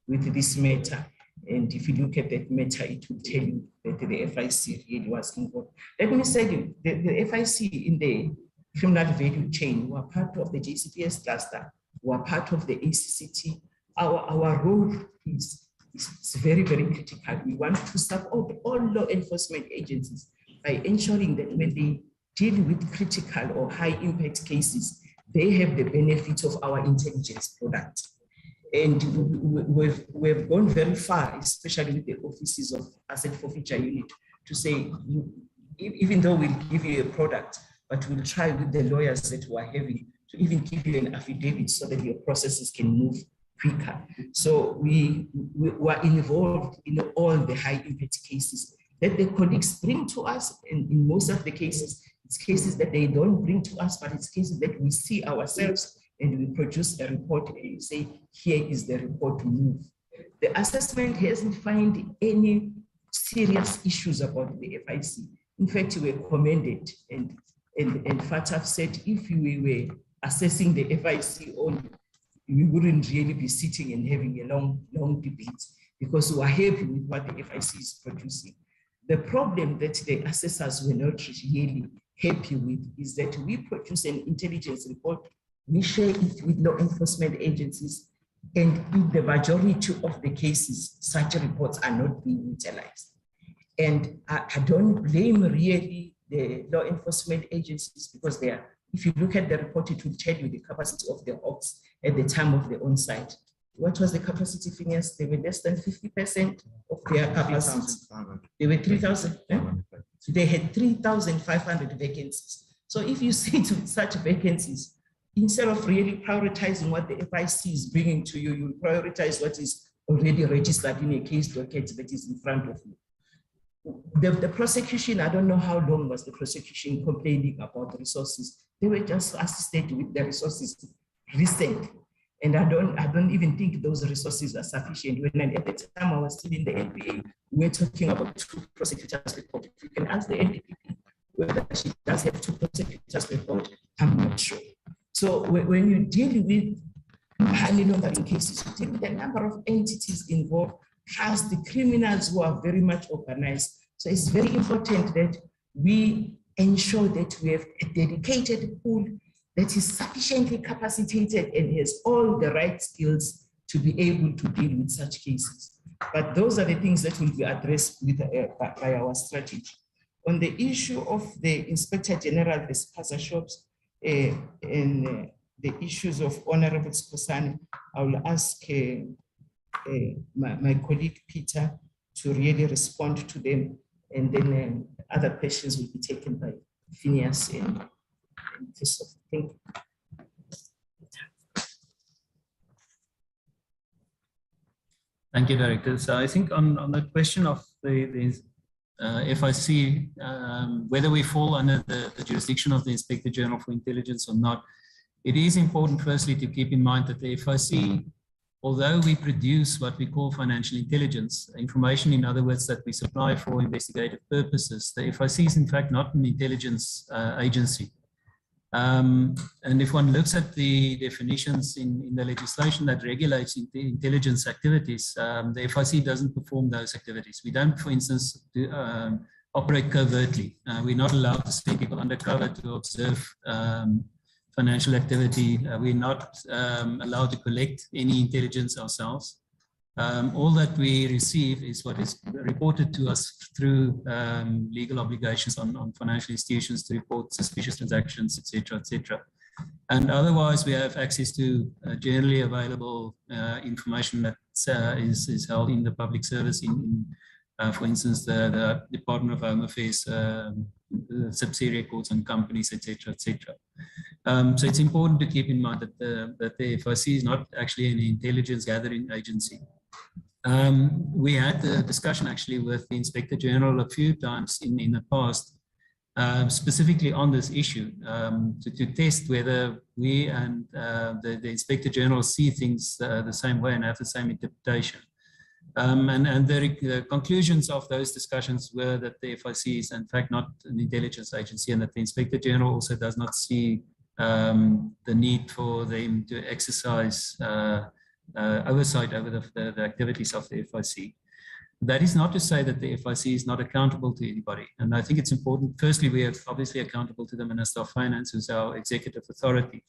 [SPEAKER 5] with this matter. And if you look at that matter, it will tell you that the FIC really was involved. Let me say, the FIC in the criminal value chain were part of the JCPS cluster, were part of the ACCT. Our role is very, very critical. We want to support all law enforcement agencies by ensuring that when they deal with critical or high impact cases, they have the benefit of our intelligence product. And we've gone very far, especially with the offices of asset forfeiture unit, to say, even though we'll give you a product, but we'll try with the lawyers that we are having to even give you an affidavit so that your processes can move quicker. So we were involved in all the high impact cases that the colleagues bring to us. And in most of the cases, it's cases that they don't bring to us, but it's cases that we see ourselves and we produce a report and we say, here is the report to move. The assessment hasn't found any serious issues about the FIC. In fact, we were commended, and FATF said if we were assessing the FIC only, we wouldn't really be sitting and having a long debate, because we are happy with what the FIC is producing. The problem that the assessors were not really happy with is that we produce an intelligence report, we share it with law enforcement agencies, and in the majority of the cases, such reports are not being utilized. And I don't blame really the law enforcement agencies, because they are, if you look at the report, it will tell you the capacity of the ops at the time of the on-site. What was the capacity, Phineas? They were less than 50% of their capacity. They were 3,000. So they had 3,500 vacancies. So if you see to such vacancies, instead of really prioritizing what the FIC is bringing to you, you prioritize what is already registered in a case docket that is in front of you. The prosecution, I don't know how long was the prosecution complaining about the resources. They were just assisted with the resources recent. And I don't even think those resources are sufficient. When at the time I was still in the NPA, we were talking about 2 prosecutors report. If you can ask the NDPP whether she does have 2 prosecutors report, I'm not sure. So when you deal with money laundering cases, you deal with the number of entities involved, plus the criminals who are very much organized. So it's very important that we ensure that we have a dedicated pool that is sufficiently capacitated and has all the right skills to be able to deal with such cases. But those are the things that will be addressed with, by our strategy. On the issue of the Inspector General, the spaza shops, and the issues of Honorable Skosani, I will ask my colleague Peter to really respond to them, and then other questions will be taken by Phineas and Christopher. Thank you.
[SPEAKER 6] Thank you, Director. So I think on the question of the FIC, whether we fall under the jurisdiction of the Inspector General for Intelligence or not, it is important firstly to keep in mind that the FIC, although we produce what we call financial intelligence, information in other words that we supply for investigative purposes, the FIC is in fact not an intelligence agency. And if one looks at the definitions in the legislation that regulates intelligence activities, the FIC doesn't perform those activities. We don't, for instance, operate covertly. We're not allowed to send people undercover to observe financial activity. We're not allowed to collect any intelligence ourselves. All that we receive is what is reported to us through legal obligations on financial institutions to report suspicious transactions, etc., etc. And otherwise, we have access to generally available information that is held in the public service, for instance, the Department of Home Affairs, subsidiary records on companies, etc., etc. So it's important to keep in mind that the FIC is not actually an intelligence gathering agency. We had the discussion actually with the Inspector General a few times in the past, specifically on this issue, to test whether we and the Inspector General see things the same way and have the same interpretation. And the conclusions of those discussions were that the FIC is in fact not an intelligence agency, and that the Inspector General also does not see the need for them to exercise oversight over the activities of the FIC. That is not to say that the FIC is not accountable to anybody. And I think it's important, firstly, we are obviously accountable to the Minister of Finance, who's our executive authority.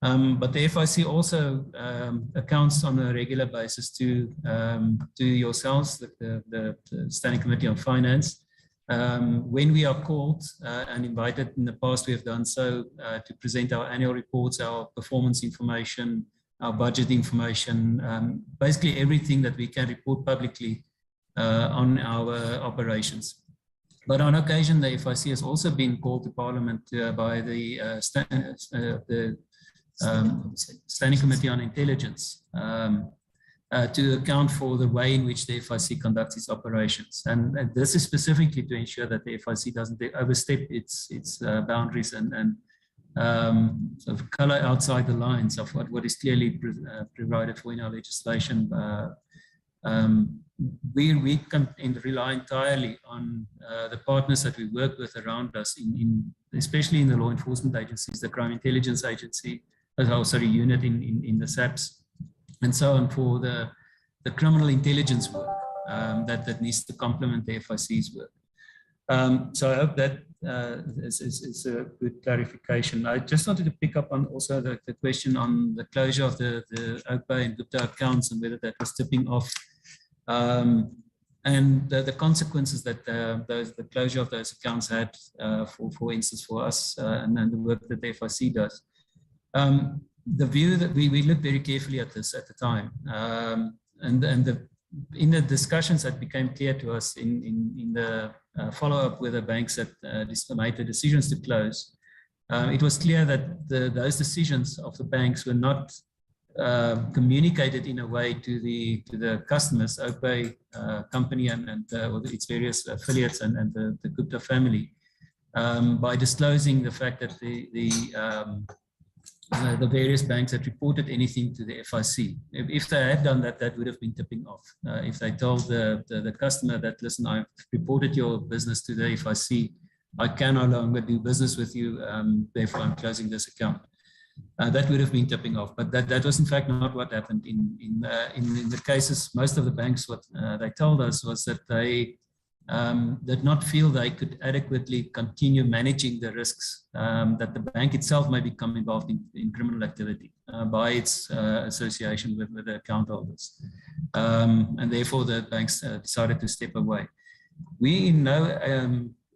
[SPEAKER 6] But the FIC also accounts on a regular basis to yourselves, the Standing Committee on Finance. When we are called and invited, in the past we have done so, to present our annual reports, our performance information, our budget information, basically everything that we can report publicly on our operations. But on occasion, the FIC has also been called to Parliament by the Standing Committee on Intelligence to account for the way in which the FIC conducts its operations. And this is specifically to ensure that the FIC doesn't overstep its boundaries and sort of color outside the lines of what is clearly provided for in our legislation. We can rely entirely on the partners that we work with around us, especially in the law enforcement agencies, the Crime Intelligence Agency, unit in the SAPs, and so on, for the criminal intelligence work that needs to complement the FIC's work. So I hope that is a good clarification. I just wanted to pick up on also the question on the closure of the OPA and Gupta accounts and whether that was tipping off, and the consequences that the closure of those accounts had, for instance, for us and the work that the FIC does. The view that we looked very carefully at this at the time, and in the discussions that became clear to us in the follow-up with the banks that made the decisions to close, it was clear that those decisions of the banks were not communicated in a way to the customers, OPay company and its various affiliates and the Gupta family, by disclosing the fact that the various banks had reported anything to the FIC. If they had done that, that would have been tipping off. If they told the customer that, listen, I've reported your business to the FIC, I can no longer do business with you, therefore I'm closing this account. That would have been tipping off, but that was in fact not what happened in the cases. Most of the banks, what they told us was that they did not feel they could adequately continue managing the risks that the bank itself may become involved in criminal activity by its association with the account holders. And therefore the banks decided to step away. We, in no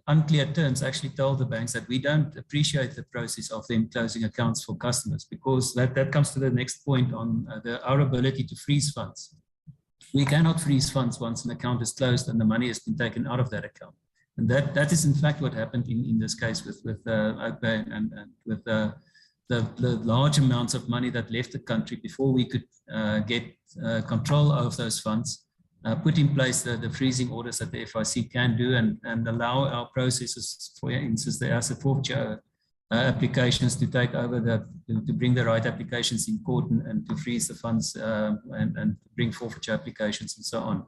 [SPEAKER 6] unclear terms, actually told the banks that we don't appreciate the process of them closing accounts for customers, because that comes to the next point on our ability to freeze funds. We cannot freeze funds once an account is closed and the money has been taken out of that account. And that is in fact what happened in this case with OPay and with the large amounts of money that left the country before we could get control of those funds, put in place the freezing orders that the FIC can do and allow our processes, for instance, the asset forfeiture applications to take over to bring the right applications in court and to freeze the funds and bring forfeiture applications and so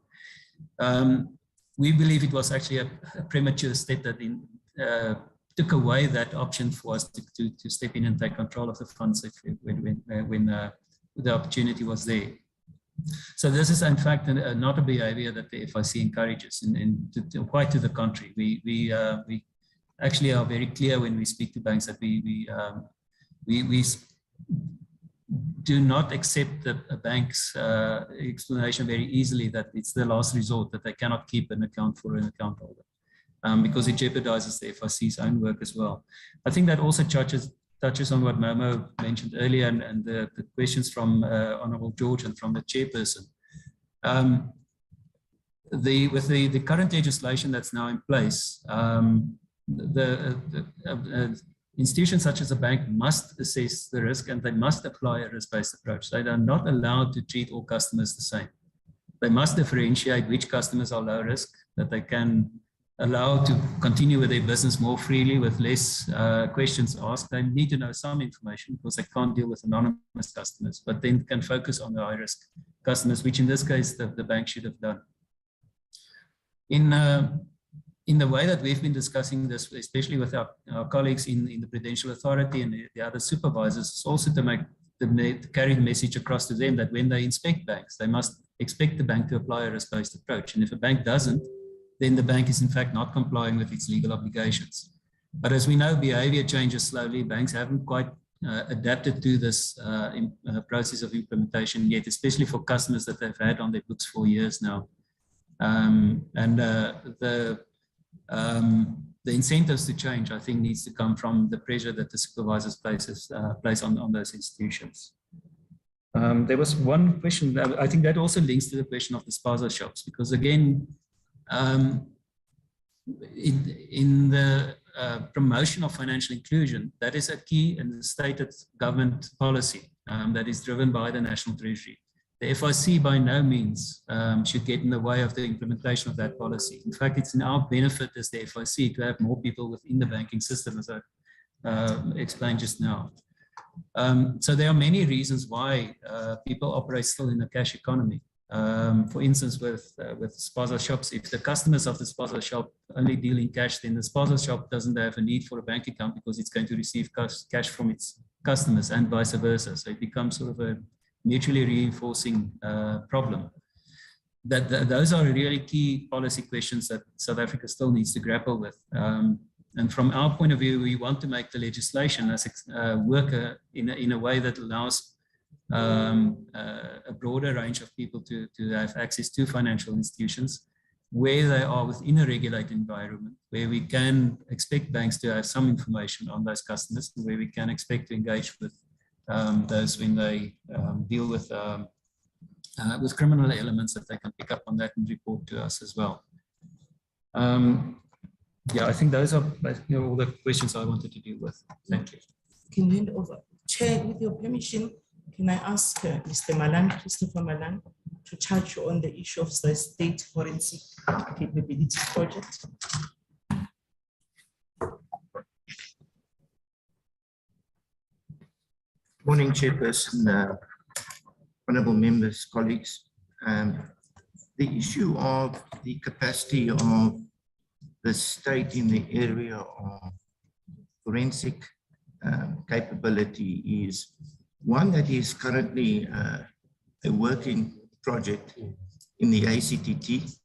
[SPEAKER 6] on. We believe it was actually a premature step that took away that option for us to step in and take control of the funds when the opportunity was there. So this is in fact not a behavior that the FIC encourages, and quite to the contrary. We actually are very clear when we speak to banks that we do not accept a bank's explanation very easily that it's the last resort, that they cannot keep an account for an account holder, because it jeopardizes the FIC's own work as well. I think that also touches on what Momo mentioned earlier and the questions from Honorable George and from the chairperson. With the current legislation that's now in place, institutions such as a bank must assess the risk and they must apply a risk-based approach. They are not allowed to treat all customers the same. They must differentiate which customers are low risk, that they can allow to continue with their business more freely with less questions asked. They need to know some information because they can't deal with anonymous customers, but then can focus on the high risk customers, which in this case the bank should have done. In the way that we've been discussing this, especially with our colleagues in the Prudential Authority and the other supervisors, is also to carry the message across to them that when they inspect banks, they must expect the bank to apply a risk-based approach. And if a bank doesn't, then the bank is in fact not complying with its legal obligations. But as we know, behavior changes slowly. Banks haven't quite adapted to this process of implementation yet, especially for customers that they've had on their books for years now. The incentives to change, I think, needs to come from the pressure that the supervisors place on those institutions. There was one question that I think that also links to the question of the spaza shops, because again, in the promotion of financial inclusion, that is a key and stated government policy that is driven by the National Treasury. The FIC by no means should get in the way of the implementation of that policy. In fact, it's in our benefit as the FIC to have more people within the banking system, as I explained just now. So there are many reasons why people operate still in a cash economy. For instance, with spaza shops, if the customers of the spaza shop only deal in cash, then the spaza shop doesn't have a need for a bank account because it's going to receive cash from its customers and vice versa. So it becomes sort of a mutually reinforcing problem. Those are really key policy questions that South Africa still needs to grapple with. And from our point of view, we want to make the legislation work in a way that allows a broader range of people to have access to financial institutions where they are within a regulated environment, where we can expect banks to have some information on those customers, and where we can expect to engage with those when they deal with criminal elements, that they can pick up on that and report to us as well. Yeah, I think those are all the questions I wanted to deal with. Thank you.
[SPEAKER 5] Can you hand over? Chair, with your permission, can I ask Mr. Malan, Christopher Malan, to charge you on the issue of the state forensic capability project?
[SPEAKER 12] Morning, Chairperson, honourable members, colleagues. The issue of the capacity of the state in the area of forensic capability is one that is currently a working project in the ACTT.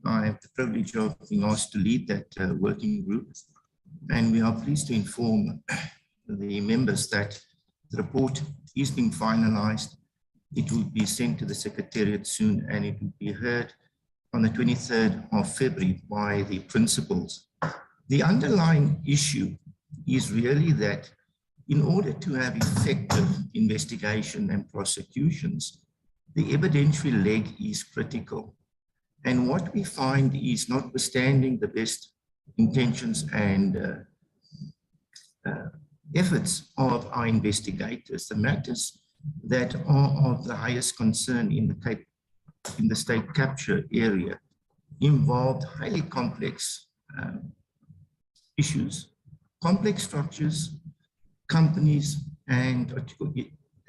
[SPEAKER 12] I have the privilege of being asked to lead that working group, and we are pleased to inform the members that the report is being finalized. It will be sent to the Secretariat soon, and it will be heard on the 23rd of February by the principals. The underlying issue is really that in order to have effective investigation and prosecutions, the evidentiary leg is critical. And what we find is, notwithstanding the best intentions and efforts of our investigators, the matters that are of the highest concern in the state capture area involved highly complex issues, complex structures, companies, and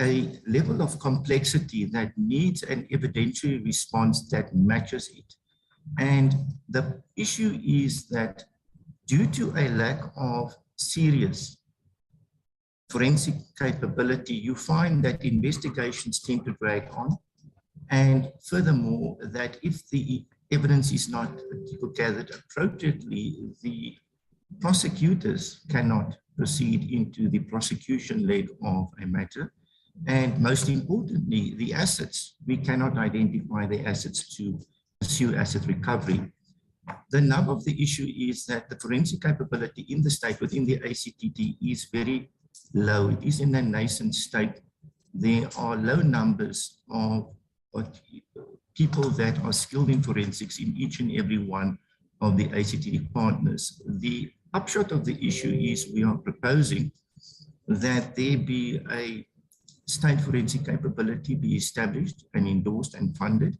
[SPEAKER 12] a level of complexity that needs an evidentiary response that matches it. And the issue is that due to a lack of serious forensic capability, you find that investigations tend to drag on. And furthermore, that if the evidence is not gathered appropriately, the prosecutors cannot proceed into the prosecution leg of a matter. And most importantly, the assets, we cannot identify the assets to pursue asset recovery. The nub of the issue is that the forensic capability in the state within the ACTT is very low. It is in a nascent state. There are low numbers of people that are skilled in forensics in each and every one of the ACTT partners. The upshot of the issue is we are proposing that there be a state forensic capability be established and endorsed and funded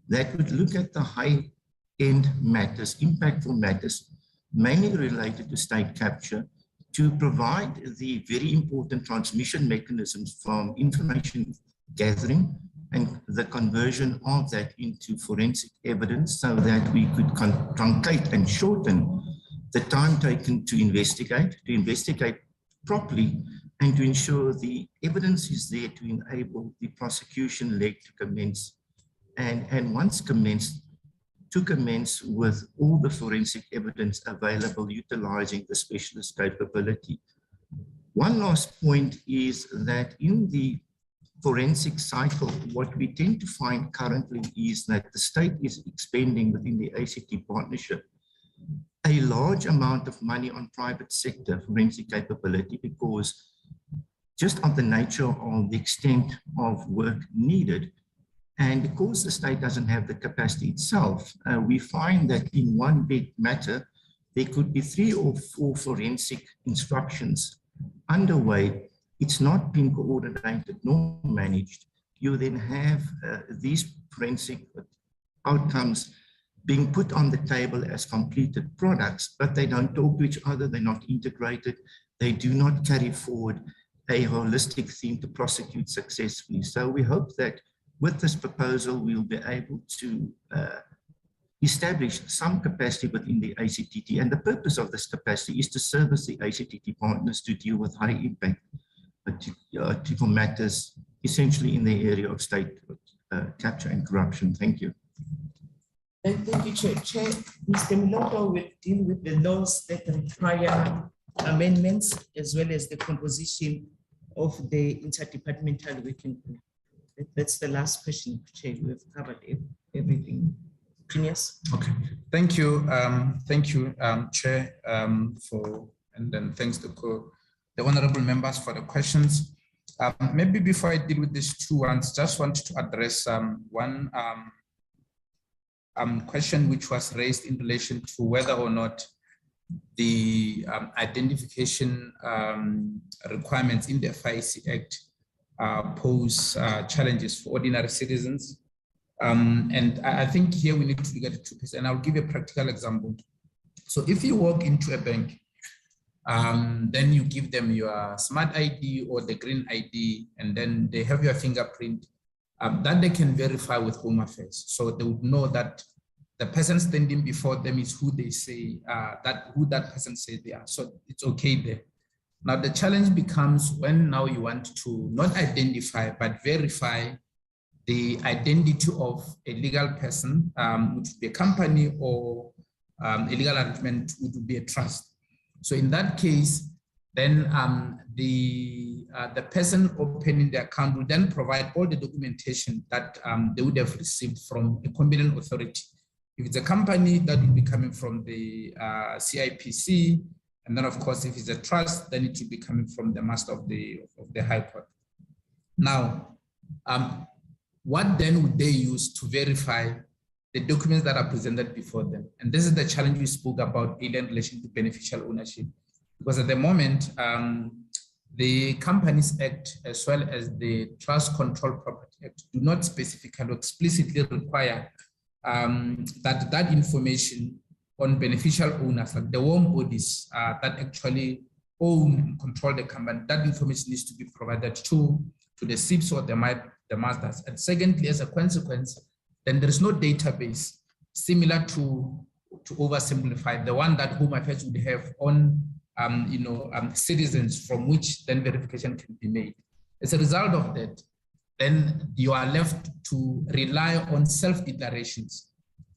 [SPEAKER 12] that would look at the high-end matters, impactful matters, mainly related to state capture, to provide the very important transmission mechanisms from information gathering and the conversion of that into forensic evidence so that we could truncate and shorten the time taken to investigate properly, and to ensure the evidence is there to enable the prosecution leg to commence. And once commenced, to commence with all the forensic evidence available, utilizing the specialist capability. One last point is that in the forensic cycle, what we tend to find currently is that the state is expending within the ACT partnership a large amount of money on private sector forensic capability, because just of the nature of the extent of work needed. And because the state doesn't have the capacity itself, we find that in one big matter, there could be 3 or 4 forensic instructions underway. It's not been coordinated nor managed. You then have these forensic outcomes being put on the table as completed products, but they don't talk to each other, they're not integrated, they do not carry forward a holistic theme to prosecute successfully. So we hope that with this proposal, we'll be able to establish some capacity within the ACTT. And the purpose of this capacity is to service the ACTT partners to deal with high impact critical matters, essentially in the area of state capture and corruption. Thank you.
[SPEAKER 5] Thank you, Chair. Chair, Mr. Milongo will deal with the laws that require amendments as well as the composition of the interdepartmental working group. That's the last question, Chair. We have covered everything. Genius.
[SPEAKER 7] Okay, thank you, Chair, and then thanks to the honorable members for the questions. Maybe before I deal with these 2 ones, just want to address one question which was raised in relation to whether or not the identification requirements in the FIC Act pose challenges for ordinary citizens. And I think here we need to look at it 2 pieces, and I'll give a practical example. So if you walk into a bank, then you give them your smart ID or the green ID, and then they have your fingerprint that they can verify with Home Affairs. So they would know that the person standing before them is who they say, who that person says they are. So it's okay there. Now the challenge becomes when now you want to not identify, but verify the identity of a legal person, which would be a company, or a legal arrangement, which would be a trust. So in that case, then the person opening the account will then provide all the documentation that they would have received from a competent authority. If it's a company, that will be coming from the CIPC, and then of course, if it's a trust, then it will be coming from the master of the High Court. Now, what then would they use to verify the documents that are presented before them? And this is the challenge we spoke about earlier in relation to beneficial ownership. Because at the moment, the Companies Act, as well as the Trust Control Property Act, do not specifically or explicitly require that information on beneficial owners, like the warm bodies that actually own and control the company. That information needs to be provided to the SIPs or the masters. And secondly, as a consequence, then there is no database similar to oversimplify, the one that Home Affairs would have on citizens, from which then verification can be made. As a result of that, then you are left to rely on self-declarations.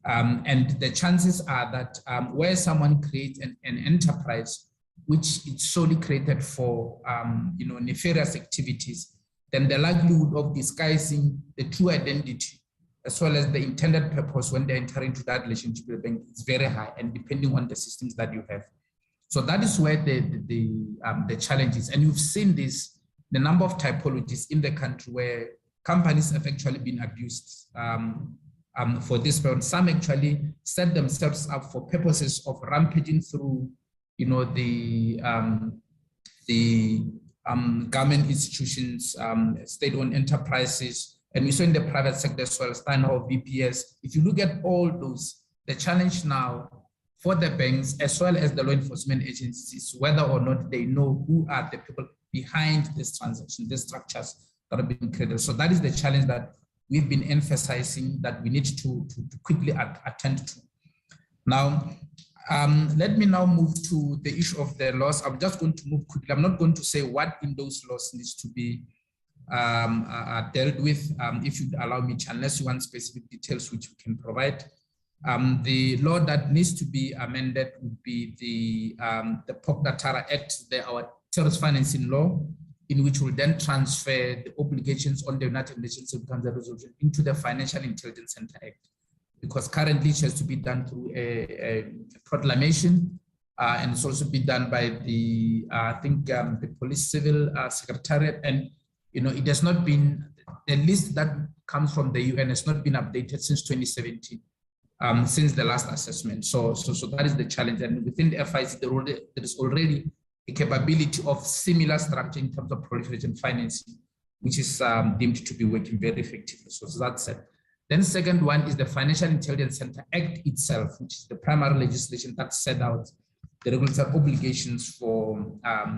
[SPEAKER 7] And the chances are that where someone creates an enterprise, which is solely created for nefarious activities, then the likelihood of disguising the true identity as well as the intended purpose when they enter into that relationship with the bank is very high, and depending on the systems that you have. So that is where the challenge is. And you've seen this, the number of typologies in the country where companies have actually been abused for this point. Some actually set themselves up for purposes of rampaging through, the government institutions, state-owned enterprises, and we saw in the private sector as well, Steinhoff, VPS. If you look at all those, the challenge now for the banks as well as the law enforcement agencies is whether or not they know who are the people behind this transaction, these structures that have been created. So that is the challenge that we've been emphasizing that we need to quickly attend to. Now, let me now move to the issue of the laws. I'm just going to move quickly. I'm not going to say what in those laws needs to be dealt with, if you'd allow me, unless you want specific details which we can provide. The law that needs to be amended would be the POC-Datara Act, our terrorist financing law, in which we'll then transfer the obligations on the United Nations Security Resolution into the Financial Intelligence Center Act, because currently it has to be done through a proclamation, and it's also been done by the, I think, the Police Civil Secretariat. And, you know, it has not been, the list that comes from the UN has not been updated since 2017, since the last assessment. So that is the challenge. And within the FIC, there is already a capability of similar structure in terms of proliferation financing, which is deemed to be working very effectively. So that's it. Then the second one is the Financial Intelligence Center Act itself, which is the primary legislation that set out the regulatory obligations for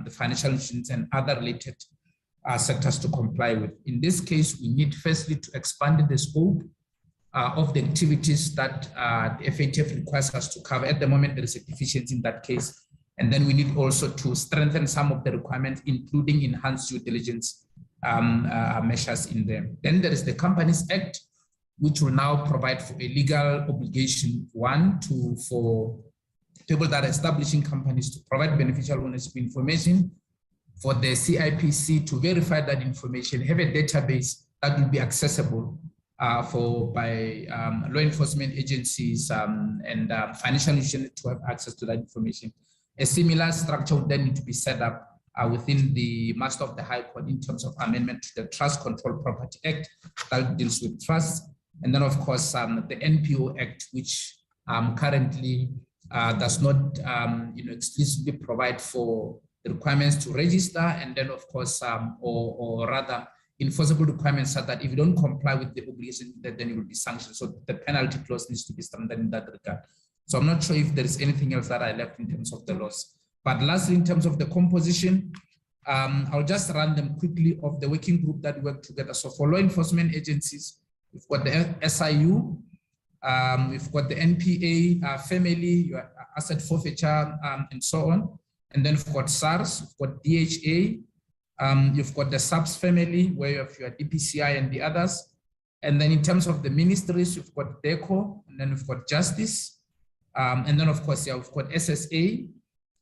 [SPEAKER 7] the financial institutions and other related sectors to comply with. In this case, we need firstly to expand the scope of the activities that the FATF requires us to cover. At the moment, there is a deficiency in that case. And then we need also to strengthen some of the requirements, including enhanced due diligence measures in them. Then there is the Companies Act, which will now provide for a legal obligation, for people that are establishing companies to provide beneficial ownership information, for the CIPC to verify that information, have a database that will be accessible by law enforcement agencies and financial institutions to have access to that information. A similar structure would then need to be set up within the Master of the High Court in terms of amendment to the Trust Control Property Act that deals with trusts. And then, of course, the NPO Act, which currently does not explicitly provide for the requirements to register, and then, of course, or rather, enforceable requirements are that if you don't comply with the obligation, then you will be sanctioned. So the penalty clause needs to be strengthened in that regard. So I'm not sure if there is anything else that I left in terms of the laws. But lastly, in terms of the composition, I'll just run them quickly of the working group that work together. So for law enforcement agencies, we've got the SIU, we've got the NPA family, your asset forfeiture, and so on. And then we've got SARS, we've got DHA, you've got the SAPS family, where you have your DPCI and the others. And then in terms of the ministries, we've got DECO, and then we've got Justice. And then, of course, we've got SSA,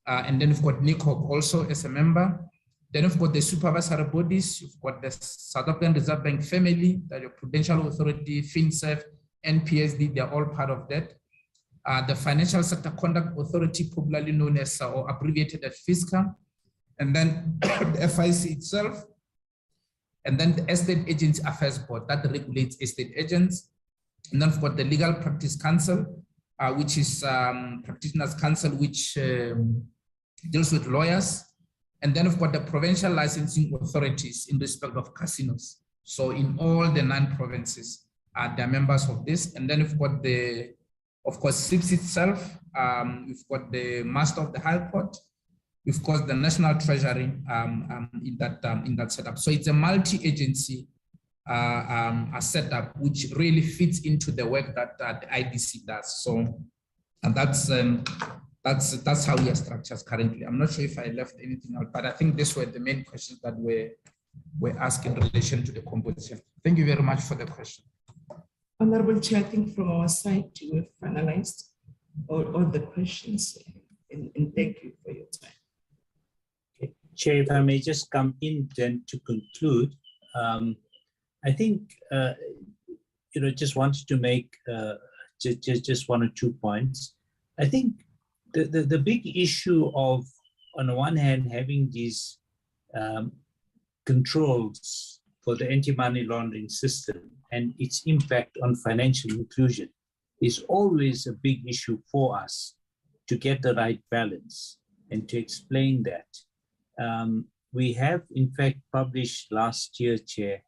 [SPEAKER 7] and then we've got NICOP also as a member. Then we've got the supervisory bodies. You've got the South African Reserve Bank family, that your Prudential Authority, FinCEF, NPSD, they're all part of that. The Financial Sector Conduct Authority, popularly known as or abbreviated as FISCA. And then the FIC itself. And then the Estate Agency Affairs Board that regulates estate agents. And then we've got the Legal Practice Council, which is Practitioners Council, which deals with lawyers. And then we've got the provincial licensing authorities in respect of casinos. So in all the 9 provinces, they're members of this. And then we've got the, of course, SIPS itself. We've got the Master of the High Court. We've got the National Treasury in that setup. So it's a multi-agency setup, which really fits into the work that the IDC does. So, and that's how we are structured currently. I'm not sure if I left anything out, but I think these were the main questions that were asked in relation to the composition. Thank you very much for the question.
[SPEAKER 5] Honorable Chair, I think from our side, we've finalized all the questions, and thank you for your time.
[SPEAKER 3] Okay. Chair, if I may just come in then to conclude, I think, just wanted to make just 1 or 2 points. I think the big issue of, on the one hand, having these controls for the anti-money laundering system and its impact on financial inclusion is always a big issue for us to get the right balance and to explain that. We have, in fact, published last year, Chair,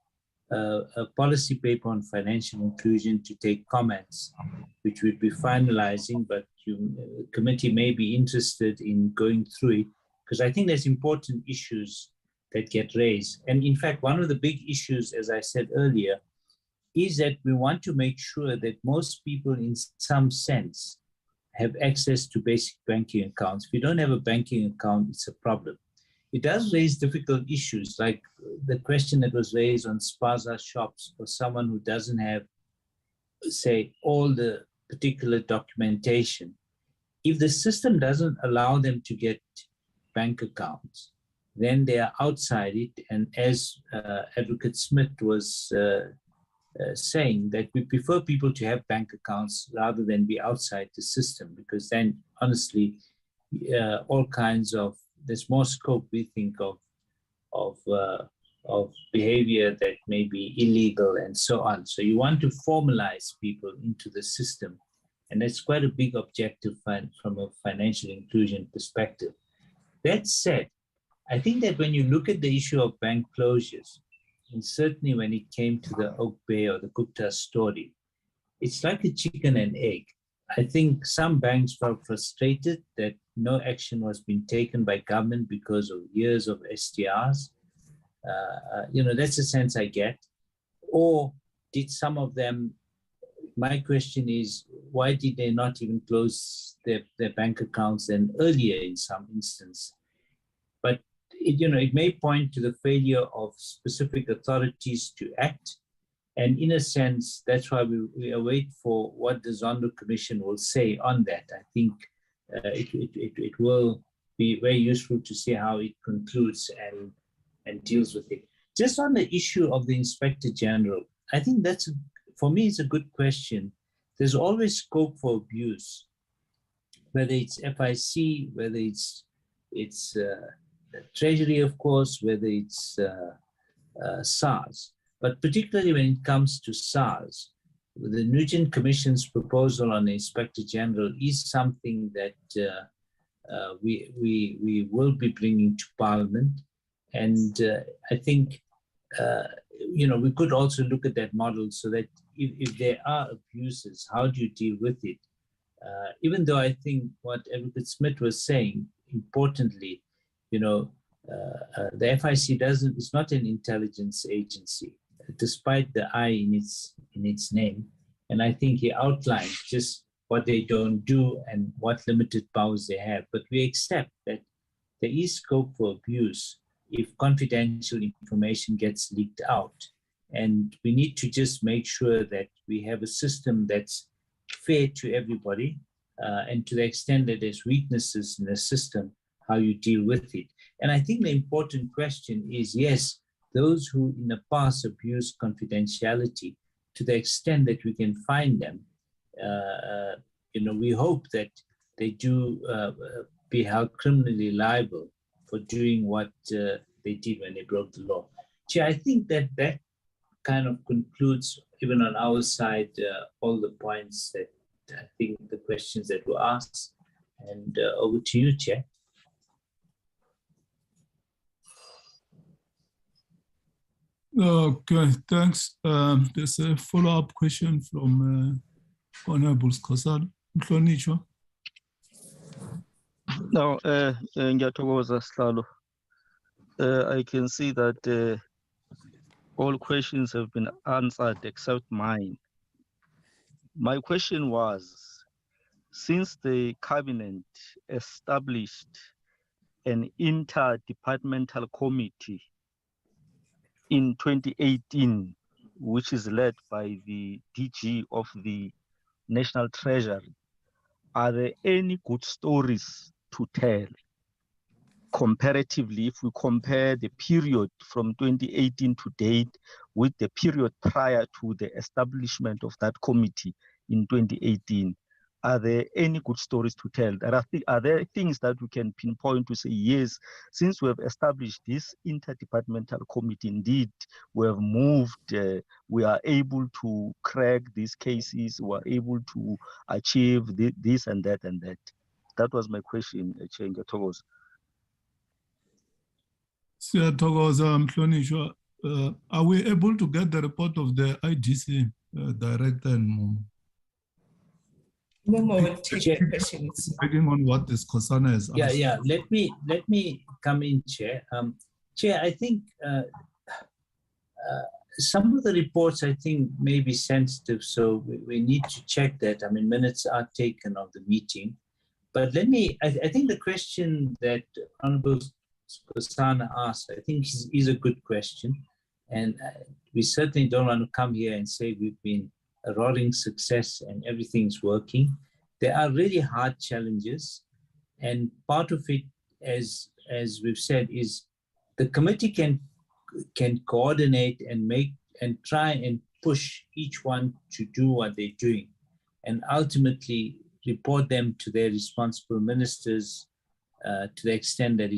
[SPEAKER 3] a policy paper on financial inclusion to take comments, which we'll be finalizing, but the committee may be interested in going through it, because I think there's important issues that get raised. And in fact, one of the big issues, as I said earlier, is that we want to make sure that most people in some sense have access to basic banking accounts. If you don't have a banking account, it's a problem. It does raise difficult issues, like the question that was raised on spaza shops for someone who doesn't have, say, all the particular documentation. If the system doesn't allow them to get bank accounts, then they are outside it. And as Advocate Smith was saying, that we prefer people to have bank accounts rather than be outside the system, because then honestly, all kinds of, there's more scope, we think, of behavior that may be illegal and so on. So you want to formalize people into the system. And that's quite a big objective from a financial inclusion perspective. That said, I think that when you look at the issue of bank closures, and certainly when it came to the Oak Bay or the Gupta story, it's like a chicken and egg. I think some banks felt frustrated that no action was being taken by government because of years of STRs. That's the sense I get. Or did some of them, my question is, why did they not even close their bank accounts then earlier in some instance? But it may point to the failure of specific authorities to act. And in a sense, that's why we await for what the Zondo Commission will say on that. I think it will be very useful to see how it concludes and deals with it. Just on the issue of the Inspector General, I think for me, it's a good question. There's always scope for abuse, whether it's FIC, whether it's Treasury, of course, whether it's SARS. But particularly when it comes to SARS, the Nugent Commission's proposal on the Inspector General is something that we will be bringing to Parliament. And I think, we could also look at that model so that if there are abuses, how do you deal with it? Even though I think what Advocate Smith was saying, importantly, the FIC is not an intelligence agency, despite the I in its name. And I think he outlined just what they don't do and what limited powers they have. But we accept that there is scope for abuse if confidential information gets leaked out. And we need to just make sure that we have a system that's fair to everybody, and to the extent that there's weaknesses in the system, how you deal with it. And I think the important question is, yes, those who in the past abused confidentiality, to the extent that we can find them, we hope that they do be held criminally liable for doing what they did when they broke the law. Chair, I think that kind of concludes, even on our side, all the points that I think the questions that were asked. And over to you, Chair.
[SPEAKER 1] Okay, thanks. There's a follow-up question from Honorable Skosana. Mhlonishwa.
[SPEAKER 11] Now, ngiyathokoza Sihlalo. I can see that all questions have been answered except mine. My question was, since the cabinet established an interdepartmental committee in 2018, which is led by the DG of the National Treasury, are there any good stories to tell? Comparatively, if we compare the period from 2018 to date with the period prior to the establishment of that committee in 2018, are there any good stories to tell? Are there things that we can pinpoint to say, yes, since we have established this interdepartmental committee, indeed, we have moved, we are able to crack these cases, we are able to achieve this and that and that. That was my question, Chenga Togos.
[SPEAKER 1] Siyathokoza Mhlonishwa. Are we able to get the report of the IDC director and
[SPEAKER 5] Momo will take the questions.
[SPEAKER 1] Speaking on what this Skosana is asking.
[SPEAKER 3] Yeah. Let me come in, Chair. Chair, I think some of the reports I think may be sensitive, so we need to check that. I mean, minutes are taken of the meeting. But I think the question that Honorable Skosana asked, I think is a good question. And we certainly don't want to come here and say we've been a roaring success and everything's working. There are really hard challenges. And part of it, as we've said, is the committee can coordinate and try and push each one to do what they're doing, and ultimately report them to their responsible ministers to the extent that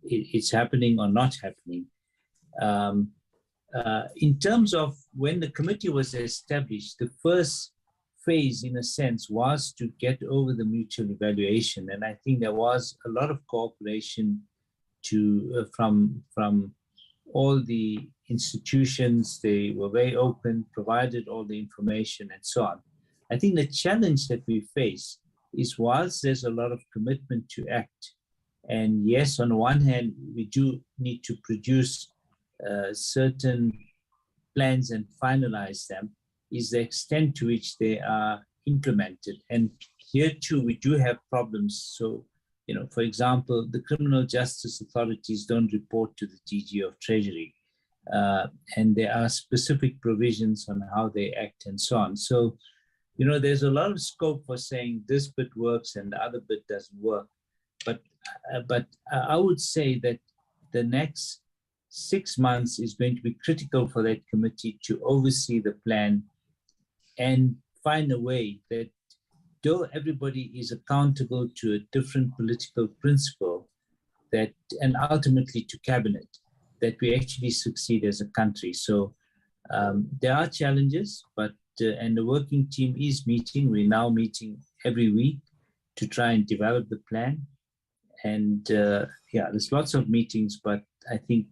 [SPEAKER 3] it's happening or not happening. In terms of when the committee was established, the first phase, in a sense, was to get over the mutual evaluation. And I think there was a lot of cooperation from all the institutions. They were very open, provided all the information and so on. I think the challenge that we face is, whilst there's a lot of commitment to act, and yes, on the one hand, we do need to produce certain plans and finalize them, is the extent to which they are implemented. And here too, we do have problems. So, for example, the criminal justice authorities don't report to the DG of Treasury. And there are specific provisions on how they act and so on. So, there's a lot of scope for saying this bit works and the other bit doesn't work. But I would say that the next 6 months is going to be critical for that committee to oversee the plan and find a way that, though everybody is accountable to a different political principle, and ultimately to cabinet, that we actually succeed as a country. So there are challenges, and the working team is meeting. We're now meeting every week to try and develop the plan. And there's lots of meetings, but I think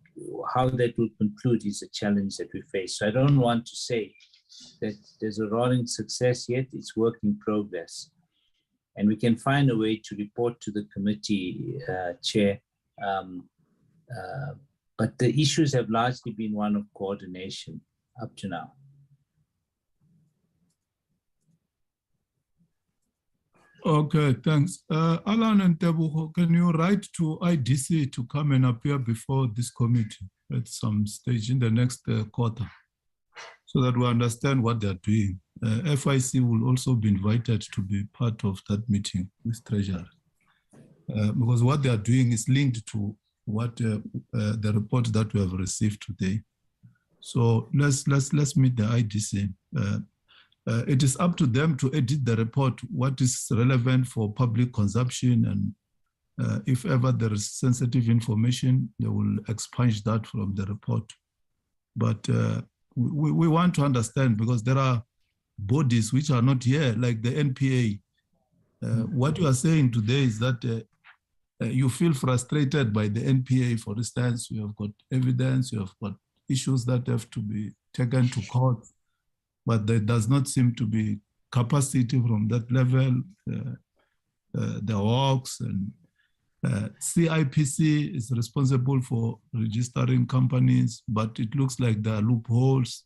[SPEAKER 3] how that will conclude is a challenge that we face. So I don't want to say that there's a roaring success yet. It's work in progress. And we can find a way to report to the committee chair. But the issues have largely been one of coordination up to now.
[SPEAKER 1] Okay, thanks. Alan and Tebuho, can you write to IDC to come and appear before this committee at some stage in the next quarter, so that we understand what they're doing? FIC will also be invited to be part of that meeting with Treasury, because what they are doing is linked to what the report that we have received today. So let's meet the IDC. It is up to them to edit the report, what is relevant for public consumption, and if ever there is sensitive information, they will expunge that from the report. But we want to understand, because there are bodies which are not here, like the NPA. What you are saying today is that you feel frustrated by the NPA. For instance, you have got evidence, you have got issues that have to be taken to court, but there does not seem to be capacity from that level. The works, and CIPC is responsible for registering companies, but it looks like there are loopholes.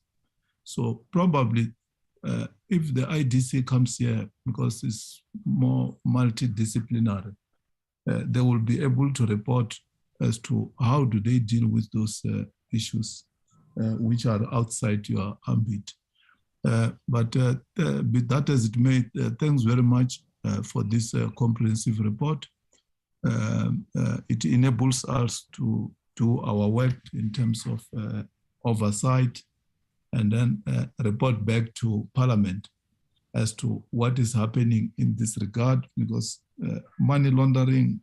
[SPEAKER 1] So probably if the IDC comes here, because it's more multidisciplinary, they will be able to report as to how do they deal with those issues which are outside your ambit. But be that as it may, thanks very much for this comprehensive report. It enables us to do our work in terms of oversight, and then report back to Parliament as to what is happening in this regard, because money laundering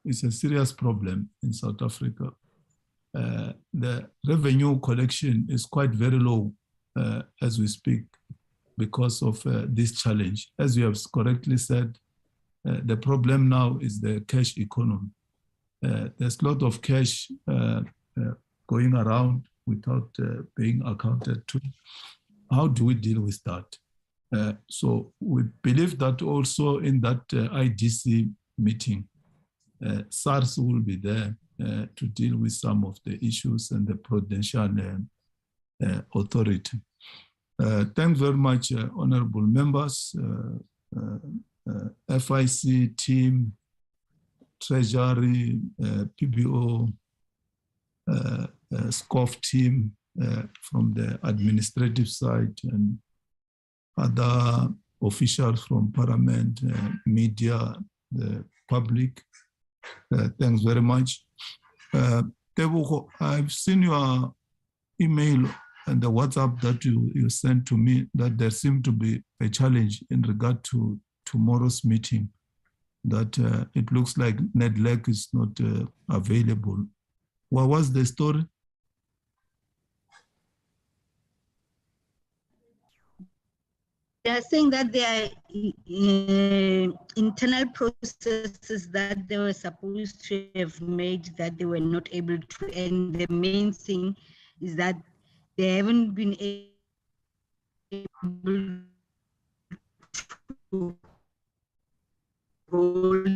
[SPEAKER 1] is a serious problem in South Africa. The revenue collection is quite very low as we speak because of this challenge. As you have correctly said, the problem now is the cash economy. There's a lot of cash going around without being accounted to. How do we deal with that? So we believe that also in that IDC meeting, SARS will be there to deal with some of the issues, and the Prudential Authority. Thanks very much, honorable members, FIC team, Treasury, PBO, SCOF team from the administrative side, and other officials from Parliament, media, the public. Thanks very much. Tebuho, I've seen your email and the WhatsApp that you sent to me, that there seemed to be a challenge in regard to tomorrow's meeting. that it looks like NetLec is not available. What was the story?
[SPEAKER 13] They are saying that there are internal processes that they were supposed to have made that they were not able to. And the main thing is that they haven't been able to hold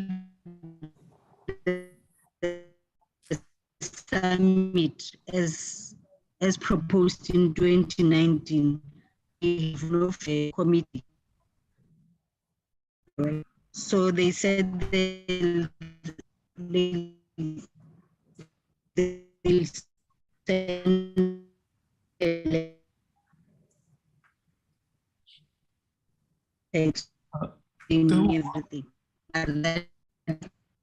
[SPEAKER 13] the summit as proposed in 2019. We have no committee. So they said they'll send everything. And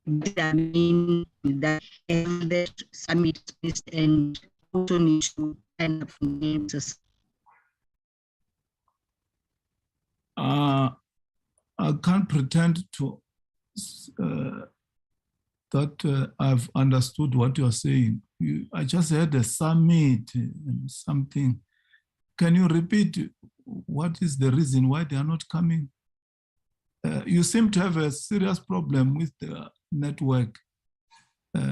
[SPEAKER 13] that mean that the summit is and also need to end up names.
[SPEAKER 1] I can't pretend to that I've understood what you're saying. I just heard a summit and something. Can you repeat what is the reason why they are not coming? You seem to have a serious problem with the network.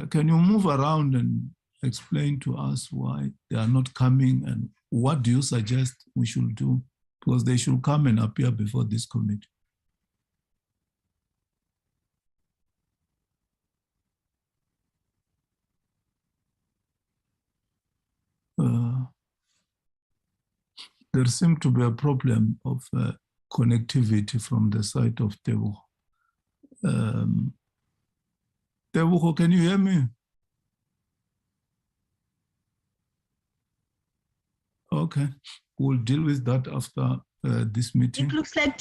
[SPEAKER 1] Can you move around and explain to us why they are not coming and what do you suggest we should do? Because they should come and appear before this committee. There seems to be a problem of connectivity from the side of Tebuko. Tebuko, can you hear me? Okay, we'll deal with that after this meeting.
[SPEAKER 13] It looks like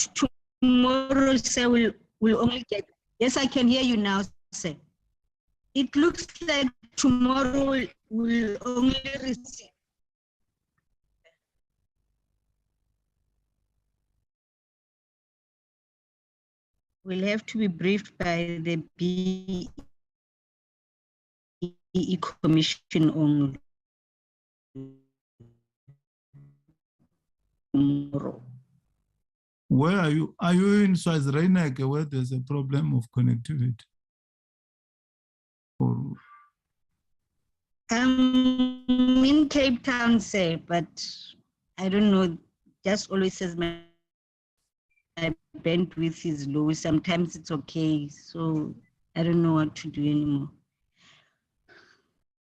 [SPEAKER 13] tomorrow, sir, we'll only get. Yes, I can hear you now, sir. It looks like tomorrow we'll only receive. We'll have to be briefed by the BEE Commission only tomorrow.
[SPEAKER 1] Where are you? Are you in Swaziland where there's a problem of connectivity? Or...
[SPEAKER 13] I'm in Cape Town, sir, but I don't know, just always says my bandwidth is low. Sometimes it's okay. So I don't know what to do anymore.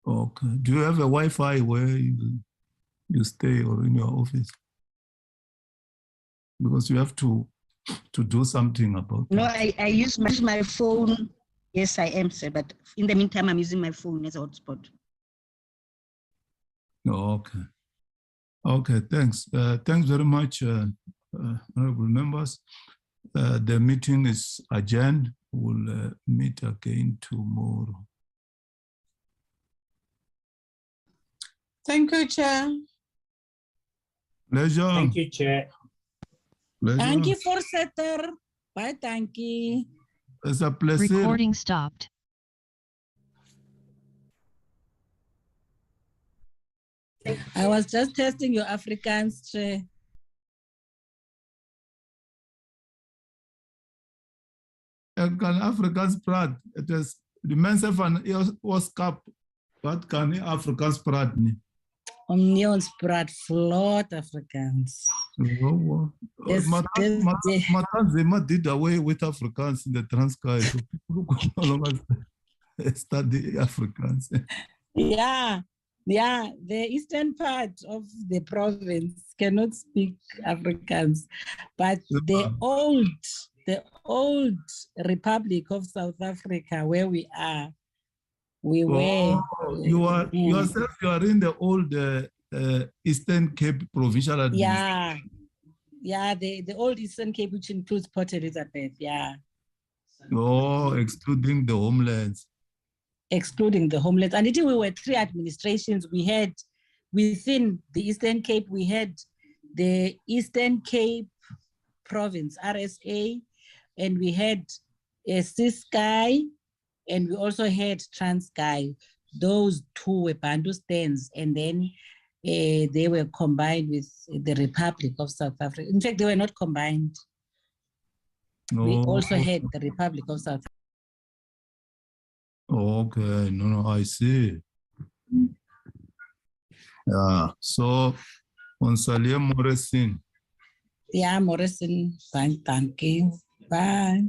[SPEAKER 1] Okay. Do you have a Wi-Fi where you stay or in your office? Because you have to do something about it.
[SPEAKER 13] No, I use my phone. Yes, I am, sir. But in the meantime, I'm using my phone as a hotspot.
[SPEAKER 1] Oh, okay. Okay, thanks. Thanks very much, honorable members. The meeting is adjourned. We'll meet again tomorrow.
[SPEAKER 10] Thank you, Chair.
[SPEAKER 1] Pleasure.
[SPEAKER 3] Thank you, Chair.
[SPEAKER 1] Pleasure.
[SPEAKER 8] Thank you, Voorzitter. Bye, thank you.
[SPEAKER 1] It's a pleasure.
[SPEAKER 4] Recording stopped.
[SPEAKER 8] I was just testing your Afrikaans, Chair.
[SPEAKER 1] Ik kan Afrikaans praten. Het is de mensen van Ooskap. Wat kan je Afrikaans praten? Niet?
[SPEAKER 8] Om ons praat vlot Afrikaans.
[SPEAKER 1] Maar did away with Afrikaans in the Transkei. So people could no longer study Afrikaans.
[SPEAKER 8] Yeah, the eastern part of the province cannot speak Afrikaans, but the old Republic of South Africa, where we are, we were.
[SPEAKER 1] You are yourself. You are in the old Eastern Cape Provincial Administration.
[SPEAKER 8] Yeah, the old Eastern Cape, which includes Port Elizabeth. Yeah.
[SPEAKER 1] Oh, excluding the homelands.
[SPEAKER 8] Excluding the homelands. And we were 3 administrations. We had within the Eastern Cape, we had the Eastern Cape Province, RSA, and we had Sky, and we also had Transkei. Those two were Bantu stands, and then they were combined with the Republic of South Africa. In fact, they were not combined. We also had the Republic of South Africa.
[SPEAKER 1] Okay, no, I see. Yeah, so Consalia Morrison.
[SPEAKER 8] Yeah, Morrison, thank you. Bye.